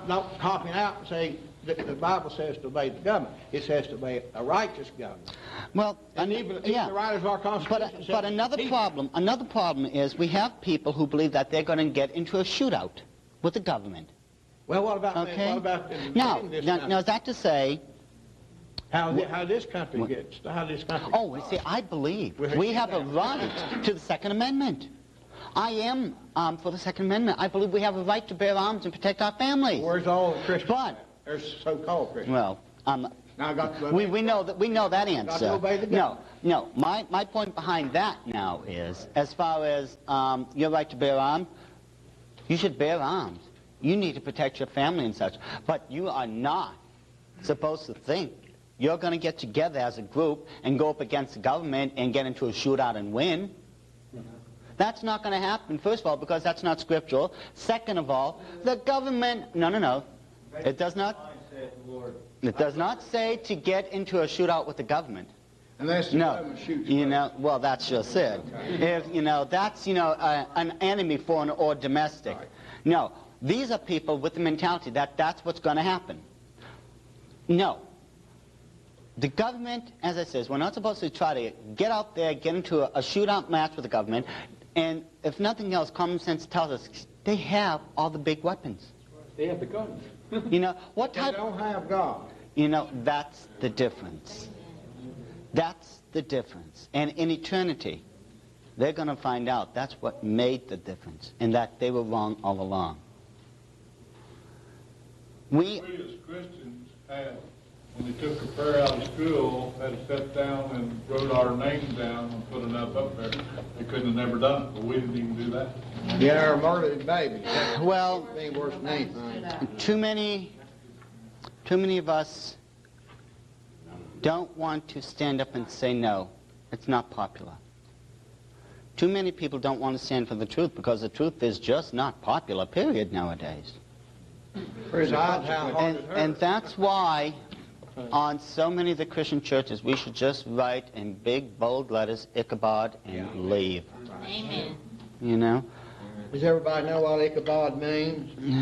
C: Not copying out and saying that the Bible says to obey the government. It says to obey a righteous government.
A: Well,
C: and even the writers of our Constitution
A: but another problem is we have people who believe that they're going to get into a shootout with the government.
C: Well, what about
A: now is that to say...
C: How this country gets,
A: Oh, see, I believe we have a right to the Second Amendment. I am for the Second Amendment. I believe we have a right to bear arms and protect our families.
C: Where's all the Christians? But there's so-called Christians.
A: Well, we know that answer. No. My point behind that now is, as far as your right to bear arms, you should bear arms. You need to protect your family and such. But you are not supposed to think you're going to get together as a group and go up against the government and get into a shootout and win. That's not going to happen, first of all, because that's not scriptural. Second of all, the government... No. It does not... It does not say to get into a shootout with the government.
C: Unless the government shoots.
A: Well, that's just it. If, that's, an enemy, foreign or domestic. Right. No, these are people with the mentality that that's what's going to happen. No. The government, as I said, we're not supposed to try to get out there, get into a shootout match with the government, and if nothing else, common sense tells us they have all the big weapons.
N: They have the guns.
A: What type?
C: They don't have God.
A: That's the difference. That's the difference. And in eternity, they're going to find out that's what made the difference, and that they were wrong all along.
F: We as Christians had, when they took a prayer out of school, had to sit down and wrote our names down and put enough up there. They couldn't have never done it, but we didn't even do that.
C: Yeah, or murdered babies.
A: Well,
C: Ain't worse than anything.
A: too many of us don't want to stand up and say no. It's not popular. Too many people don't want to stand for the truth because the truth is just not popular, period, nowadays. And that's why on so many of the Christian churches we should just write in big, bold letters, Ichabod, and leave.
G: Amen.
A: You know?
C: Does everybody know what Ichabod means? You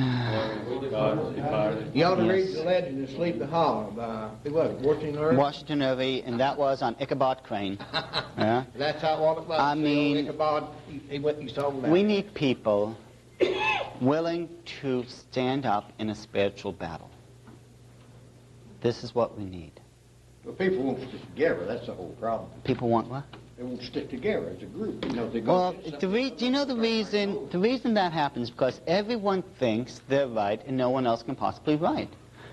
C: ought to read the Legend of Sleepy Hollow by, Washington Irving?
A: Washington Irving, and that was on Ichabod Crane. Yeah?
C: That's how what it was.
A: I mean,
C: Ichabod, he told that.
A: We need people willing to stand up in a spiritual battle. This is what we need.
O: Well, people won't stick together. That's the whole problem.
A: People want what?
O: They won't stick together as a group. You know, they go.
A: Well, do you know the reason? The reason that happens is because everyone thinks they're right and no one else can possibly right.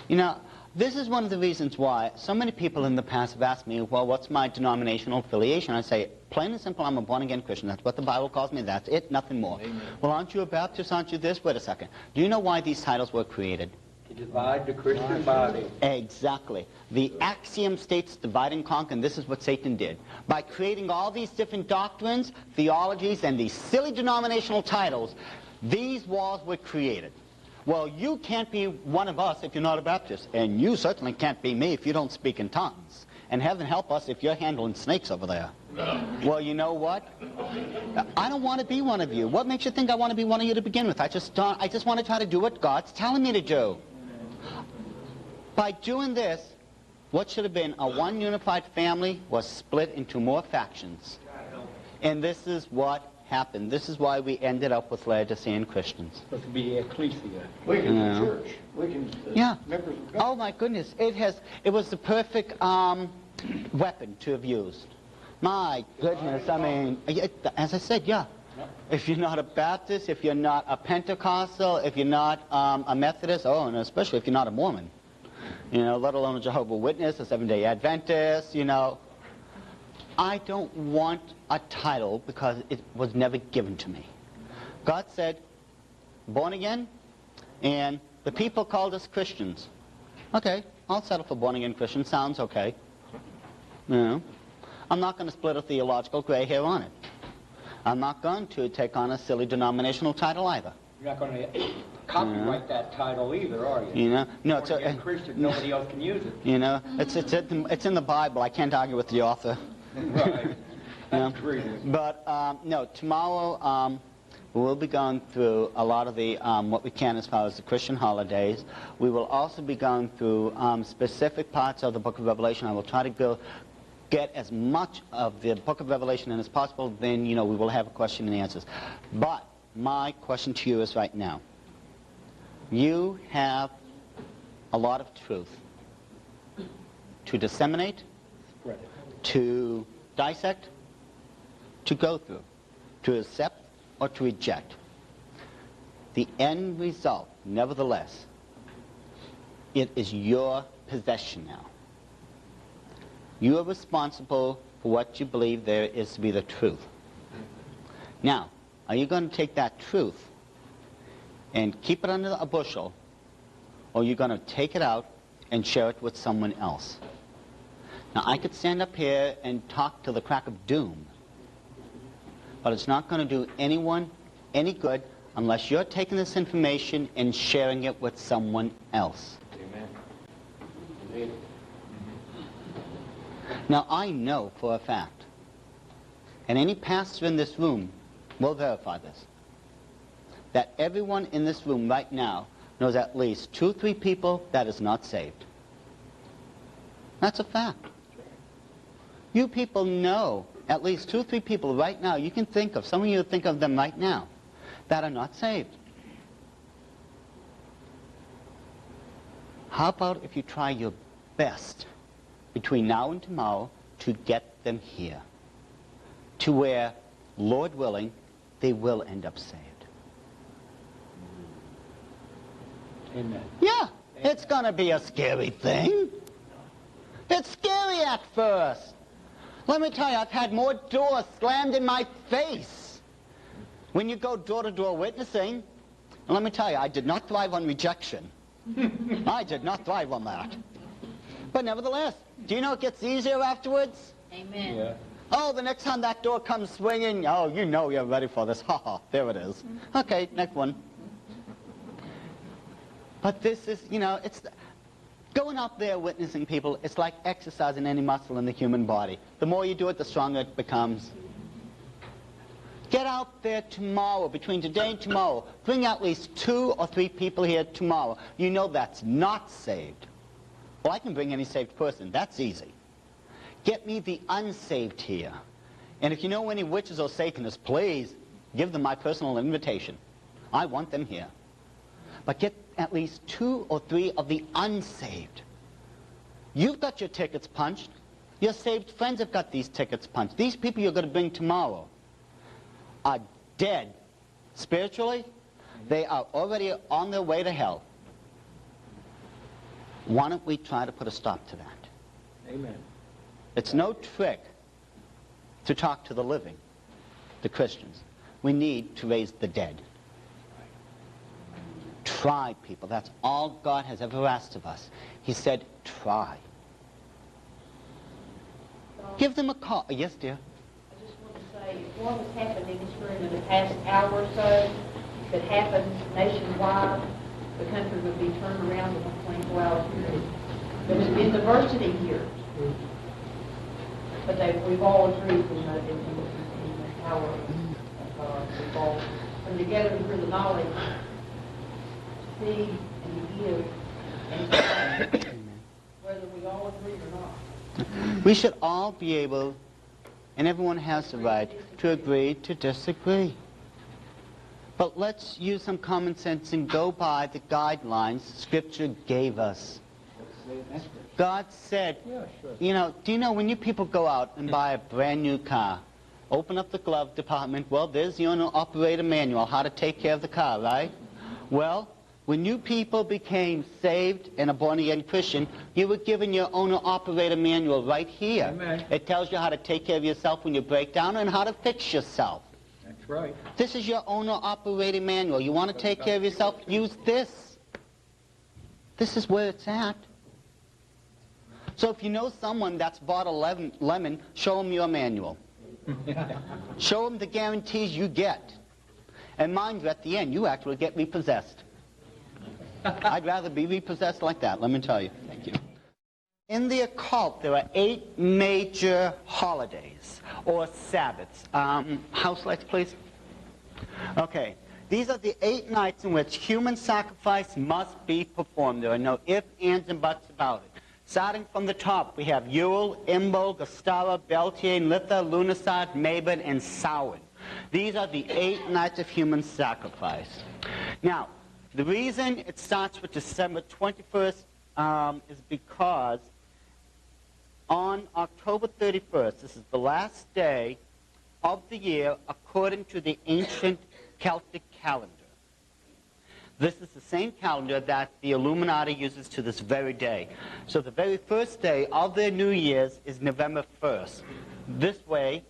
A: You know, this is one of the reasons why so many people in the past have asked me, well, what's my denominational affiliation? I say, plain and simple, I'm a born-again Christian. That's what the Bible calls me. That's it, nothing more. Amen. Well, aren't you a Baptist? Aren't you this? Wait a second. Do you know why these titles were created?
K: To divide the Christian body.
A: Exactly. The axiom states divide and conquer, and this is what Satan did. By creating all these different doctrines, theologies, and these silly denominational titles, these walls were created. Well, you can't be one of us if you're not a Baptist, and you certainly can't be me if you don't speak in tongues. And heaven help us if you're handling snakes over there. Well, you know what? I don't want to be one of you. What makes you think I want to be one of you to begin with? I just want to try to do what God's telling me to do. By doing this, what should have been a one unified family was split into more factions. And this is what happened. This is why we ended up with Laodicean Christians.
K: Supposed to be ecclesia.
O: We can do church. We can members of God.
A: Oh my goodness, it was the perfect weapon to have used. My goodness, I mean, as I said, yeah. If you're not a Baptist, if you're not a Pentecostal, if you're not a Methodist, and especially if you're not a Mormon, you know, let alone a Jehovah's Witness, a Seventh-day Adventist, you know. I don't want a title because it was never given to me. God said, born again, and the people called us Christians. Okay, I'll settle for born again Christian. Sounds okay. You know, I'm not going to split a theological gray hair on it. I'm not going to take on a silly denominational title either.
K: You're not going to copyright that title either, are you?
A: You know, no, it's
K: a Christian. Nobody else can use it.
A: You know, it's in the Bible. I can't argue with the author.
K: Right. That's true.
A: But no, tomorrow we'll be going through a lot of the what we can as far as the Christian holidays. We will also be going through specific parts of the Book of Revelation. I will try to get as much of the Book of Revelation in as possible. Then we will have a question and answers. But my question to you is right now. You have a lot of truth to disseminate, to dissect, to go through, to accept, or to reject. The end result, nevertheless, it is your possession now. You are responsible for what you believe there is to be the truth. Now, are you going to take that truth and keep it under a bushel, or are you going to take it out and share it with someone else? Now, I could stand up here and talk to the crack of doom, but it's not going to do anyone any good unless you're taking this information and sharing it with someone else.
O: Amen.
A: Now, I know for a fact, and any pastor in this room will verify this, that everyone in this room right now knows at least 2 or 3 people that is not saved. That's a fact. You people know at least 2 or 3 people right now, you can think of, some of you think of them right now, that are not saved. How about if you try your best between now and tomorrow to get them here, to where, Lord willing, they will end up saved.
K: Amen.
A: Yeah. It's going to be a scary thing. It's scary at first. Let me tell you, I've had more doors slammed in my face. When you go door-to-door witnessing, and let me tell you, I did not thrive on rejection. I did not thrive on that. But nevertheless, do you know it gets easier afterwards?
G: Amen. Yeah.
A: Oh, the next time that door comes swinging, oh, you know you're ready for this. Ha ha, there it is. Okay, next one. But this is, you know, it's going out there witnessing people, it's like exercising any muscle in the human body. The more you do it, the stronger it becomes. Get out there tomorrow, between today and tomorrow. Bring at least 2 or 3 people here tomorrow. You know that's not saved. Well, I can bring any saved person. That's easy. Get me the unsaved here. And if you know any witches or Satanists, please give them my personal invitation. I want them here. But get at least 2 or 3 of the unsaved. You've got your tickets punched. Your saved friends have got these tickets punched. These people you're going to bring tomorrow are dead spiritually. They are already on their way to hell. Why don't we try to put a stop to that?
I: Amen.
A: It's no trick to talk to the living, the Christians. We need to raise the dead. Try, people. That's all God has ever asked of us. He said, try. Give them a call. Yes, dear?
J: I just want to say, if what has happened in this room in the past hour or so, if it happens nationwide, the country would be turned around in a 24-hour period. There would be diversity here. But we've all agreed in the power of God. We've all come together through the knowledge to see and to give and to say, whether we all agree or not.
A: We should all be able, and everyone has the right, to agree to disagree. But let's use some common sense and go by the guidelines Scripture gave us. God said, you know, do you know when you people go out and buy a brand new car, open up the glove department, well, there's the owner-operator manual, how to take care of the car, right? Well, when you people became saved and a born-again Christian, you were given your owner-operator manual right here.
I: Amen.
A: It tells you how to take care of yourself when you break down and how to fix yourself.
I: That's right.
A: This is your owner-operator manual. You want to take care of yourself? Use this. This is where it's at. So if you know someone that's bought a lemon, show them your manual. Show them the guarantees you get. And mind you, at the end, you actually get repossessed. I'd rather be repossessed like that, let me tell you. Thank you. In the occult, there are 8 major holidays, or Sabbaths. House lights, please. Okay. These are the 8 nights in which human sacrifice must be performed. There are no ifs, ands, and buts about it. Starting from the top, we have Yule, Imbolc, Ostara, Beltane, Litha, Lughnasadh, Mabon, and Samhain. These are the 8 nights of human sacrifice. Now, the reason it starts with December 21st is because on October 31st, this is the last day of the year according to the ancient Celtic calendar. This is the same calendar that the Illuminati uses to this very day. So the very first day of their New Year's is November 1st. This way,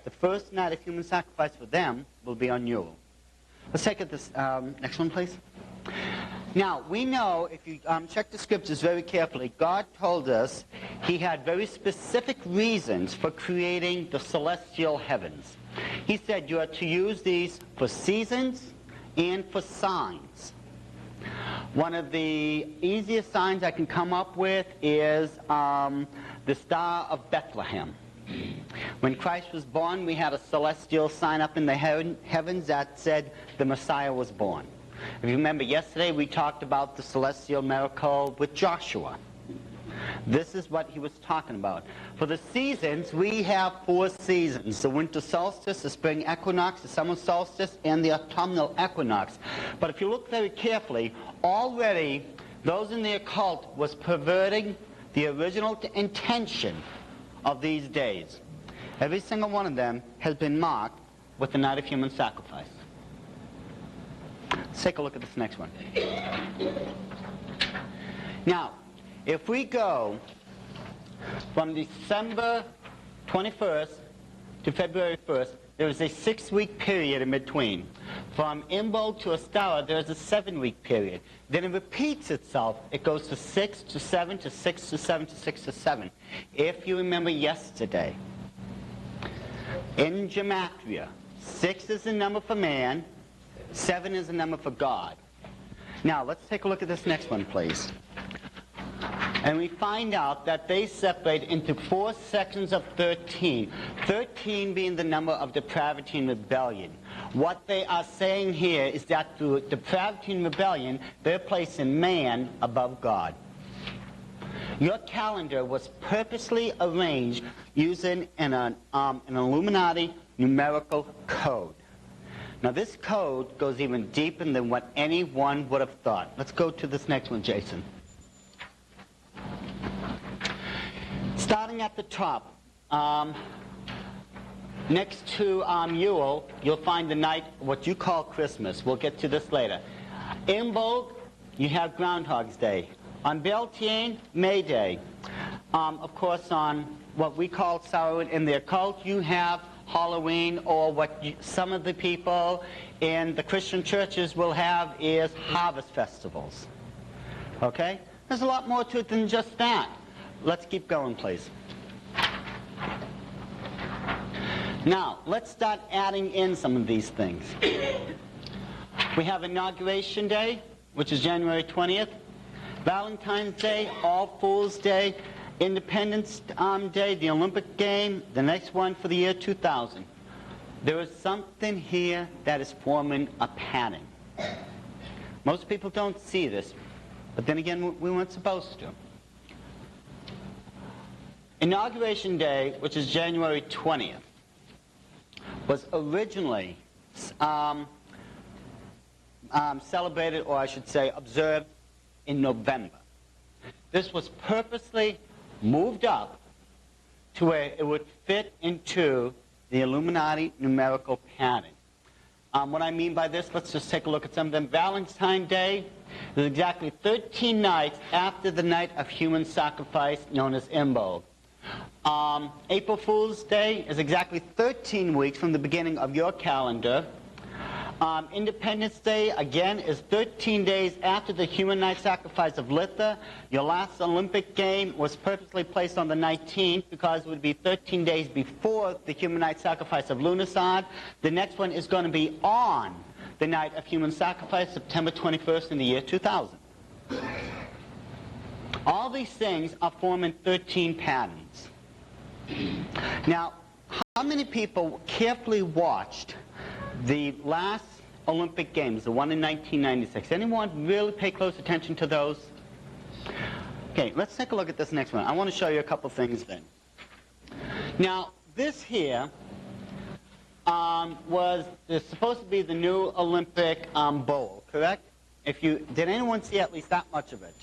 A: the first night of human sacrifice for them will be on Yule. Let's take this next one, please. Now, we know, if you check the scriptures very carefully, God told us he had very specific reasons for creating the celestial heavens. He said you are to use these for seasons and for signs. One of the easiest signs I can come up with is the Star of Bethlehem. When Christ was born, we had a celestial sign up in the heavens that said the Messiah was born. If you remember yesterday, we talked about the celestial miracle with Joshua. This is what he was talking about. For the seasons, we have 4 seasons. The winter solstice, the spring equinox, the summer solstice, and the autumnal equinox. But if you look very carefully, already those in the occult was perverting the original intention of these days. Every single one of them has been marked with the night of human sacrifice. Let's take a look at this next one. Now, if we go from December 21st to February 1st, there is a 6-week period in between. From Imbolc to Ostara, there is a 7-week period. Then it repeats itself. It goes to 6 to 7 to 6 to 7 to 6 to 7. If you remember yesterday, in Gematria, 6 is the number for man, 7 is the number for God. Now, let's take a look at this next one, please. And we find out that they separate into 4 sections of 13. 13 being the number of depravity and rebellion. What they are saying here is that through depravity and rebellion, they're placing man above God. Your calendar was purposely arranged using an Illuminati numerical code. Now this code goes even deeper than what anyone would have thought. Let's go to this next one, Jason. Starting at the top, next to Yule, you'll find the night, what you call Christmas. We'll get to this later. Imbolc, you have Groundhog's Day. On Beltane, May Day. Of course, on what we call Samhain in the occult, you have Halloween, or what some of the people in the Christian churches will have is harvest festivals. Okay? There's a lot more to it than just that. Let's keep going, please. Now, let's start adding in some of these things. We have Inauguration Day, which is January 20th. Valentine's Day, All Fool's Day, Independence Day, the Olympic game, the next one for the year 2000. There is something here that is forming a pattern. Most people don't see this, but then again, we weren't supposed to. Inauguration Day, which is January 20th, was originally celebrated, or I should say observed, in November. This was purposely moved up to where it would fit into the Illuminati numerical pattern. What I mean by this, let's just take a look at some of them. Valentine's Day is exactly 13 nights after the night of human sacrifice known as Imbolc. April Fool's Day is exactly 13 weeks from the beginning of your calendar. Independence Day, again, is 13 days after the human night sacrifice of Litha. Your last Olympic game was purposely placed on the 19th because it would be 13 days before the human night sacrifice of Lunarsad. The next one is going to be on the night of human sacrifice, September 21st in the year 2000. All these things are forming 13 patterns. Now, how many people carefully watched the last Olympic Games, the one in 1996? Anyone really pay close attention to those? Okay, let's take a look at this next one. I want to show you a couple things then. Now, this here was supposed to be the new Olympic bowl, correct? Did anyone see at least that much of it?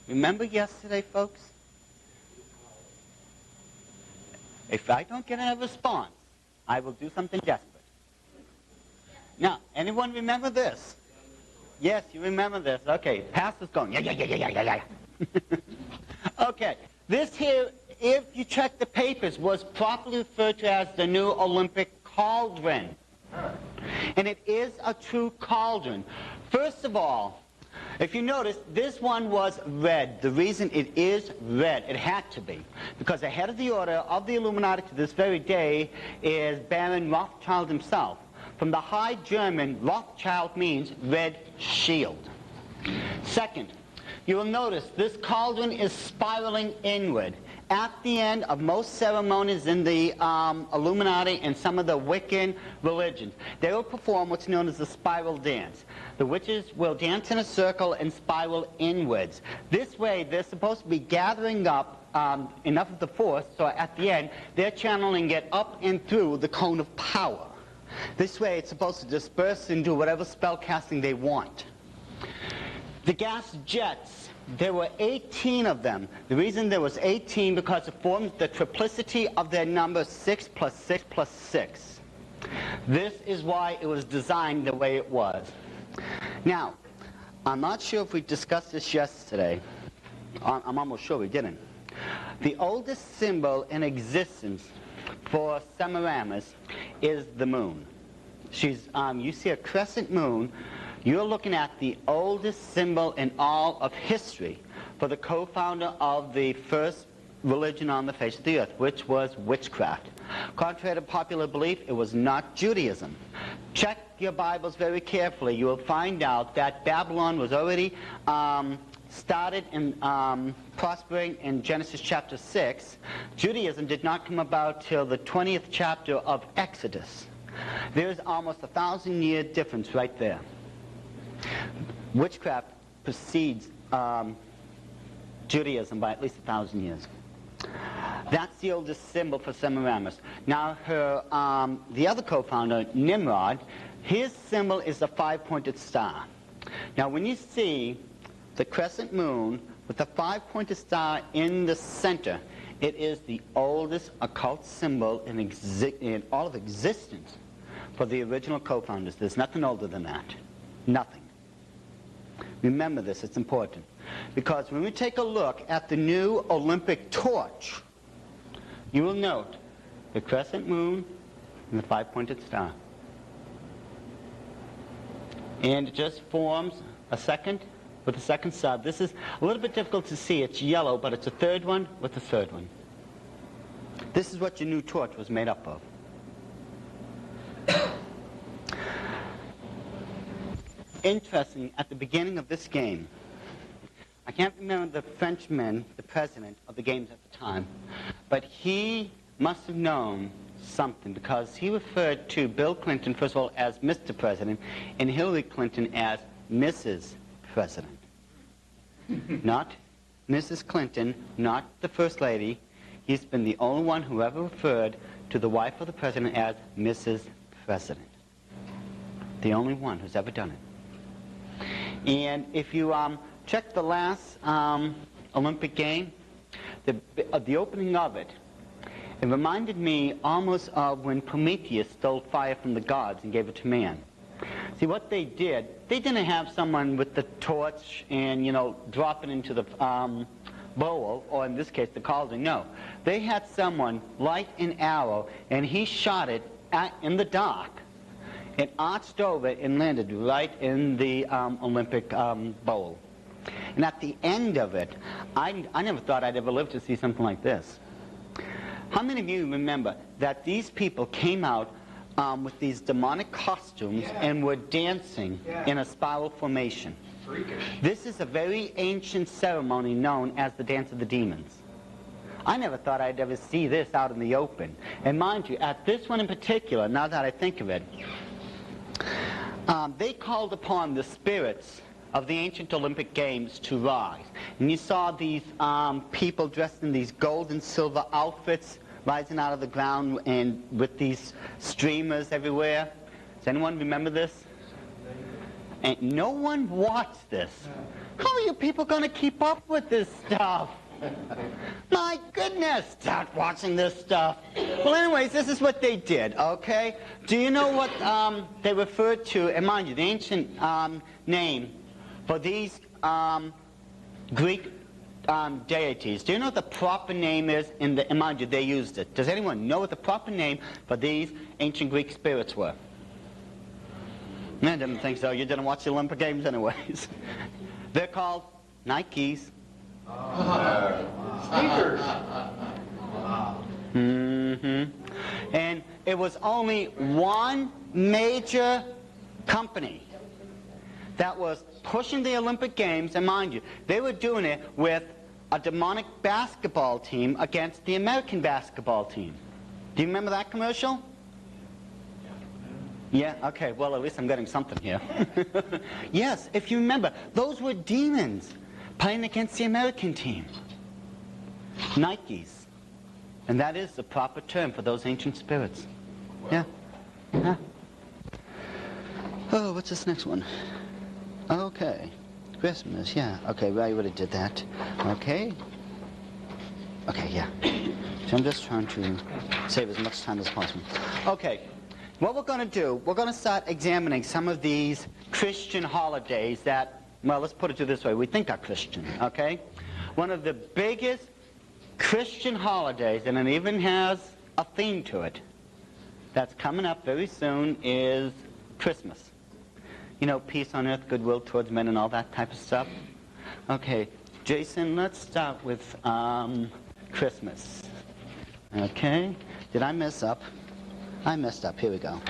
A: Remember yesterday, folks? If I don't get a response, I will do something desperate. Now, anyone remember this? Yes, you remember this. Okay, Pastor's going, yeah. Okay, this here, if you check the papers, was properly referred to as the new Olympic cauldron. And it is a true cauldron. First of all, if you notice, this one was red. The reason it is red, it had to be, because the head of the order of the Illuminati to this very day is Baron Rothschild himself. From the High German, Rothschild means red shield. Second, you will notice this cauldron is spiraling inward. At the end of most ceremonies in the Illuminati and some of the Wiccan religions, they will perform what's known as the spiral dance. The witches will dance in a circle and spiral inwards. This way, they're supposed to be gathering up enough of the force, so at the end, they're channeling it up and through the cone of power. This way, it's supposed to disperse and do whatever spell casting they want. The gas jets, there were 18 of them. The reason there was 18 because it forms the triplicity of their number 6 plus 6 plus 6. This is why it was designed the way it was. Now, I'm not sure if we discussed this yesterday. I'm almost sure we didn't. The oldest symbol in existence for Semiramis is the moon. You see a crescent moon. You're looking at the oldest symbol in all of history for the co-founder of the first religion on the face of the earth, which was witchcraft. Contrary to popular belief, it was not Judaism. Check your Bibles very carefully. You will find out that Babylon was already started in prospering in Genesis chapter 6. Judaism did not come about till the 20th chapter of Exodus. There's almost 1,000-year difference right there. Witchcraft precedes Judaism by at least 1,000 years. That's the oldest symbol for Semiramis. Now, the other co-founder, Nimrod, his symbol is a 5-pointed star. Now, when you see the crescent moon with the 5-pointed star in the center, it is the oldest occult symbol in all of existence for the original co-founders. There's nothing older than that. Nothing. Remember this, it's important. Because when we take a look at the new Olympic torch, you will note the crescent moon and the 5-pointed star. And it just forms a second with a second star. This is a little bit difficult to see. It's yellow, but it's a third one with a third one. This is what your new torch was made up of. Interesting, at the beginning of this game, I can't remember the Frenchman, the president of the games at the time, but he must have known something because he referred to Bill Clinton, first of all, as Mr. President, and Hillary Clinton as Mrs. President. Not Mrs. Clinton, not the First Lady. He's been the only one who ever referred to the wife of the president as Mrs. President. The only one who's ever done it. And if you check the last Olympic game, the opening of it, it reminded me almost of when Prometheus stole fire from the gods and gave it to man. See, what they did, they didn't have someone with the torch and, drop it into the bowl, or in this case, the cauldron. No. They had someone light an arrow, and he shot it in the dark. It arched over and landed right in the Olympic bowl. And at the end of it, I never thought I'd ever live to see something like this. How many of you remember that these people came out with these demonic costumes and were dancing in a spiral formation? Freakish. This is a very ancient ceremony known as the Dance of the Demons. I never thought I'd ever see this out in the open. And mind you, at this one in particular, now that I think of it, they called upon the spirits of the ancient Olympic Games to rise. And you saw these people dressed in these gold and silver outfits rising out of the ground and with these streamers everywhere. Does anyone remember this? And no one watched this. How are you people going to keep up with this stuff? My goodness, start watching this stuff. Well, anyways, this is what they did, okay? Do you know what they referred to, and mind you, the ancient name for these Greek deities? Do you know what the proper name is? And mind you, they used it. Does anyone know what the proper name for these ancient Greek spirits were? I didn't think so. You didn't watch the Olympic Games anyways. They're called Nikes.
B: Sneakers.
A: And it was only one major company that was pushing the Olympic Games, and mind you, they were doing it with a demonic basketball team against the American basketball team. Do you remember that commercial? Yeah, okay, well, at least I'm getting something here. Yes, if you remember, those were demons playing against the American team. Nikes. And that is the proper term for those ancient spirits. Yeah. Yeah. Oh, what's this next one? Okay. Christmas, yeah. Okay, well, I already did that. Okay. Okay, yeah. So I'm just trying to save as much time as possible. Okay. What we're going to do, we're going to start examining some of these Christian holidays that well, let's put it this way, we think are Christian, okay? One of the biggest Christian holidays, and it even has a theme to it, that's coming up very soon is Christmas. You know, peace on earth, goodwill towards men, and all that type of stuff. Okay, Jason, let's start with Christmas. Okay, did I mess up? I messed up, here we go.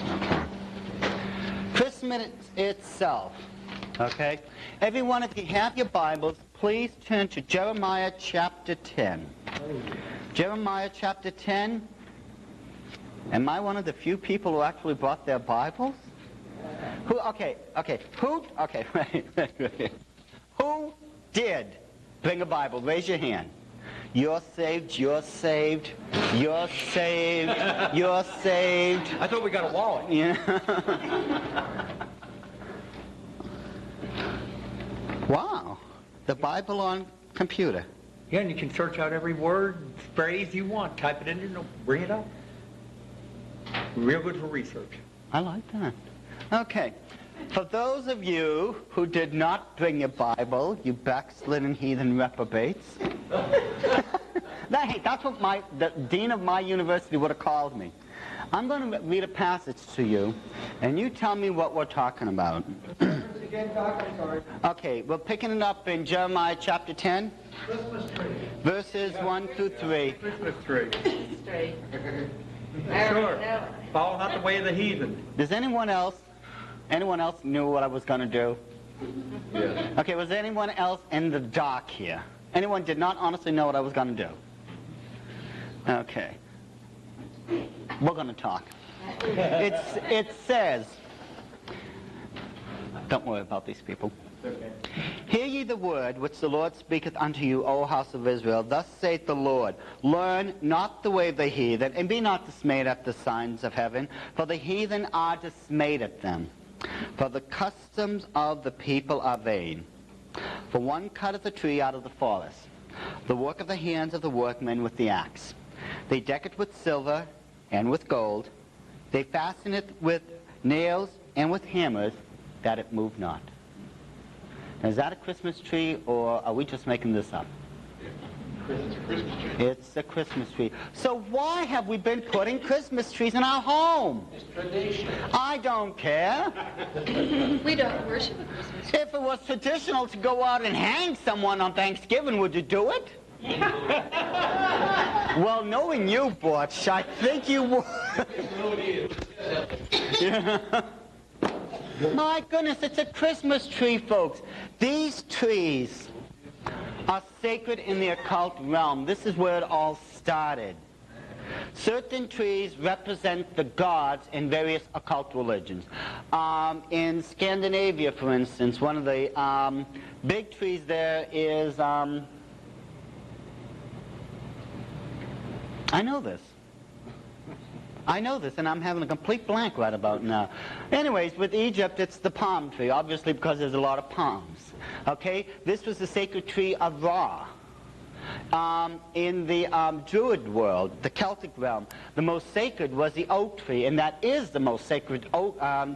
A: Okay. Christmas itself, okay? Everyone, if you have your Bibles, please turn to Jeremiah chapter 10. Jeremiah chapter 10. Am I one of the few people who actually brought their Bibles? Who did bring a Bible? Raise your hand. You're saved, you're saved, you're saved, you're saved.
K: I thought we got a wallet.
A: Yeah. Wow. The Bible on computer.
K: Yeah, and you can search out every word, phrase you want. Type it in there, bring it up. Real good for research.
A: I like that. Okay. For those of you who did not bring your Bible, you backslidden heathen reprobates. That's what the dean of my university would have called me. I'm going to read a passage to you, and you tell me what we're talking about. Okay, we're picking it up in Jeremiah chapter 10, verses 1 through 3.
K: Christmas tree. Sure. Follow not the way of the heathen.
A: Does anyone else knew what I was going to do?
K: Yes.
A: Okay, was anyone else in the dark here? Anyone did not honestly know what I was going to do? Okay. We're going to talk. It says, don't worry about these people.
K: Okay.
A: Hear ye the word which the Lord speaketh unto you, O house of Israel. Thus saith the Lord, learn not the way of the heathen, and be not dismayed at the signs of heaven, for the heathen are dismayed at them. For the customs of the people are vain. For one cutteth a tree out of the forest, the work of the hands of the workmen with the axe. They deck it with silver and with gold. They fasten it with nails and with hammers, that it move not. Now, is that a Christmas tree, or are we just making this up?
F: It's a Christmas tree.
A: It's a Christmas tree. So why have we been putting Christmas trees in our home?
O: It's tradition.
A: I don't care.
E: We don't worship a Christmas tree.
A: If it was traditional to go out and hang someone on Thanksgiving, would you do it? Well, knowing you, Butch, I think you would. Yeah. My goodness, it's a Christmas tree, folks. These trees are sacred in the occult realm. This is where it all started. Certain trees represent the gods in various occult religions. In Scandinavia, for instance, one of the big trees there is... I know this, and I'm having a complete blank right about now. Anyways, with Egypt, it's the palm tree, obviously because there's a lot of palms. Okay? This was the sacred tree of Ra. In the Druid world, the Celtic realm, the most sacred was the oak tree, and that is the most sacred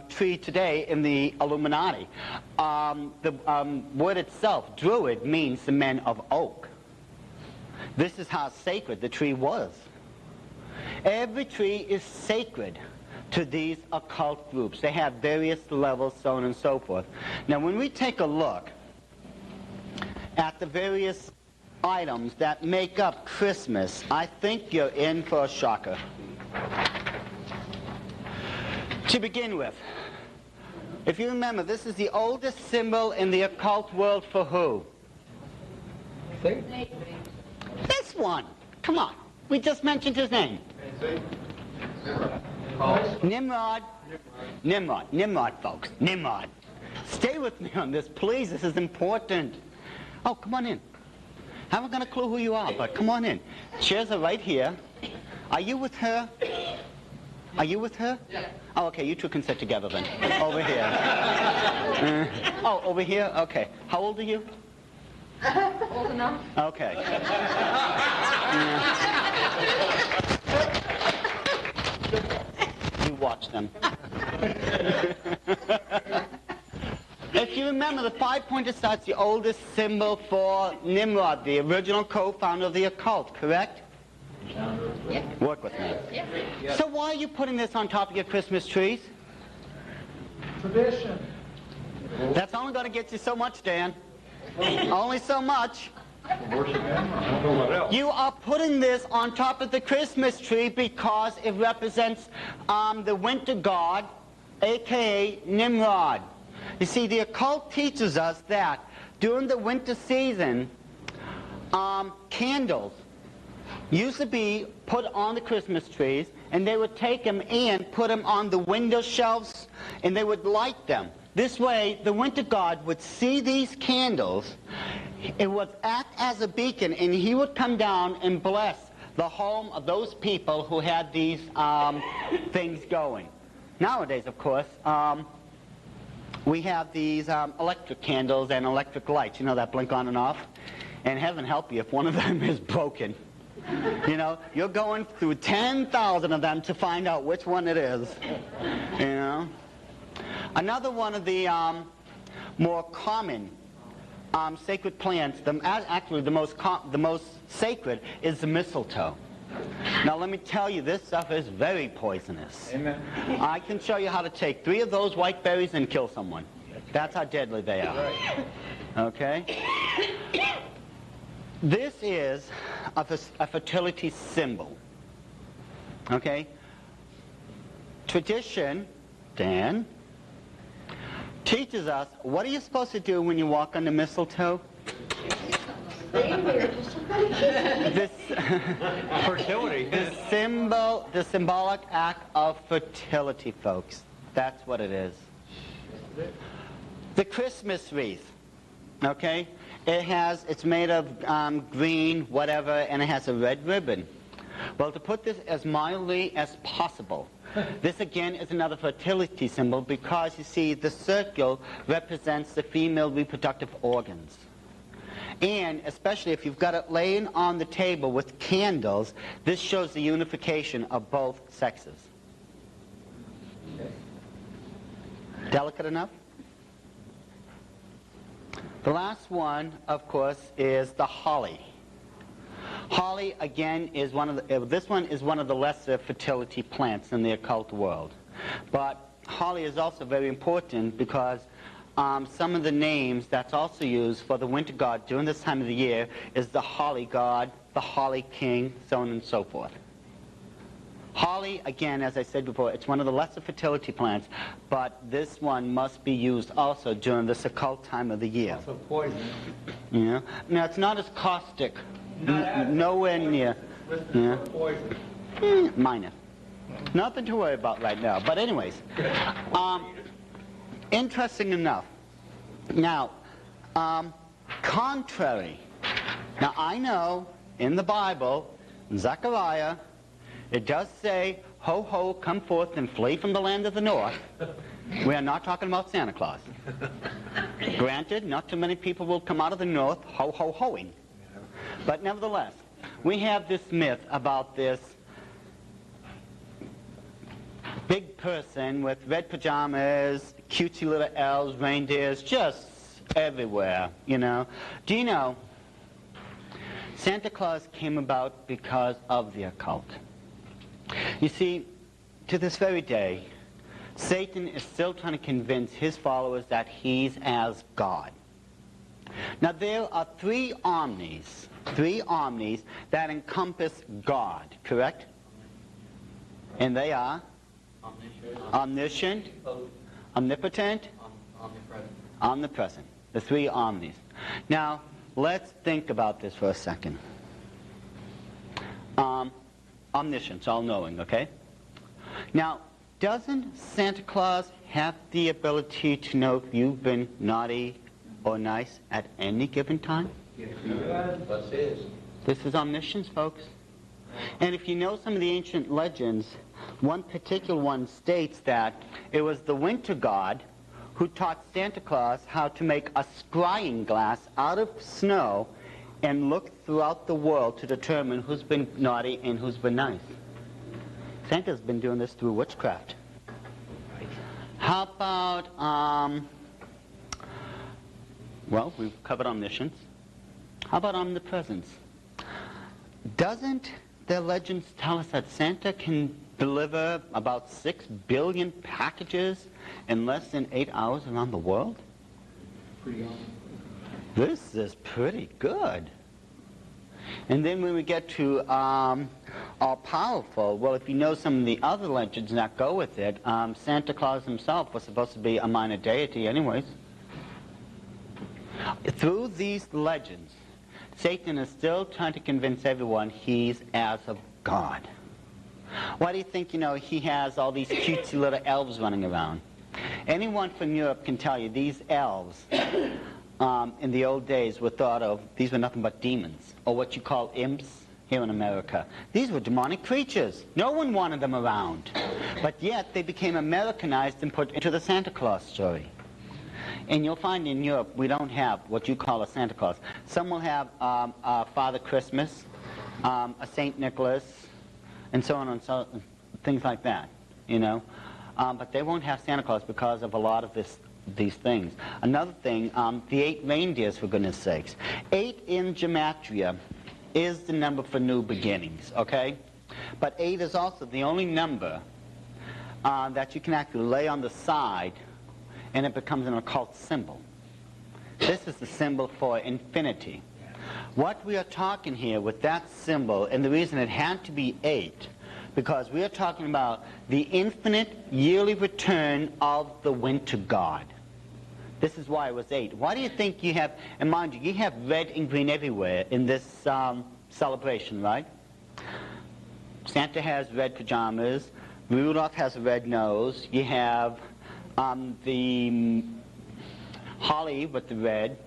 A: tree today in the Illuminati. The word itself, Druid, means the men of oak. This is how sacred the tree was. Every tree is sacred to these occult groups. They have various levels, so on and so forth. Now, when we take a look at the various items that make up Christmas, I think you're in for a shocker. To begin with, if you remember, this is the oldest symbol in the occult world for who? This one. Come on. We just mentioned his name. Nimrod. Nimrod, folks. Nimrod. Stay with me on this, please. This is important. Oh, come on in. Haven't got a clue who you are, but come on in. Chairs are right here. Are you with her? Are you with her? Yeah. Oh, okay. You two can sit together then. Over here. Oh, over here? Okay. How old are you?
E: Old enough.
A: Okay. You watch them. If you remember, the five-pointed star is the oldest symbol for Nimrod, the original co-founder of the occult, correct?
E: Yeah.
A: Work with me.
E: Yeah.
A: So why are you putting this on top of your Christmas trees?
D: Tradition.
A: That's only going to get you so much, Dan. Only so much. You are putting this on top of the Christmas tree because it represents the winter god, a.k.a. Nimrod. You see, the occult teaches us that during the winter season, candles used to be put on the Christmas trees, and they would take them and put them on the window shelves, and they would light them. This way, the winter god would see these candles. It would act as a beacon, and he would come down and bless the home of those people who had these things going. Nowadays, of course, we have these electric candles and electric lights, you know, that blink on and off. And heaven help you if one of them is broken. You know, you're going through 10,000 of them to find out which one it is. You know? Another one of the more common sacred plants, actually the most sacred, is the mistletoe. Now let me tell you, this stuff is very poisonous.
K: Amen.
A: I can show you how to take 3 of those white berries and kill someone. That's how deadly they are. Okay? This is a fertility symbol. Okay? Tradition, Dan, teaches us, what are you supposed to do when you walk on the mistletoe? This
K: fertility.
A: The symbolic act of fertility, folks. That's what it is. The Christmas wreath, okay? It's made of green, whatever, and it has a red ribbon. Well, to put this as mildly as possible, this again is another fertility symbol because, you see, the circle represents the female reproductive organs. And especially if you've got it laying on the table with candles, this shows the unification of both sexes. Delicate enough? The last one, of course, is the holly. Holly, again, is this one is one of the lesser fertility plants in the occult world. But holly is also very important because some of the names that's also used for the winter god during this time of the year is the holly god, the holly king, so on and so forth. Holly, again, as I said before, it's one of the lesser fertility plants, but this one must be used also during this occult time of the year.
K: Also poison.
A: Yeah. Now, it's not as caustic. Nowhere near. Yeah.
K: Poison.
A: Minor. Nothing to worry about right now. But anyways, interesting enough. Now, contrary. Now, I know in the Bible, in Zechariah, it does say, ho, ho, come forth and flee from the land of the north. We are not talking about Santa Claus. Granted, not too many people will come out of the north ho, ho, hoing. But nevertheless, we have this myth about this big person with red pajamas, cutesy little elves, reindeers, just everywhere, you know. Do you know, Santa Claus came about because of the occult. You see, to this very day, Satan is still trying to convince his followers that he's as God. Now, there are three omnis that encompass God, correct? And they are omniscient, omnipotent, omnipresent. The three omnis. Now, let's think about this for a second. Omniscience, all-knowing, okay? Now, doesn't Santa Claus have the ability to know if you've been naughty or nice at any given time?
H: Yes, that's his.
A: This is omniscience, folks. And if you know some of the ancient legends, one particular one states that it was the winter god who taught Santa Claus how to make a scrying glass out of snow and look throughout the world to determine who's been naughty and who's been nice. Santa's been doing this through witchcraft. How about Well, we've covered omniscience. How about omnipresence? Doesn't the legends tell us that Santa can deliver about 6 billion packages in less than 8 hours around the world?
K: Pretty awesome.
A: This is pretty good. And then when we get to all-powerful, well, if you know some of the other legends that go with it, Santa Claus himself was supposed to be a minor deity anyways. Through these legends, Satan is still trying to convince everyone he's as of God. Why do you think, he has all these cutesy little elves running around? Anyone from Europe can tell you these elves in the old days were thought of, these were nothing but demons, or what you call imps here in America. These were demonic creatures. No one wanted them around. But yet they became Americanized and put into the Santa Claus story. And you'll find in Europe we don't have what you call a Santa Claus. Some will have a Father Christmas, a Saint Nicholas, and so on and so things like that, But they won't have Santa Claus because of a lot of these things. Another thing, the 8 reindeers, for goodness sakes. 8 in gematria is the number for new beginnings, okay? But 8 is also the only number that you can actually lay on the side and it becomes an occult symbol. This is the symbol for infinity. What we are talking here with that symbol, and the reason it had to be 8, because we are talking about the infinite yearly return of the winter god. This is why it was 8. Why do you think you have, and mind you have red and green everywhere in this celebration, right? Santa has red pajamas, Rudolph has a red nose, you have the holly with the red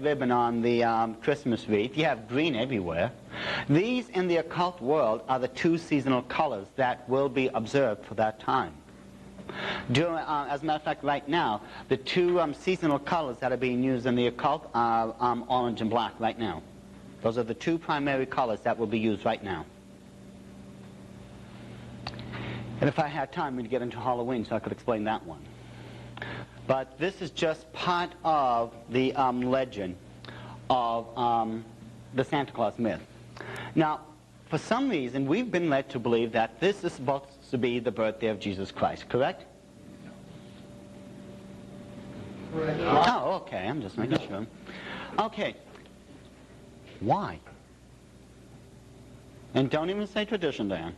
A: ribbon on the Christmas wreath. You have green everywhere. These in the occult world are the 2 seasonal colors that will be observed for that time. As a matter of fact, right now, the 2 seasonal colors that are being used in the occult are orange and black right now. Those are the 2 primary colors that will be used right now. And if I had time, we'd get into Halloween so I could explain that one. But this is just part of the legend of the Santa Claus myth. Now, for some reason, we've been led to believe that this is supposed to be the birthday of Jesus Christ, correct?
D: Correct.
A: Oh, okay, I'm just making sure. Okay. Why? And don't even say tradition, Dan.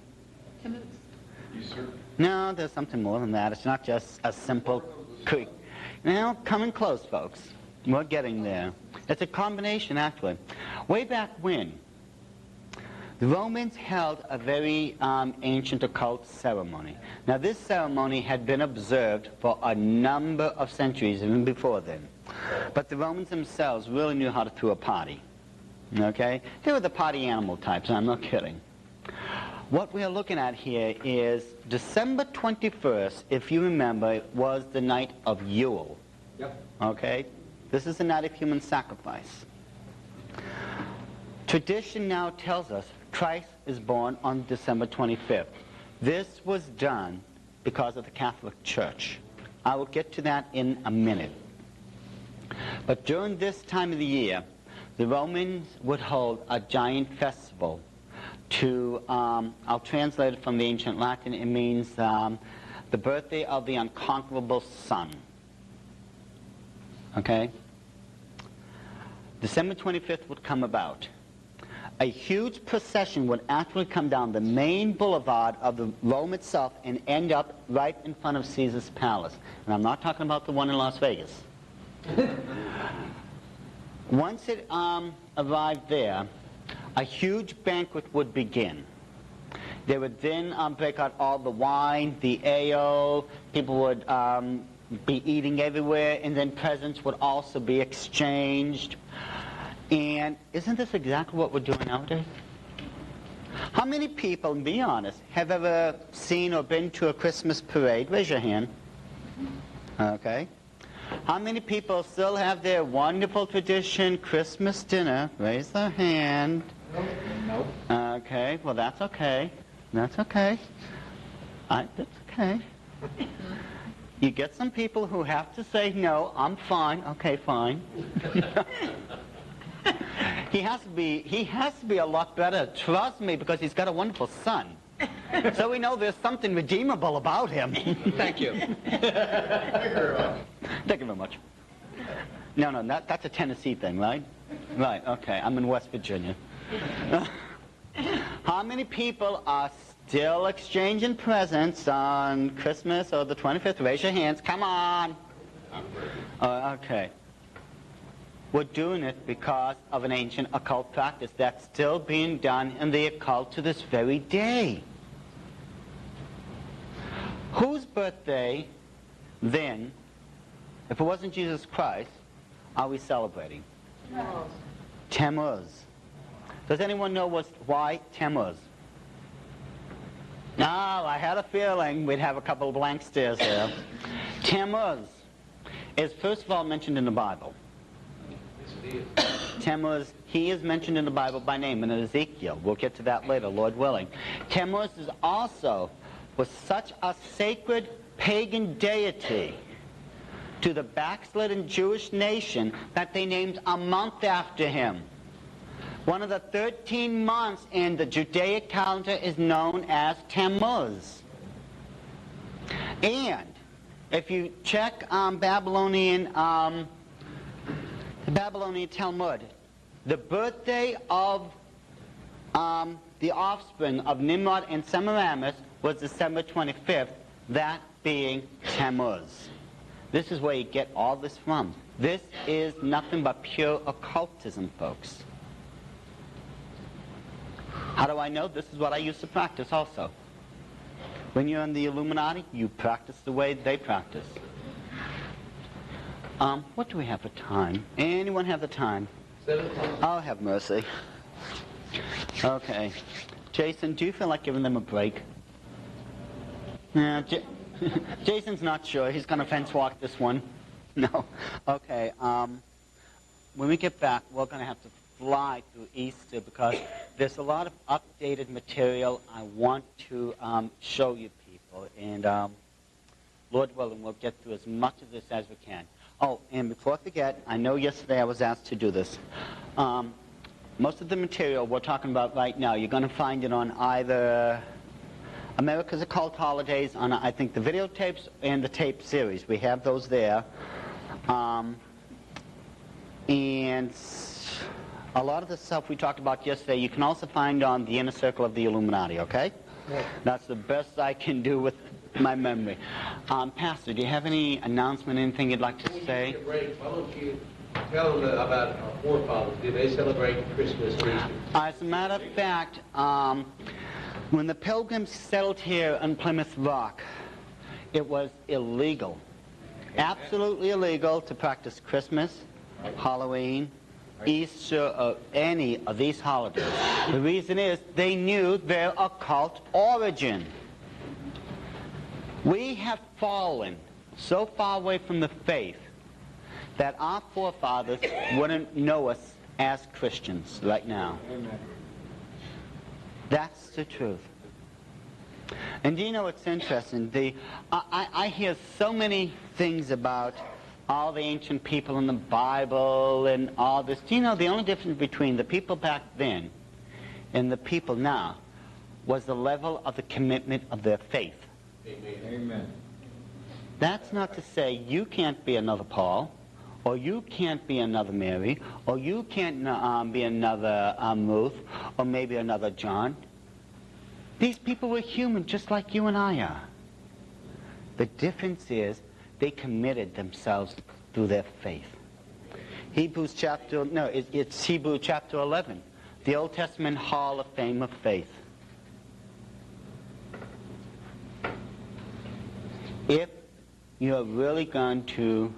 A: No, there's something more than that. It's not just a simple creek. Now, coming close, folks. We're getting there. It's a combination, actually. Way back when, the Romans held a very ancient occult ceremony. Now, this ceremony had been observed for a number of centuries, even before then. But the Romans themselves really knew how to throw a party. Okay? They were the party animal types, I'm not kidding. What we are looking at here is December 21st, if you remember, was the night of Yule.
K: Yep.
A: Okay? This is the night of human sacrifice. Tradition now tells us Christ is born on December 25th. This was done because of the Catholic Church. I will get to that in a minute. But during this time of the year, the Romans would hold a giant festival to, I'll translate it from the ancient Latin, it means the birthday of the unconquerable sun. Okay? December 25th would come about. A huge procession would actually come down the main boulevard of the Rome itself and end up right in front of Caesar's palace. And I'm not talking about the one in Las Vegas. Once it arrived there, a huge banquet would begin. They would then break out all the wine, the ale, people would be eating everywhere, and then presents would also be exchanged. And isn't this exactly what we're doing nowadays? How many people, and be honest, have ever seen or been to a Christmas parade? Raise your hand. Okay. How many people still have their wonderful tradition, Christmas dinner? Raise their hand.
K: Nope.
A: Okay, well that's okay. That's okay. That's okay. You get some people who have to say, no, I'm fine. Okay, fine. He has to be a lot better, trust me, because he's got a wonderful son. So we know there's something redeemable about him.
K: Thank you.
A: Thank you very much. No, that's a Tennessee thing, right? Right, okay, I'm in West Virginia. How many people are still exchanging presents on Christmas or the 25th? Raise your hands, come on. Okay. We're doing it because of an ancient occult practice that's still being done in the occult to this very day. Whose birthday, then, if it wasn't Jesus Christ, are we celebrating? Tammuz. Does anyone know why Tammuz? No, I had a feeling we'd have a couple of blank stares here. Tammuz is first of all mentioned in the Bible. Tammuz, he is mentioned in the Bible by name in Ezekiel. We'll get to that later, Lord willing. Tammuz is also was such a sacred pagan deity to the backslidden Jewish nation that they named a month after him. One of the 13 months in the Judaic calendar is known as Tammuz. And if you check Babylonian Talmud, the birthday of the offspring of Nimrod and Semiramis was December 25th, that being Tammuz. This is where you get all this from. This is nothing but pure occultism, folks. How do I know? This is what I used to practice also. When you're in the Illuminati, you practice the way they practice. What do we have for time? Anyone have the time?
P: 17.
A: I'll have mercy. Okay. Jason, do you feel like giving them a break? Yeah, Jason's not sure. He's going to fence walk this one. No. Okay. When we get back, we're going to have to fly through Easter because there's a lot of updated material I want to show you people. And Lord willing, we'll get through as much of this as we can. Oh, and before I forget, I know yesterday I was asked to do this. Most of the material we're talking about right now, you're going to find it on either America's Occult Holidays, on I think the videotapes and the tape series. We have those there. And a lot of the stuff we talked about yesterday, you can also find on the Inner Circle of the Illuminati, okay? Yeah. That's the best I can do with my memory. Pastor, do you have any announcement, anything you'd like to say?
P: Why don't you tell them about our forefathers? Did they celebrate Christmas or Easter?
A: As a matter of fact, when the Pilgrims settled here on Plymouth Rock, it was illegal, absolutely illegal to practice Christmas, Halloween, Easter, or any of these holidays. The reason is they knew their occult origin. We have fallen so far away from the faith that our forefathers wouldn't know us as Christians right now. Amen. That's the truth. And do you know what's interesting? I hear so many things about all the ancient people in the Bible and all this. Do you know the only difference between the people back then and the people now was the level of the commitment of their faith?
P: Amen.
A: That's not to say you can't be another Paul, or you can't be another Mary, or you can't be another Ruth, or maybe another John. These people were human just like you and I are. The difference is they committed themselves through their faith. It's Hebrews chapter 11, the Old Testament Hall of Fame of Faith. If you're really going to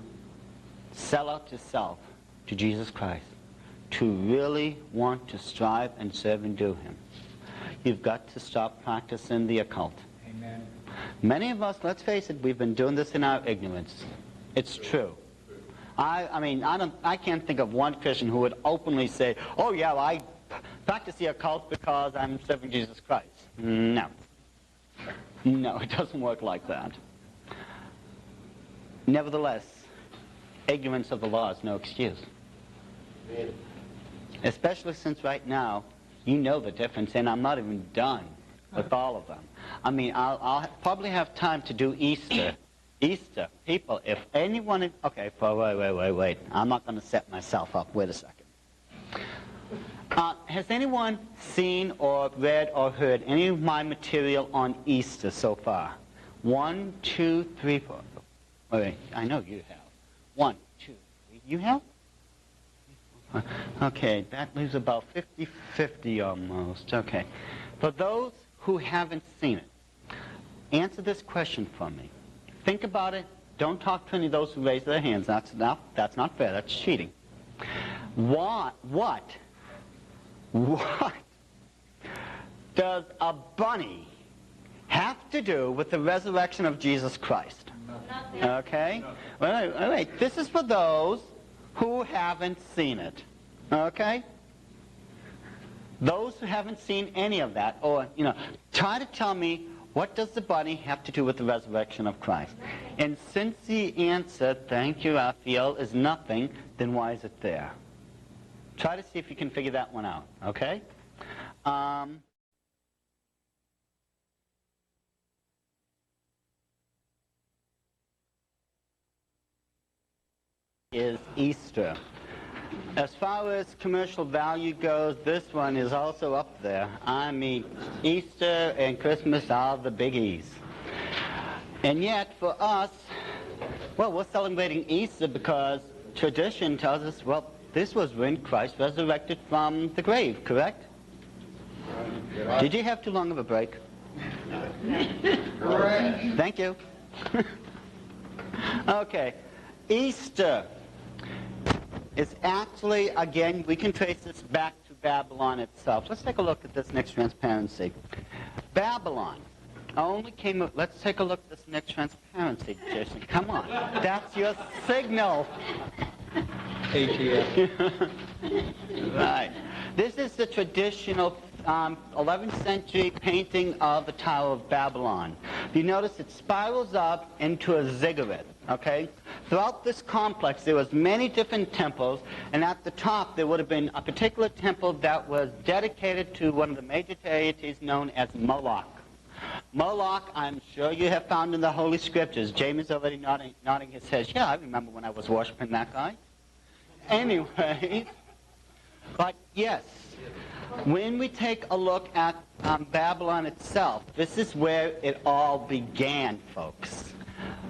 A: sell out yourself to Jesus Christ, to really want to strive and serve and do Him, you've got to stop practicing the occult.
K: Amen.
A: Many of us, let's face it, we've been doing this in our ignorance. It's true. I can't think of one Christian who would openly say, oh yeah, well, I practice the occult because I'm serving Jesus Christ. No. No, it doesn't work like that. Nevertheless, ignorance of the law is no excuse. Especially since right now, you know the difference, and I'm not even done with all of them. I mean, I'll probably have time to do Easter. Easter, people, if anyone... Okay, wait. I'm not going to set myself up. Wait a second. Has anyone seen or read or heard any of my material on Easter so far? 1, 2, 3, 4. Wait, I know you have. 1, 2, 3. You have? Okay, that leaves about 50-50 almost. Okay. For those who haven't seen it, answer this question for me. Think about it. Don't talk to any of those who raise their hands. That's not fair. That's cheating. What does a bunny have to do with the resurrection of Jesus Christ?
J: Nothing.
A: Okay? Wait. This is for those who haven't seen it. Okay? Those who haven't seen any of that, or, try to tell me, what does the bunny have to do with the resurrection of Christ? And since the answer, thank you, Raphael, is nothing, then why is it there? Try to see if you can figure that one out, okay? Is Easter. As far as commercial value goes, this one is also up there. I mean, Easter and Christmas are the biggies. And yet, for us, well, we're celebrating Easter because tradition tells us, well, this was when Christ resurrected from the grave, correct? Did you have too long of a break?
C: Correct.
A: Thank you. Okay, Easter is actually, again, we can trace this back to Babylon itself. Let's take a look at this next transparency. Babylon only came up, let's take a look at this next transparency, Jason. Come on. That's your signal.
K: ATF.
A: Right. This is the traditional 11th century painting of the Tower of Babylon. You notice it spirals up into a ziggurat, okay? Throughout this complex, there was many different temples, and at the top there would have been a particular temple that was dedicated to one of the major deities known as Moloch. Moloch, I'm sure you have found in the Holy Scriptures. Jamie's already nodding his head. Yeah, I remember when I was worshiping that guy. Anyway, but yes, when we take a look at Babylon itself, this is where it all began, folks.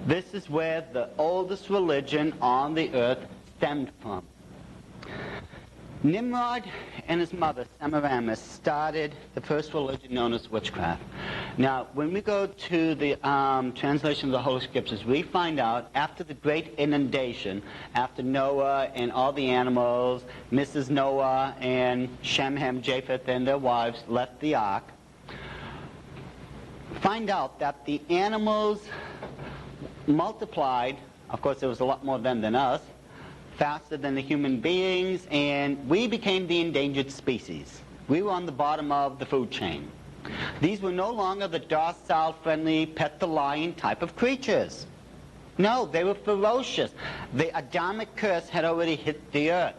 A: This is where the oldest religion on the earth stemmed from. Nimrod and his mother, Semiramis, started the first religion known as witchcraft. Now, when we go to the translation of the Holy Scriptures, we find out after the great inundation, after Noah and all the animals, Mrs. Noah and Shem, Ham, Japheth and their wives left the ark, find out that the animals multiplied. Of course, there was a lot more of them than us, faster than the human beings, and we became the endangered species. We were on the bottom of the food chain. These were no longer the docile, friendly, pet the lion type of creatures. No, they were ferocious. The Adamic curse had already hit the earth.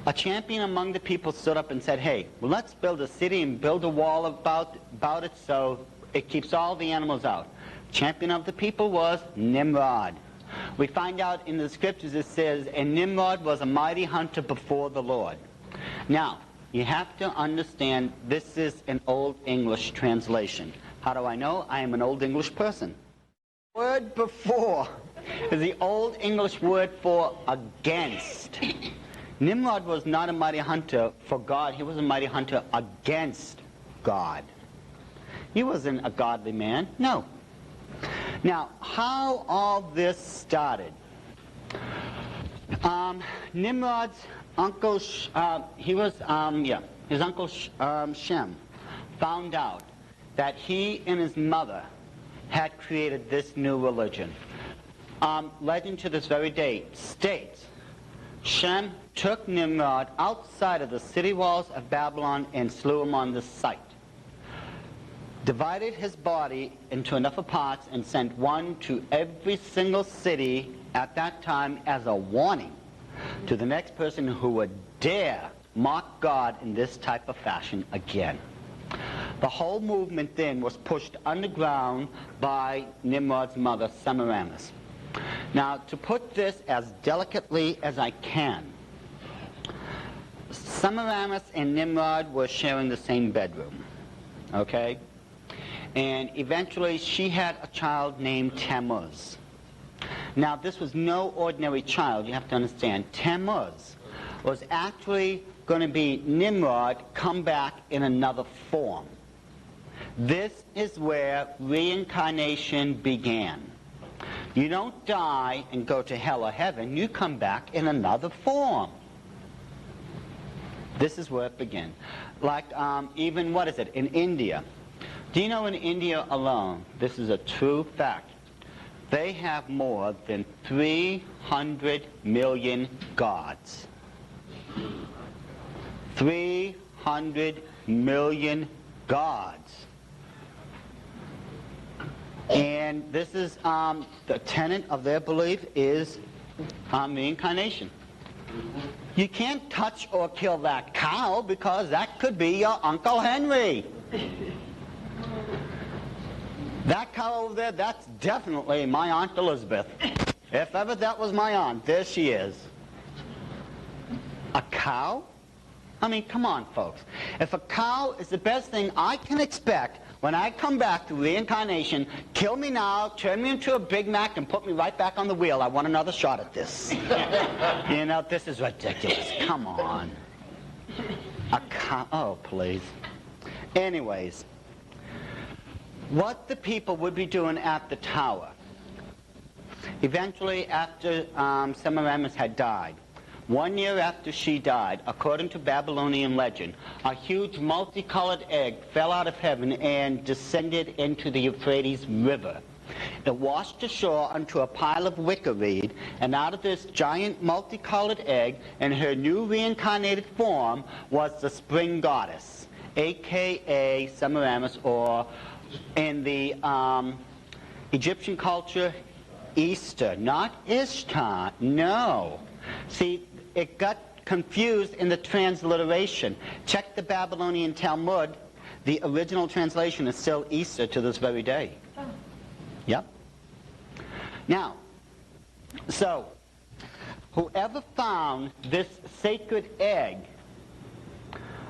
A: A champion among the people stood up and said, hey, well, let's build a city and build a wall about it so it keeps all the animals out. Champion of the people was Nimrod. We find out in the Scriptures it says, and Nimrod was a mighty hunter before the Lord. Now, you have to understand this is an Old English translation. How do I know? I am an Old English person. The word before is the Old English word for against. Nimrod was not a mighty hunter for God. He was a mighty hunter against God. He wasn't a godly man. No. Now, how all this started. Nimrod's uncle, his uncle Shem found out that he and his mother had created this new religion. Legend to this very day states Shem took Nimrod outside of the city walls of Babylon and slew him on the site. divided his body into enough parts and sent one to every single city at that time as a warning to the next person who would dare mock God in this type of fashion again. The whole movement then was pushed underground by Nimrod's mother, Semiramis. Now, to put this as delicately as I can, Semiramis and Nimrod were sharing the same bedroom, okay? And eventually she had a child named Tammuz. Now, this was no ordinary child, you have to understand. Tammuz was actually going to be Nimrod come back in another form. This is where reincarnation began. You don't die and go to hell or heaven, you come back in another form. This is where it began. Like even, what is it, in India. Do you know in India alone, this is a true fact, they have more than 300 million gods. 300 million gods. And this is the tenet of their belief is reincarnation. You can't touch or kill that cow because that could be your Uncle Henry. That cow over there, that's definitely my Aunt Elizabeth. If ever that was my aunt, there she is. A cow? I mean, come on, folks. If a cow is the best thing I can expect when I come back to reincarnation, kill me now, turn me into a Big Mac, and put me right back on the wheel. I want another shot at this. You know, this is ridiculous. Come on. A cow? Oh, please. Anyways, what the people would be doing at the tower, eventually after Semiramis had died, 1 year after she died, according to Babylonian legend, a huge multicolored egg fell out of heaven and descended into the Euphrates River. It washed ashore onto a pile of wicker reed, and out of this giant multicolored egg, in her new reincarnated form, was the spring goddess, a.k.a. Semiramis, or in the Egyptian culture, Easter. Not Ishtar, no. See, it got confused in the transliteration. Check the Babylonian Talmud. The original translation is still Easter to this very day. Yep. Now, so, whoever found this sacred egg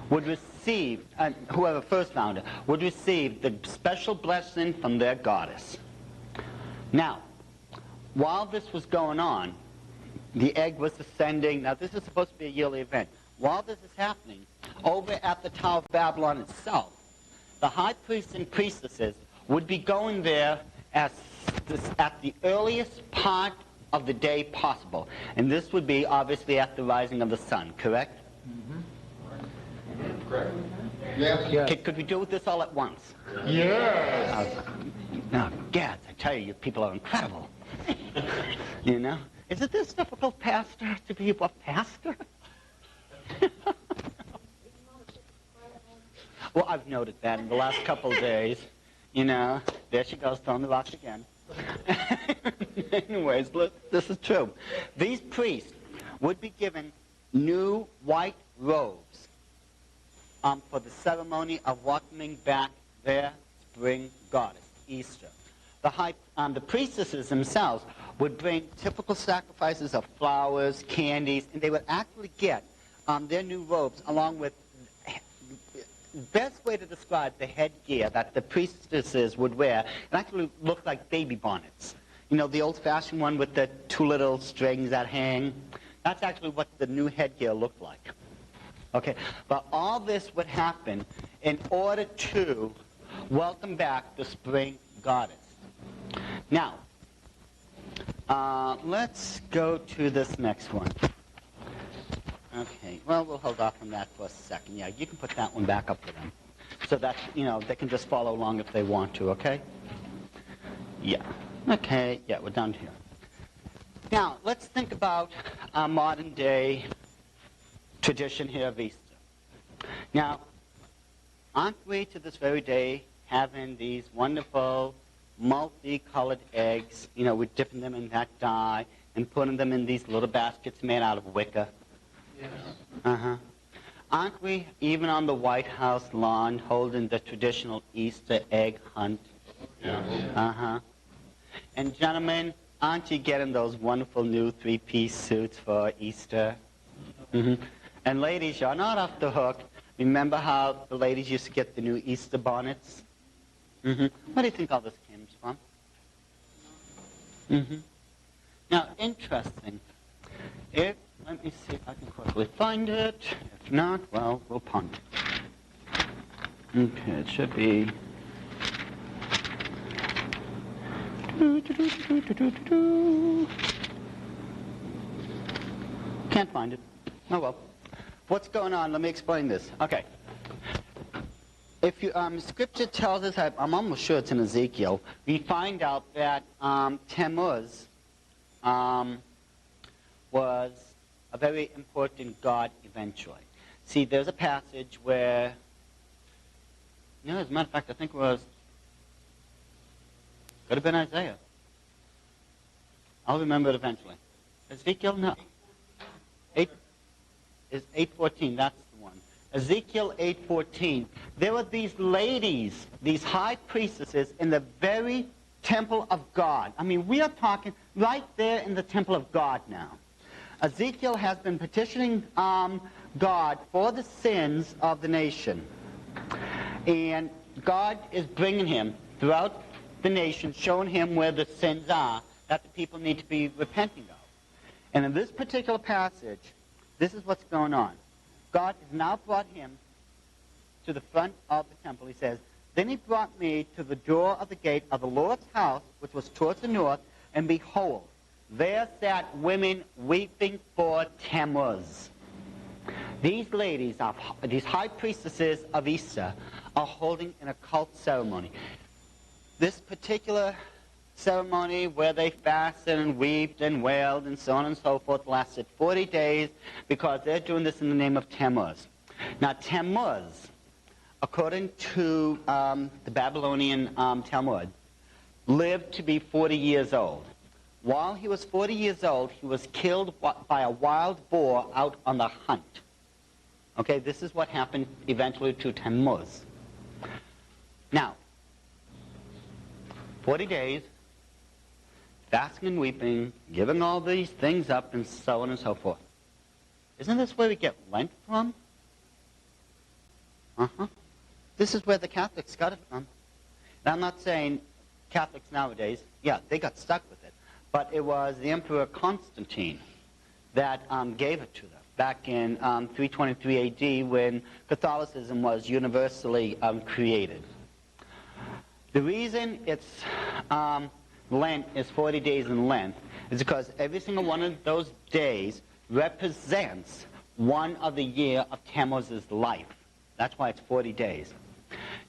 A: would receive, whoever first found it, would receive the special blessing from their goddess. Now, while this was going on, the egg was ascending. Now, this is supposed to be a yearly event. While this is happening, over at the Tower of Babylon itself, the high priests and priestesses would be going there at the earliest part of the day possible. And this would be, obviously, at the rising of the sun, correct?
P: Mm-hmm. Correct.
C: Yes.
A: Could we do with this all at once?
F: Yes.
A: Now, Gad, I tell you, you people are incredible. You know? Is it this difficult, Pastor, to be a pastor? Well, I've noted that in the last couple of days. You know, there she goes, throwing the rocks again. Anyways, look, this is true. These priests would be given new white robes for the ceremony of welcoming back their spring goddess, Easter. The priestesses themselves would bring typical sacrifices of flowers, candies, and they would actually get their new robes along with, the best way to describe the headgear that the priestesses would wear, it actually looked like baby bonnets. You know, the old-fashioned one with the two little strings that hang. That's actually what the new headgear looked like. Okay, but all this would happen in order to welcome back the spring goddess. Now, let's go to this next one. Okay, well, we'll hold off on that for a second. Yeah, you can put that one back up for them. So that, you know, they can just follow along if they want to, okay? Yeah. Okay, yeah, we're done here. Now, let's think about our modern day tradition here of Easter. Now, aren't we to this very day having these wonderful multicolored eggs. You know, we're dipping them in that dye and putting them in these little baskets made out of wicker.
D: Yes.
A: Uh-huh. Aren't we even on the White House lawn holding the traditional Easter egg hunt?
F: Yeah.
A: Uh-huh. And gentlemen, aren't you getting those wonderful new three-piece suits for Easter? Mm-hmm. And ladies, you're not off the hook. Remember how the ladies used to get the new Easter bonnets? Mm-hmm. Where do you think all this came from? Mm-hmm. Now, interesting. Let me see if I can quickly find it. If not, well, we'll punt. Okay, it should be... Can't find it. Oh, well. What's going on? Let me explain this. Okay. If you, Scripture tells us, I'm almost sure it's in Ezekiel, we find out that Tammuz was a very important god eventually. See, there's a passage where, no, as a matter of fact, I think it was, could have been Isaiah. I'll remember it eventually. Ezekiel, no. 8:14, that's the one. Ezekiel 8:14. There were these ladies, these high priestesses in the very temple of God. I mean, we are talking right there in the temple of God now. Ezekiel has been petitioning God for the sins of the nation. And God is bringing him throughout the nation, showing him where the sins are that the people need to be repenting of. And in this particular passage, this is what's going on. God has now brought him to the front of the temple. He says, "Then he brought me to the door of the gate of the Lord's house, which was towards the north, and behold, there sat women weeping for Tammuz." These ladies, these high priestesses of Easter, are holding an occult ceremony. This particular ceremony where they fasted and wept and wailed and so on and so forth lasted 40 days because they're doing this in the name of Tammuz. Now, Tammuz, according to the Babylonian Talmud, lived to be 40 years old. While he was 40 years old, he was killed by a wild boar out on the hunt. Okay, this is what happened eventually to Tammuz. Now, 40 days, fasting and weeping, giving all these things up, and so on and so forth. Isn't this where we get Lent from? Uh-huh. This is where the Catholics got it from. Now, I'm not saying Catholics nowadays, yeah, they got stuck with it, but it was the Emperor Constantine that gave it to them back in 323 AD when Catholicism was universally created. The reason it's Lent is 40 days in length is because every single one of those days represents one of the year of Tammuz's life. That's why it's 40 days.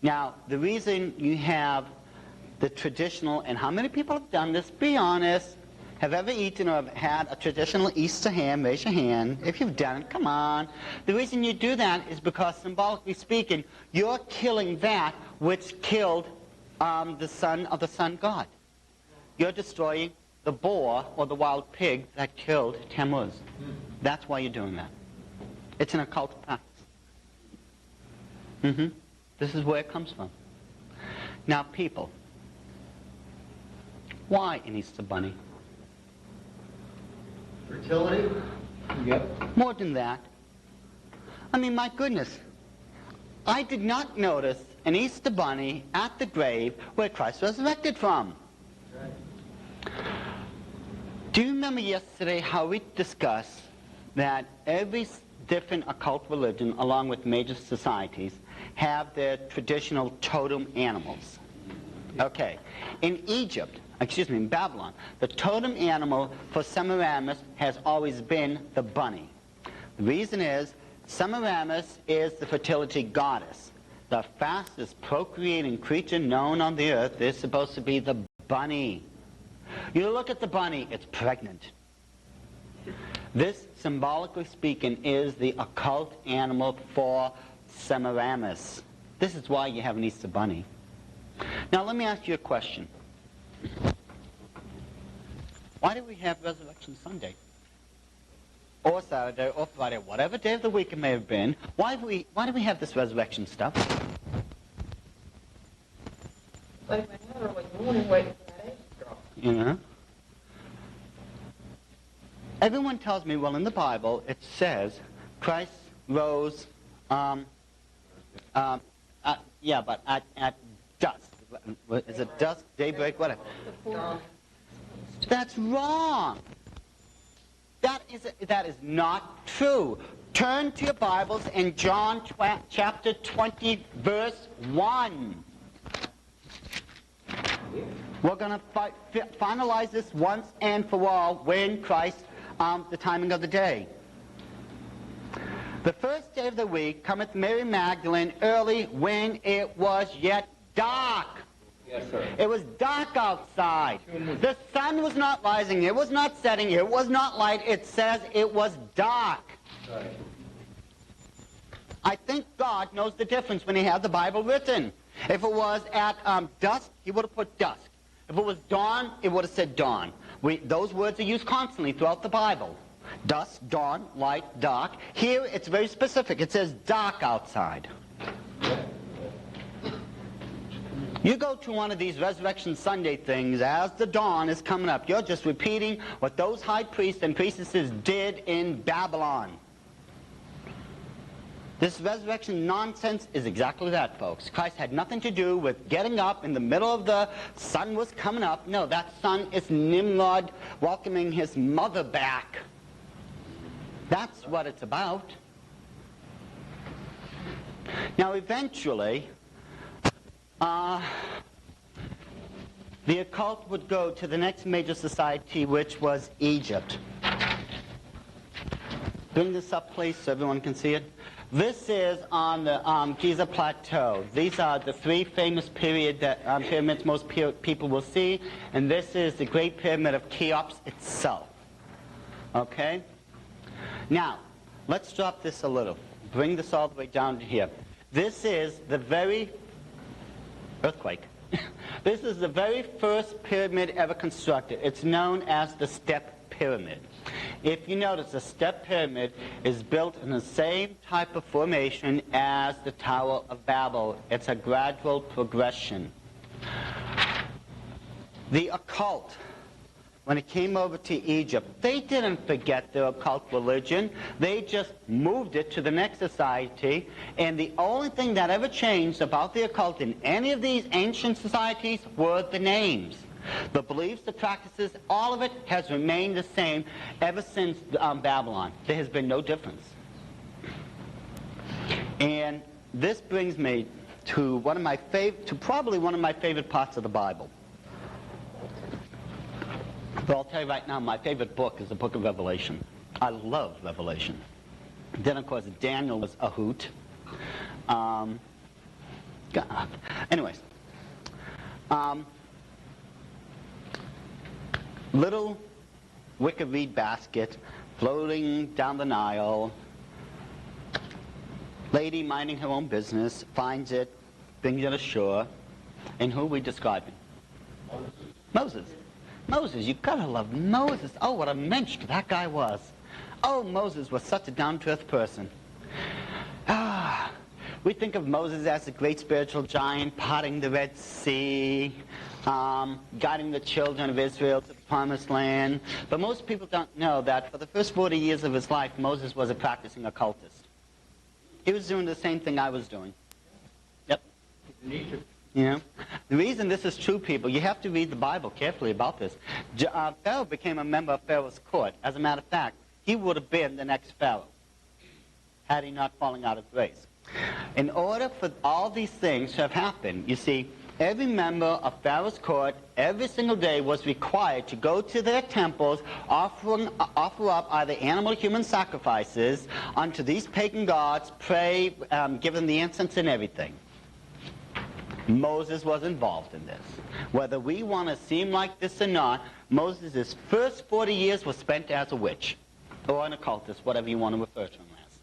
A: Now, the reason you have the traditional, and how many people have done this? Be honest. Have ever eaten or had a traditional Easter ham? Raise your hand. If you've done it, come on. The reason you do that is because, symbolically speaking, you're killing that which killed the son of the sun god. You're destroying the boar or the wild pig that killed Tammuz. That's why you're doing that. It's an occult practice. This is where it comes from. Now, people, why an Easter bunny?
B: Fertility?
C: Yep.
A: More than that. I mean, my goodness. I did not notice an Easter bunny at the grave where Christ was resurrected from. Do you remember yesterday how we discussed that every different occult religion, along with major societies, have their traditional totem animals? Okay. In Babylon, the totem animal for Semiramis has always been the bunny. The reason is, Semiramis is the fertility goddess. The fastest procreating creature known on the earth is supposed to be the bunny. You look at the bunny, it's pregnant. This, symbolically speaking, is the occult animal for Semiramis. This is why you have an Easter bunny. Now let me ask you a question. Why do we have Resurrection Sunday? Or Saturday, or Friday, whatever day of the week it may have been, why do we have this resurrection stuff? You know? Everyone tells me, well, in the Bible, it says Christ rose, yeah, but at dusk. Is it dusk, daybreak, whatever? That's wrong. That is not true. Turn to your Bibles in John chapter 20, verse 1. We're going to finalize this once and for all when Christ, the timing of the day. The first day of the week cometh Mary Magdalene early when it was yet dark.
K: Yes, sir.
A: It was dark outside. The sun was not rising. It was not setting. It was not light. It says it was dark.
K: Right.
A: I think God knows the difference when he had the Bible written. If it was at dusk, he would have put dusk. If it was dawn, it would have said dawn. Those words are used constantly throughout the Bible. Dusk, dawn, light, dark. Here it's very specific. It says dark outside. You go to one of these Resurrection Sunday things as the dawn is coming up. You're just repeating what those high priests and priestesses did in Babylon. This resurrection nonsense is exactly that, folks. Christ had nothing to do with getting up in the middle of the sun was coming up. No, that sun is Nimrod welcoming his mother back. That's what it's about. Now, eventually, the occult would go to the next major society, which was Egypt. Bring this up, please, so everyone can see it. This is on the Giza Plateau. These are the three famous pyramids most people will see, and this is the Great Pyramid of Cheops itself. Okay? Now, let's drop this a little. Bring this all the way down to here. This is the very earthquake. This is the very first pyramid ever constructed. It's known as the Step Pyramid. If you notice, the Step Pyramid is built in the same type of formation as the Tower of Babel. It's a gradual progression. The occult, when it came over to Egypt, they didn't forget their occult religion. They just moved it to the next society, and the only thing that ever changed about the occult in any of these ancient societies were the names. The beliefs, the practices, all of it has remained the same ever since Babylon. There has been no difference. And this brings me to probably one of my favorite parts of the Bible. But I'll tell you right now, my favorite book is the book of Revelation. I love Revelation. Then, of course, Daniel was a hoot. Anyways. Little wicker reed basket floating down the Nile. Lady minding her own business, finds it, brings it ashore. And who are we describing? Moses. Moses, you gotta love Moses. Oh, what a mensch that guy was. Oh, Moses was such a down-to-earth person. We think of Moses as a great spiritual giant, parting the Red Sea, guiding the children of Israel to the Promised Land. But most people don't know that for the first 40 years of his life, Moses was a practicing occultist. He was doing the same thing I was doing. Yep. You know, the reason this is true, people, you have to read the Bible carefully about this. Pharaoh became a member of Pharaoh's court. As a matter of fact, he would have been the next Pharaoh had he not fallen out of grace. In order for all these things to have happened, you see, every member of Pharaoh's court every single day was required to go to their temples, offer up either animal or human sacrifices unto these pagan gods, pray, give them the incense and everything. Moses was involved in this. Whether we want to seem like this or not, Moses' first 40 years was spent as a witch, or an occultist, whatever you want to refer to him as.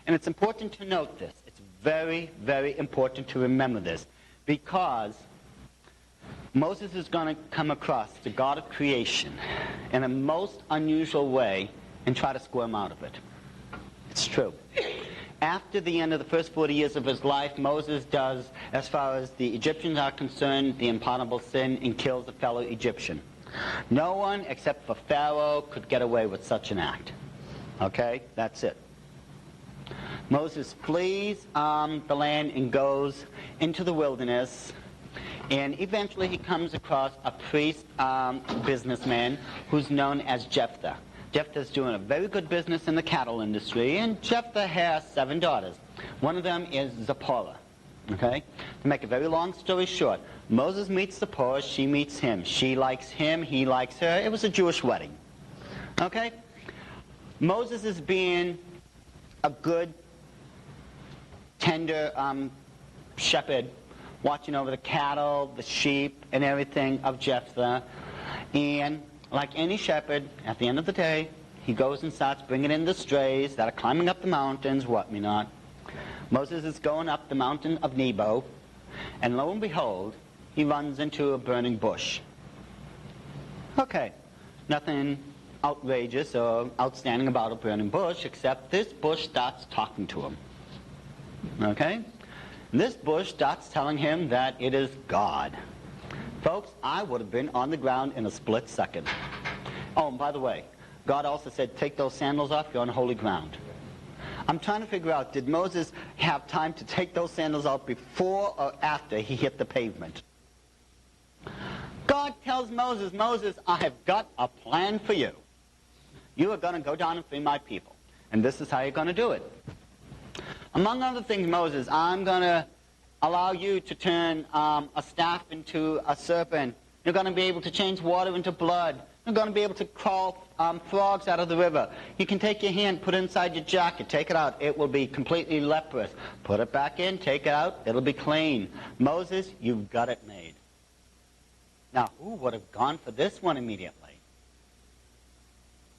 A: And it's important to note this. It's very, very important to remember this. because Moses is going to come across the God of creation in a most unusual way and try to squirm out of it. It's true. After the end of the first 40 years of his life, Moses does, as far as the Egyptians are concerned, the unpardonable sin and kills a fellow Egyptian. No one except for Pharaoh could get away with such an act. Okay? That's it. Moses flees the land and goes into the wilderness, and eventually he comes across a priest businessman who's known as Jephthah. Jephthah's doing a very good business in the cattle industry, and Jephthah has 7 daughters. One of them is Zipporah. Okay? To make a very long story short, Moses meets Zipporah, she meets him. She likes him, he likes her. It was a Jewish wedding. Okay? Moses is being a good, tender shepherd, watching over the cattle, the sheep, and everything of Jephthah. And like any shepherd, at the end of the day, he goes and starts bringing in the strays that are climbing up the mountains, what me not. Moses is going up the mountain of Nebo, and lo and behold, he runs into a burning bush. Okay, nothing outrageous or outstanding about a burning bush, except this bush starts talking to him. Okay? This bush starts telling him that it is God. Folks, I would have been on the ground in a split second. Oh, and by the way, God also said, take those sandals off, you're on holy ground. I'm trying to figure out, did Moses have time to take those sandals off before or after he hit the pavement? God tells Moses, Moses, I have got a plan for you. You are going to go down and free my people. And this is how you're going to do it. Among other things, Moses, I'm going to allow you to turn a staff into a serpent. You're going to be able to change water into blood. You're going to be able to crawl frogs out of the river. You can take your hand, put it inside your jacket, take it out. It will be completely leprous. Put it back in, take it out, it'll be clean. Moses, you've got it made. Now, who would have gone for this one immediately?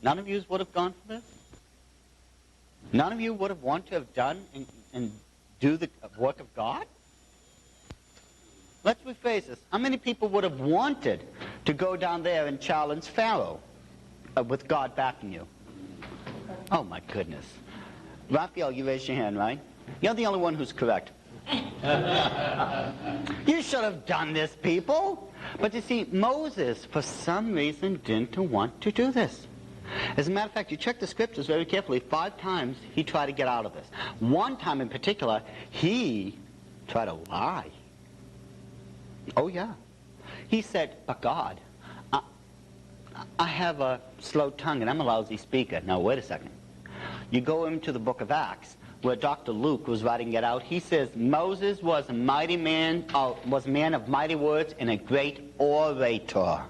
A: None of you would have gone for this? None of you would have wanted to have done and do the work of God? Let's rephrase this. How many people would have wanted to go down there and challenge Pharaoh with God backing you? Oh, my goodness. Raphael, you raised your hand, right? You're the only one who's correct. You should have done this, people. But you see, Moses, for some reason, didn't want to do this. As a matter of fact, you check the scriptures very carefully. 5 times he tried to get out of this. One time in particular, he tried to lie. Oh, yeah. He said, but God, I have a slow tongue and I'm a lousy speaker. Now, wait a second. You go into the book of Acts, where Dr. Luke was writing it out. He says, Moses was a mighty man, was a man of mighty words and a great orator.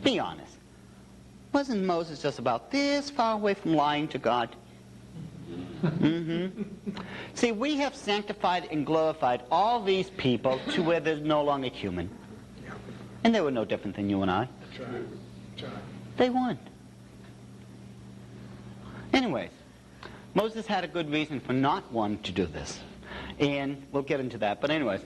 A: Be honest. Wasn't Moses just about this far away from lying to God? See, we have sanctified and glorified all these people to where they're no longer human. And they were no different than you and I.
C: That's right.
A: They weren't. Anyways, Moses had a good reason for not wanting to do this. And we'll get into that. But anyways,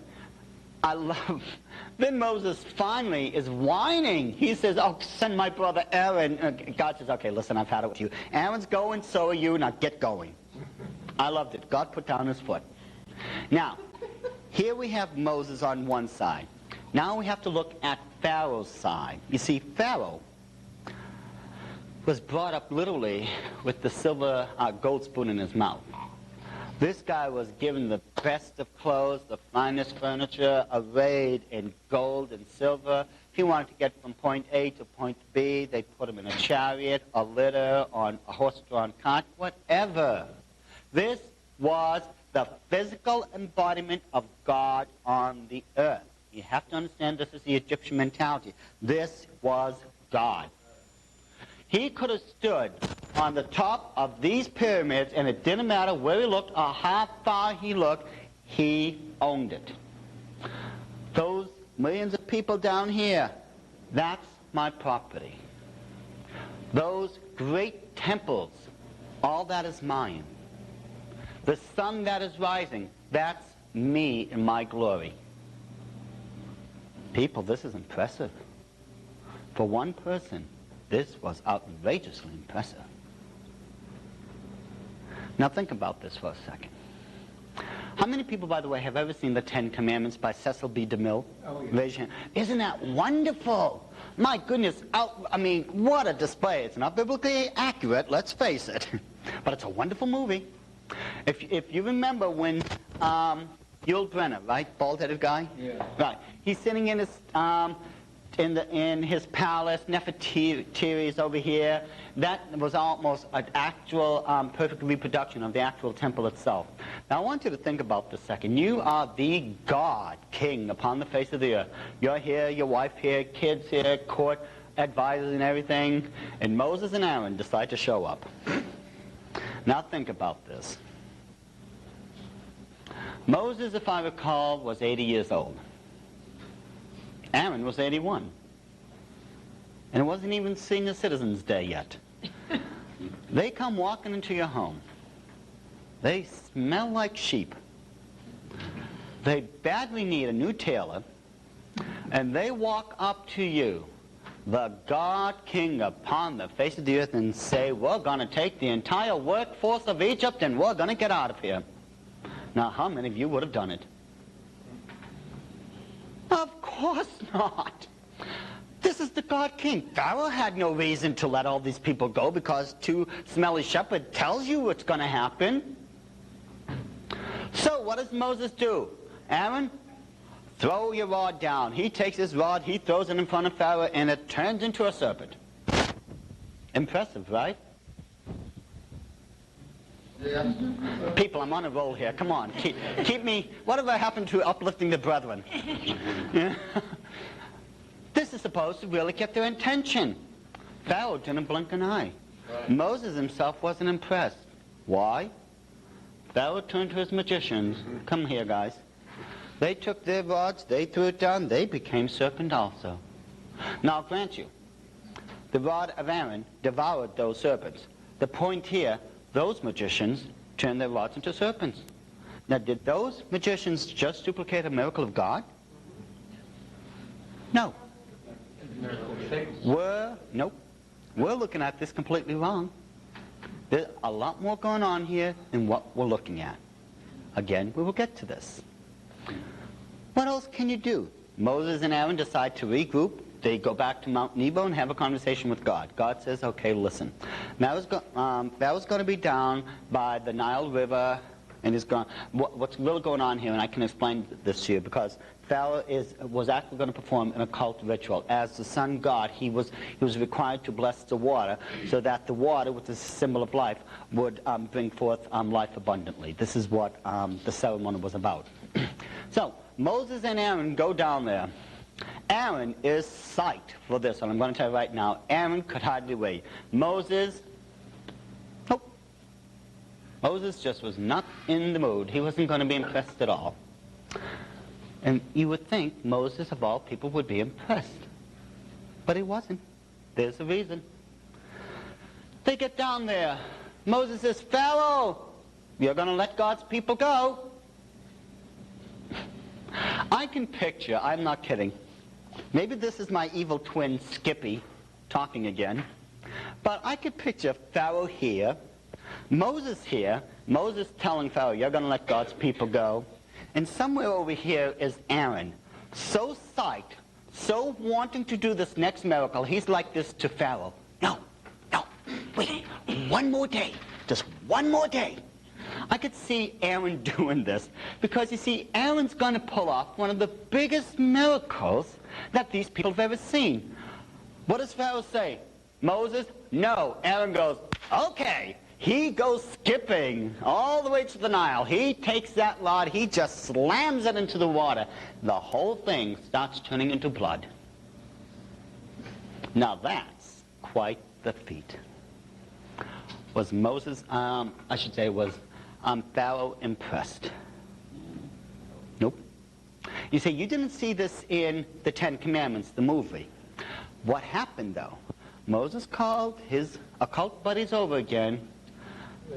A: then Moses finally is whining. He says, oh, send my brother Aaron. God says, okay, listen, I've had it with you. Aaron's going, so are you. Now get going. I loved it. God put down his foot. Now, here we have Moses on one side. Now we have to look at Pharaoh's side. You see, Pharaoh was brought up literally with the silver gold spoon in his mouth. This guy was given the best of clothes, the finest furniture, arrayed in gold and silver. If he wanted to get from point A to point B, they put him in a chariot, a litter, on a horse-drawn cart, whatever. This was the physical embodiment of God on the earth. You have to understand this is the Egyptian mentality. This was God. He could have stood on the top of these pyramids, and it didn't matter where he looked or how far he looked, he owned it. Those millions of people down here, that's my property. Those great temples, all that is mine. The sun that is rising, that's me in my glory. People, this is impressive. For one person, this was outrageously impressive. Now think about this for a second. How many people, by the way, have ever seen the Ten Commandments by Cecil B. DeMille?
B: Oh, yeah.
A: Raise your hand. Isn't that wonderful? My goodness, I mean, what a display. It's not biblically accurate, let's face it. But it's a wonderful movie. If you remember when Yul Brynner, right, bald-headed guy?
B: Yeah.
A: Right. He's sitting in his palace, Nefertiti is over here. That was almost an actual perfect reproduction of the actual temple itself. Now I want you to think about this a second. You are the God King upon the face of the earth. You're here, your wife here, kids here, court advisors and everything, and Moses and Aaron decide to show up. Now think about this. Moses, if I recall, was 80 years old. Aaron was 81. And it wasn't even Senior Citizens Day yet. They come walking into your home. They smell like sheep. They badly need a new tailor. And they walk up to you, the God King upon the face of the earth, and say, we're going to take the entire workforce of Egypt and we're going to get out of here. Now, how many of you would have done it? Of course not. This is the God King. Pharaoh had no reason to let all these people go because two smelly shepherds tells you what's going to happen. So what does Moses do? Aaron, throw your rod down. He takes his rod, he throws it in front of Pharaoh, and it turns into a serpent. Impressive, right?
B: Yeah.
A: People, I'm on a roll here. Come on, keep me. Whatever happened to uplifting the brethren? Yeah. This is supposed to really get their attention. Pharaoh didn't blink an eye. Right. Moses himself wasn't impressed. Why? Pharaoh turned to his magicians. Come here, guys. They took their rods, they threw it down, they became serpent also. Now, I'll grant you, the rod of Aaron devoured those serpents. The point here, those magicians turned their rods into serpents. Now, did those magicians just duplicate a miracle of God? No. Nope. We're looking at this completely wrong. There's a lot more going on here than what we're looking at. Again, we will get to this. What else can you do? Moses and Aaron decide to regroup. They go back to Mount Nebo and have a conversation with God. God says, okay, listen. Pharaoh's going to be down by the Nile River, and what's really going on here, and I can explain this to you, because Pharaoh was actually going to perform an occult ritual. As the sun god, he was required to bless the water, so that the water, which is a symbol of life, would bring forth life abundantly. This is what the ceremony was about. So Moses and Aaron go down there. Aaron is psyched for this, and I'm going to tell you right now, Aaron could hardly wait. Moses, nope. Moses just was not in the mood. He wasn't going to be impressed at all. And you would think Moses, of all people, would be impressed. But he wasn't. There's a reason. They get down there. Moses says, Pharaoh, you're going to let God's people go. I can picture, I'm not kidding, maybe this is my evil twin Skippy talking again, but I could picture Pharaoh here, Moses telling Pharaoh, you're going to let God's people go, and somewhere over here is Aaron, so psyched, so wanting to do this next miracle, he's like this to Pharaoh, no, wait, one more day, just one more day. I could see Aaron doing this because, you see, Aaron's going to pull off one of the biggest miracles that these people have ever seen. What does Pharaoh say? Moses? No. Aaron goes, okay. He goes skipping all the way to the Nile. He takes that rod, he just slams it into the water. The whole thing starts turning into blood. Now that's quite the feat. Was Moses, was Pharaoh impressed? Nope. You say, you didn't see this in the Ten Commandments, the movie. What happened, though? Moses called his occult buddies over again.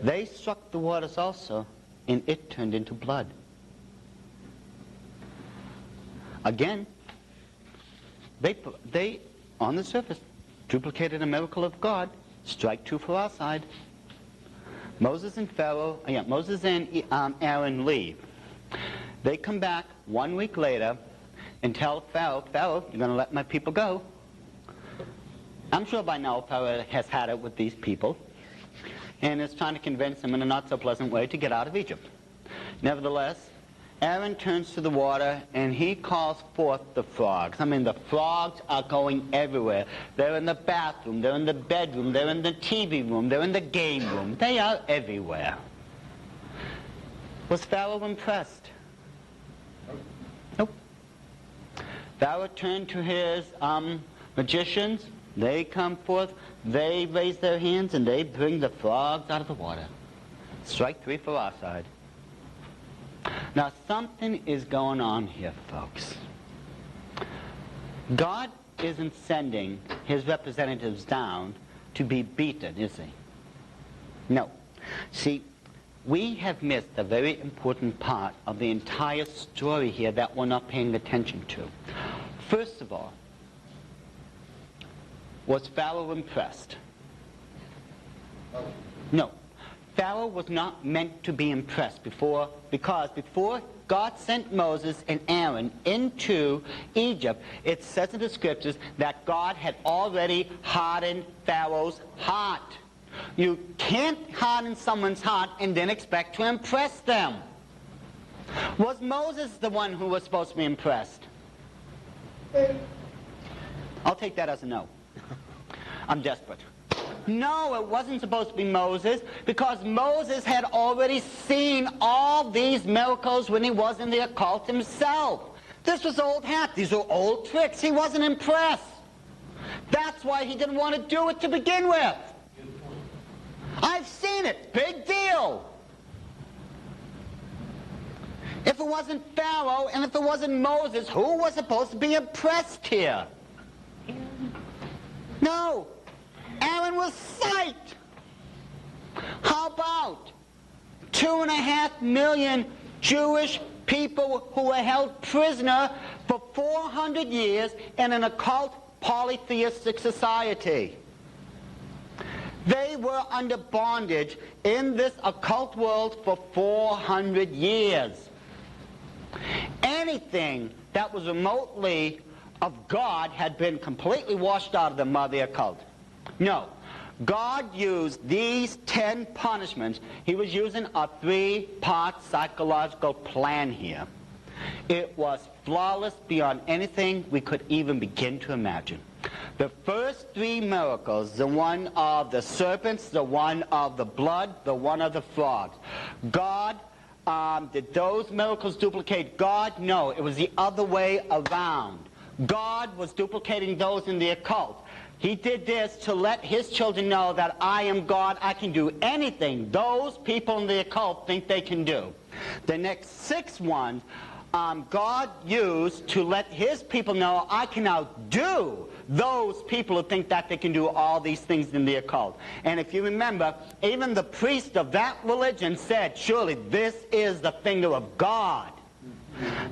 A: They struck the waters also, and it turned into blood. Again, they on the surface, duplicated a miracle of God. Strike two for our side. Moses and Aaron leave. They come back 1 week later and tell Pharaoh, you're going to let my people go. I'm sure by now Pharaoh has had it with these people and is trying to convince them in a not so pleasant way to get out of Egypt. Nevertheless, Aaron turns to the water and he calls forth the frogs. I mean, the frogs are going everywhere. They're in the bathroom, they're in the bedroom, they're in the TV room, they're in the game room. They are everywhere. Was Pharaoh impressed? Nope. Pharaoh turned to his magicians. They come forth, they raise their hands, and they bring the frogs out of the water. Strike three for our side. Now, something is going on here, folks. God isn't sending his representatives down to be beaten, is he? No. See, we have missed a very important part of the entire story here that we're not paying attention to. First of all, was Pharaoh impressed? No. Pharaoh was not meant to be impressed because before God sent Moses and Aaron into Egypt, it says in the scriptures that God had already hardened Pharaoh's heart. You can't harden someone's heart and then expect to impress them. Was Moses the one who was supposed to be impressed? I'll take that as a no. I'm desperate. No, it wasn't supposed to be Moses, because Moses had already seen all these miracles when he was in the occult himself. This was old hat. These were old tricks. He wasn't impressed. That's why he didn't want to do it to begin with. I've seen it. Big deal. If it wasn't Pharaoh and if it wasn't Moses, who was supposed to be impressed here? No. Aaron was psyched. How about 2.5 million Jewish people who were held prisoner for 400 years in an occult polytheistic society? They were under bondage in this occult world for 400 years. Anything that was remotely of God had been completely washed out of them by the occult. No. God used these 10 punishments. He was using a 3-part psychological plan here. It was flawless beyond anything we could even begin to imagine. The first 3 miracles, the one of the serpents, the one of the blood, the one of the frogs. God, did those miracles duplicate God? No, it was the other way around. God was duplicating those in the occult. He did this to let his children know that I am God, I can do anything those people in the occult think they can do. The next 6 ones, God used to let his people know I can outdo those people who think that they can do all these things in the occult. And if you remember, even the priest of that religion said, surely this is the finger of God.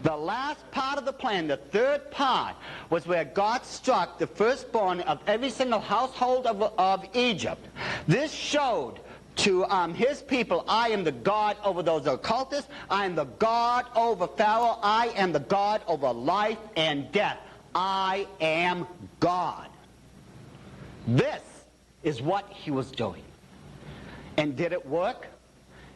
A: The last part of the plan, the 3rd part, was where God struck the firstborn of every single household of Egypt. This showed to his people, I am the God over those occultists, I am the God over Pharaoh, I am the God over life and death. I am God. This is what he was doing. And did it work?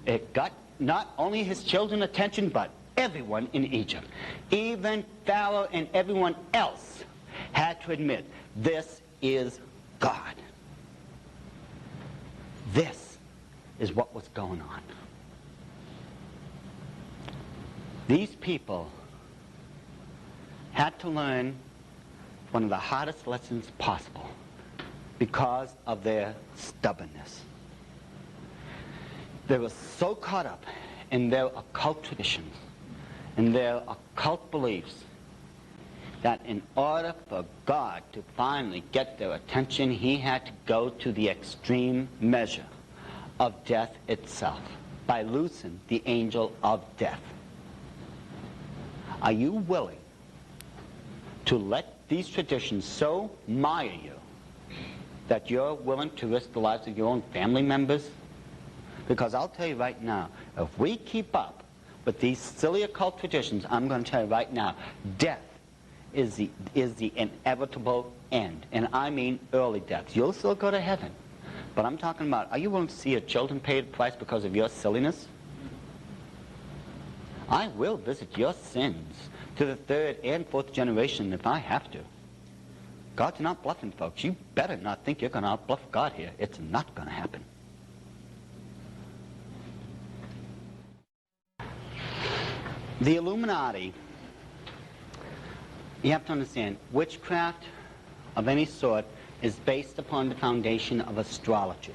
A: It got not only his children attention, but everyone in Egypt. Even Pharaoh and everyone else had to admit, this is God. This is what was going on. These people had to learn one of the hardest lessons possible because of their stubbornness. They were so caught up in their occult traditions and their occult beliefs that in order for God to finally get their attention, he had to go to the extreme measure of death itself by loosing the angel of death. Are you willing to let these traditions so mire you that you're willing to risk the lives of your own family members? Because I'll tell you right now, if we keep up with these silly occult traditions, I'm going to tell you right now, death is the inevitable end. And I mean early death. You'll still go to heaven. But I'm talking about, are you willing to see your children pay the price because of your silliness? I will visit your sins to the third and fourth generation if I have to. God's not bluffing, folks. You better not think you're going to outbluff God here. It's not going to happen. The Illuminati, you have to understand, witchcraft of any sort is based upon the foundation of astrology.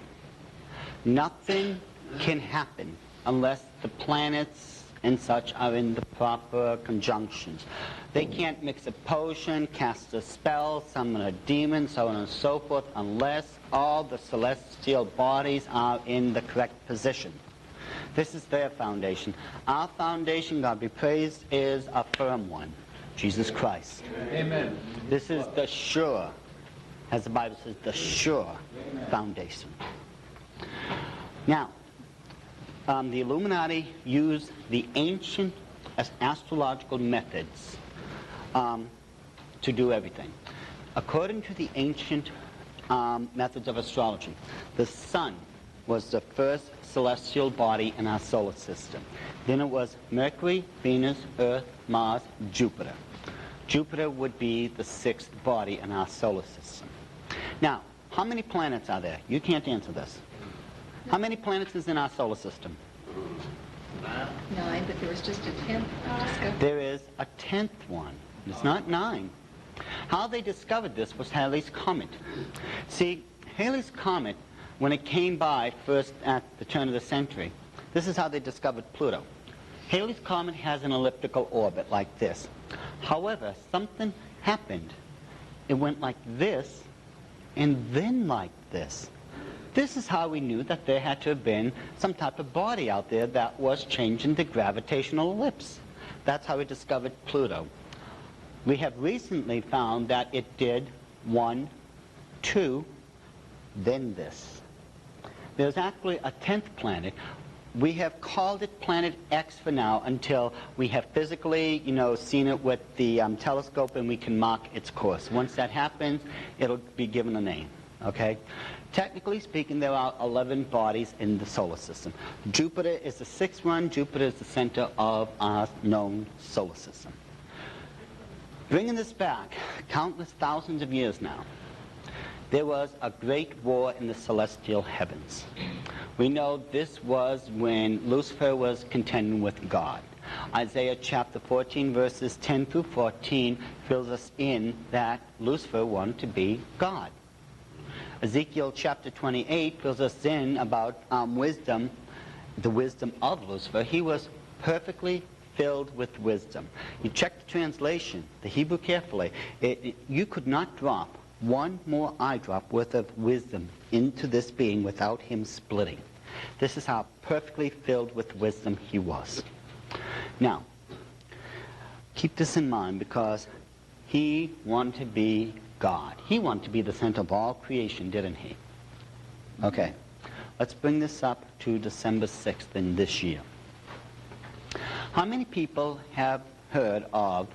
A: Nothing can happen unless the planets and such are in the proper conjunctions. They can't mix a potion, cast a spell, summon a demon, so on and so forth, unless all the celestial bodies are in the correct position. This is their foundation. Our foundation, God be praised, is a firm one, Jesus Christ.
K: Amen.
A: This is the sure, as the Bible says, the sure foundation. Now, the Illuminati use the ancient astrological methods to do everything. According to the ancient methods of astrology, the sun was the first celestial body in our solar system. Then it was Mercury, Venus, Earth, Mars, Jupiter. Jupiter would be the sixth body in our solar system. Now, how many planets are there? You can't answer this. How many planets is in our solar system?
E: 9, but there was just a 10th, Oscar.
A: There is a 10th one. It's not 9. How they discovered this was Halley's Comet. See, Halley's Comet, when it came by first at the turn of the century, this is how they discovered Pluto. Halley's Comet has an elliptical orbit like this. However, something happened. It went like this, and then like this. This is how we knew that there had to have been some type of body out there that was changing the gravitational ellipse. That's how we discovered Pluto. We have recently found that it did 1, 2, then this. There's actually a 10th planet. We have called it Planet X for now until we have physically, seen it with the telescope and we can mark its course. Once that happens, it'll be given a name, okay? Technically speaking, there are 11 bodies in the solar system. Jupiter is the 6th one. Jupiter is the center of our known solar system. Bringing this back countless thousands of years now, there was a great war in the celestial heavens. We know this was when Lucifer was contending with God. Isaiah chapter 14, verses 10 through 14 fills us in that Lucifer wanted to be God. Ezekiel chapter 28 fills us in about wisdom, the wisdom of Lucifer. He was perfectly filled with wisdom. You check the translation, the Hebrew carefully. You could not drop one more eye drop worth of wisdom into this being without him splitting. This is how perfectly filled with wisdom he was. Now, keep this in mind because he wanted to be God. He wanted to be the center of all creation, didn't he? Okay, let's bring this up to December 6th in this year. How many people have heard of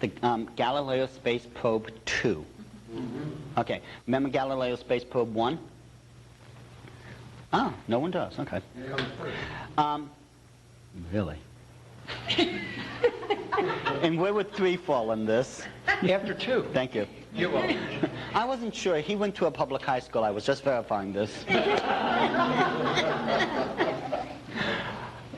A: the Galileo Space Probe 2? Okay, remember Galileo Space Probe 1? Oh, no one does, okay. Really? And where would 3 fall in this?
K: After 2.
A: Thank you.
K: You're welcome.
A: I wasn't sure. He went to a public high school. I was just verifying this.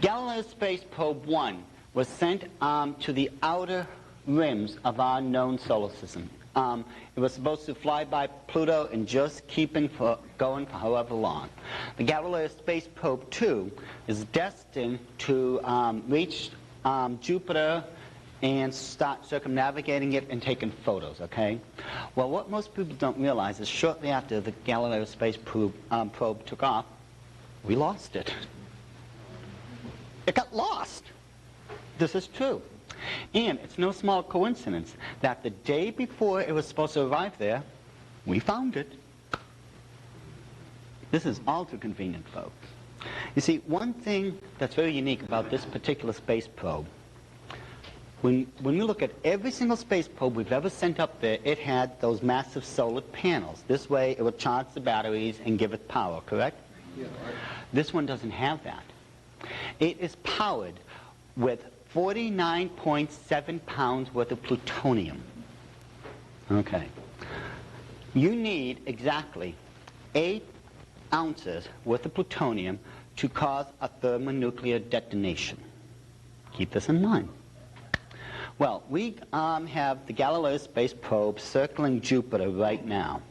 A: Galileo Space Probe 1 was sent to the outer rims of our known solar system. It was supposed to fly by Pluto and just keep going for however long. The Galileo Space Probe 2 is destined to reach Jupiter and start circumnavigating it and taking photos, okay? Well, what most people don't realize is shortly after the Galileo Space probe took off, we lost it. It got lost. This is true. And it's no small coincidence that the day before it was supposed to arrive there, we found it. This is all too convenient, folks. You see, one thing that's very unique about this particular space probe, when we look at every single space probe we've ever sent up there, it had those massive solar panels. This way it would charge the batteries and give it power, correct?
O: Yeah, right.
A: This one doesn't have that. It is powered with 49.7 pounds worth of plutonium. Okay. You need exactly 8 ounces worth of plutonium to cause a thermonuclear detonation. Keep this in mind. Well, we have the Galileo space probe circling Jupiter right now.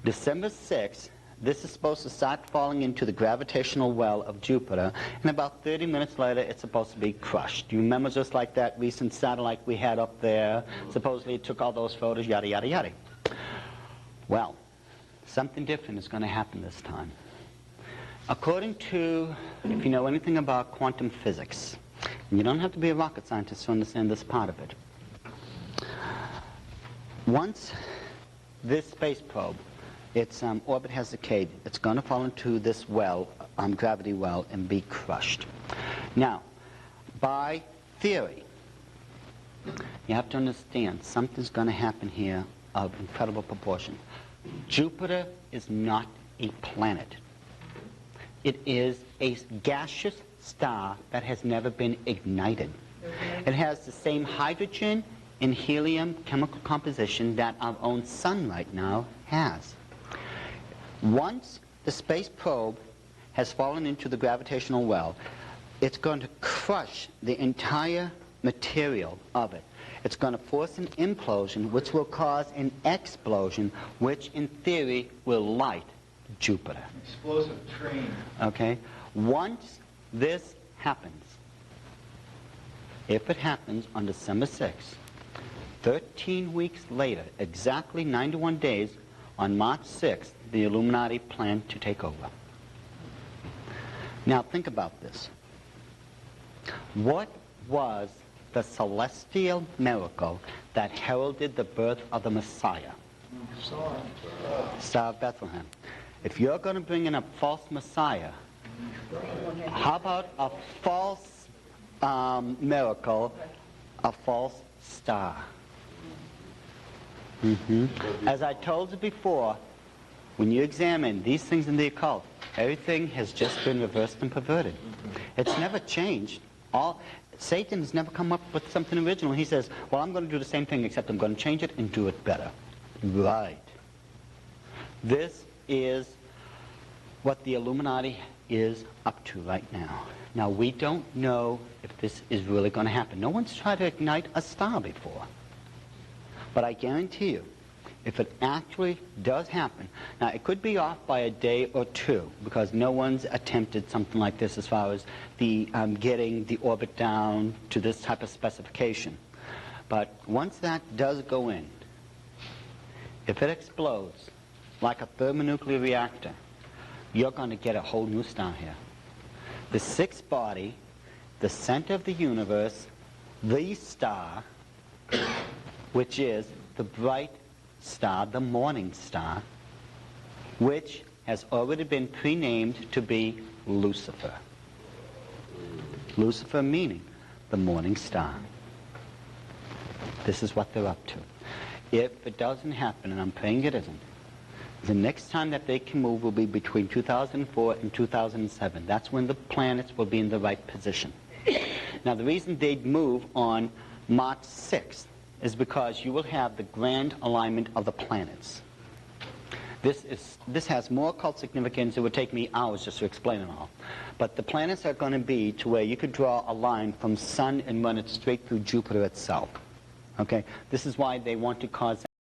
A: December 6th, this is supposed to start falling into the gravitational well of Jupiter, and about 30 minutes later, it's supposed to be crushed. Do you remember just like that recent satellite we had up there? Supposedly it took all those photos, yada, yada, yada. Well, something different is going to happen this time. According to, if you know anything about quantum physics, and you don't have to be a rocket scientist to understand this part of it, once this space probe, its orbit has decayed, it's going to fall into this well, gravity well, and be crushed. Now, by theory, you have to understand something's going to happen here of incredible proportion. Jupiter is not a planet. It is a gaseous star that has never been ignited. It has the same hydrogen and helium chemical composition that our own sun right now has. Once the space probe has fallen into the gravitational well, it's going to crush the entire material of it. It's going to force an implosion, which will cause an explosion, which in theory will light Jupiter.
B: Explosive train.
A: Okay? Once this happens, if it happens on December 6th, 13 weeks later, exactly 91 days, on March 6th, the Illuminati plan to take over. Now think about this. What was the celestial miracle that heralded the birth of the Messiah? Star of Bethlehem. If you're going to bring in a false Messiah, how about a false miracle, a false star? As I told you before, when you examine these things in the occult, everything has just been reversed and perverted. It's never changed. Satan has never come up with something original. He says, well, I'm going to do the same thing, except I'm going to change it and do it better. Right. This is what the Illuminati is up to right now. Now, we don't know if this is really going to happen. No one's tried to ignite a star before. But I guarantee you, if it actually does happen, now it could be off by a day or two, because no one's attempted something like this as far as the getting the orbit down to this type of specification. But once that does go in, if it explodes like a thermonuclear reactor, you're going to get a whole new star here. The sixth body, the center of the universe, the star, which is the bright star, the morning star, which has already been pre-named to be Lucifer. Lucifer meaning the morning star. This is what they're up to. If it doesn't happen, and I'm praying it isn't, the next time that they can move will be between 2004 and 2007. That's when the planets will be in the right position. Now, the reason they'd move on March 6th is because you will have the grand alignment of the planets. This has more occult significance. It would take me hours just to explain it all. But the planets are going to be to where you could draw a line from Sun and run it straight through Jupiter itself. Okay? This is why they want to cause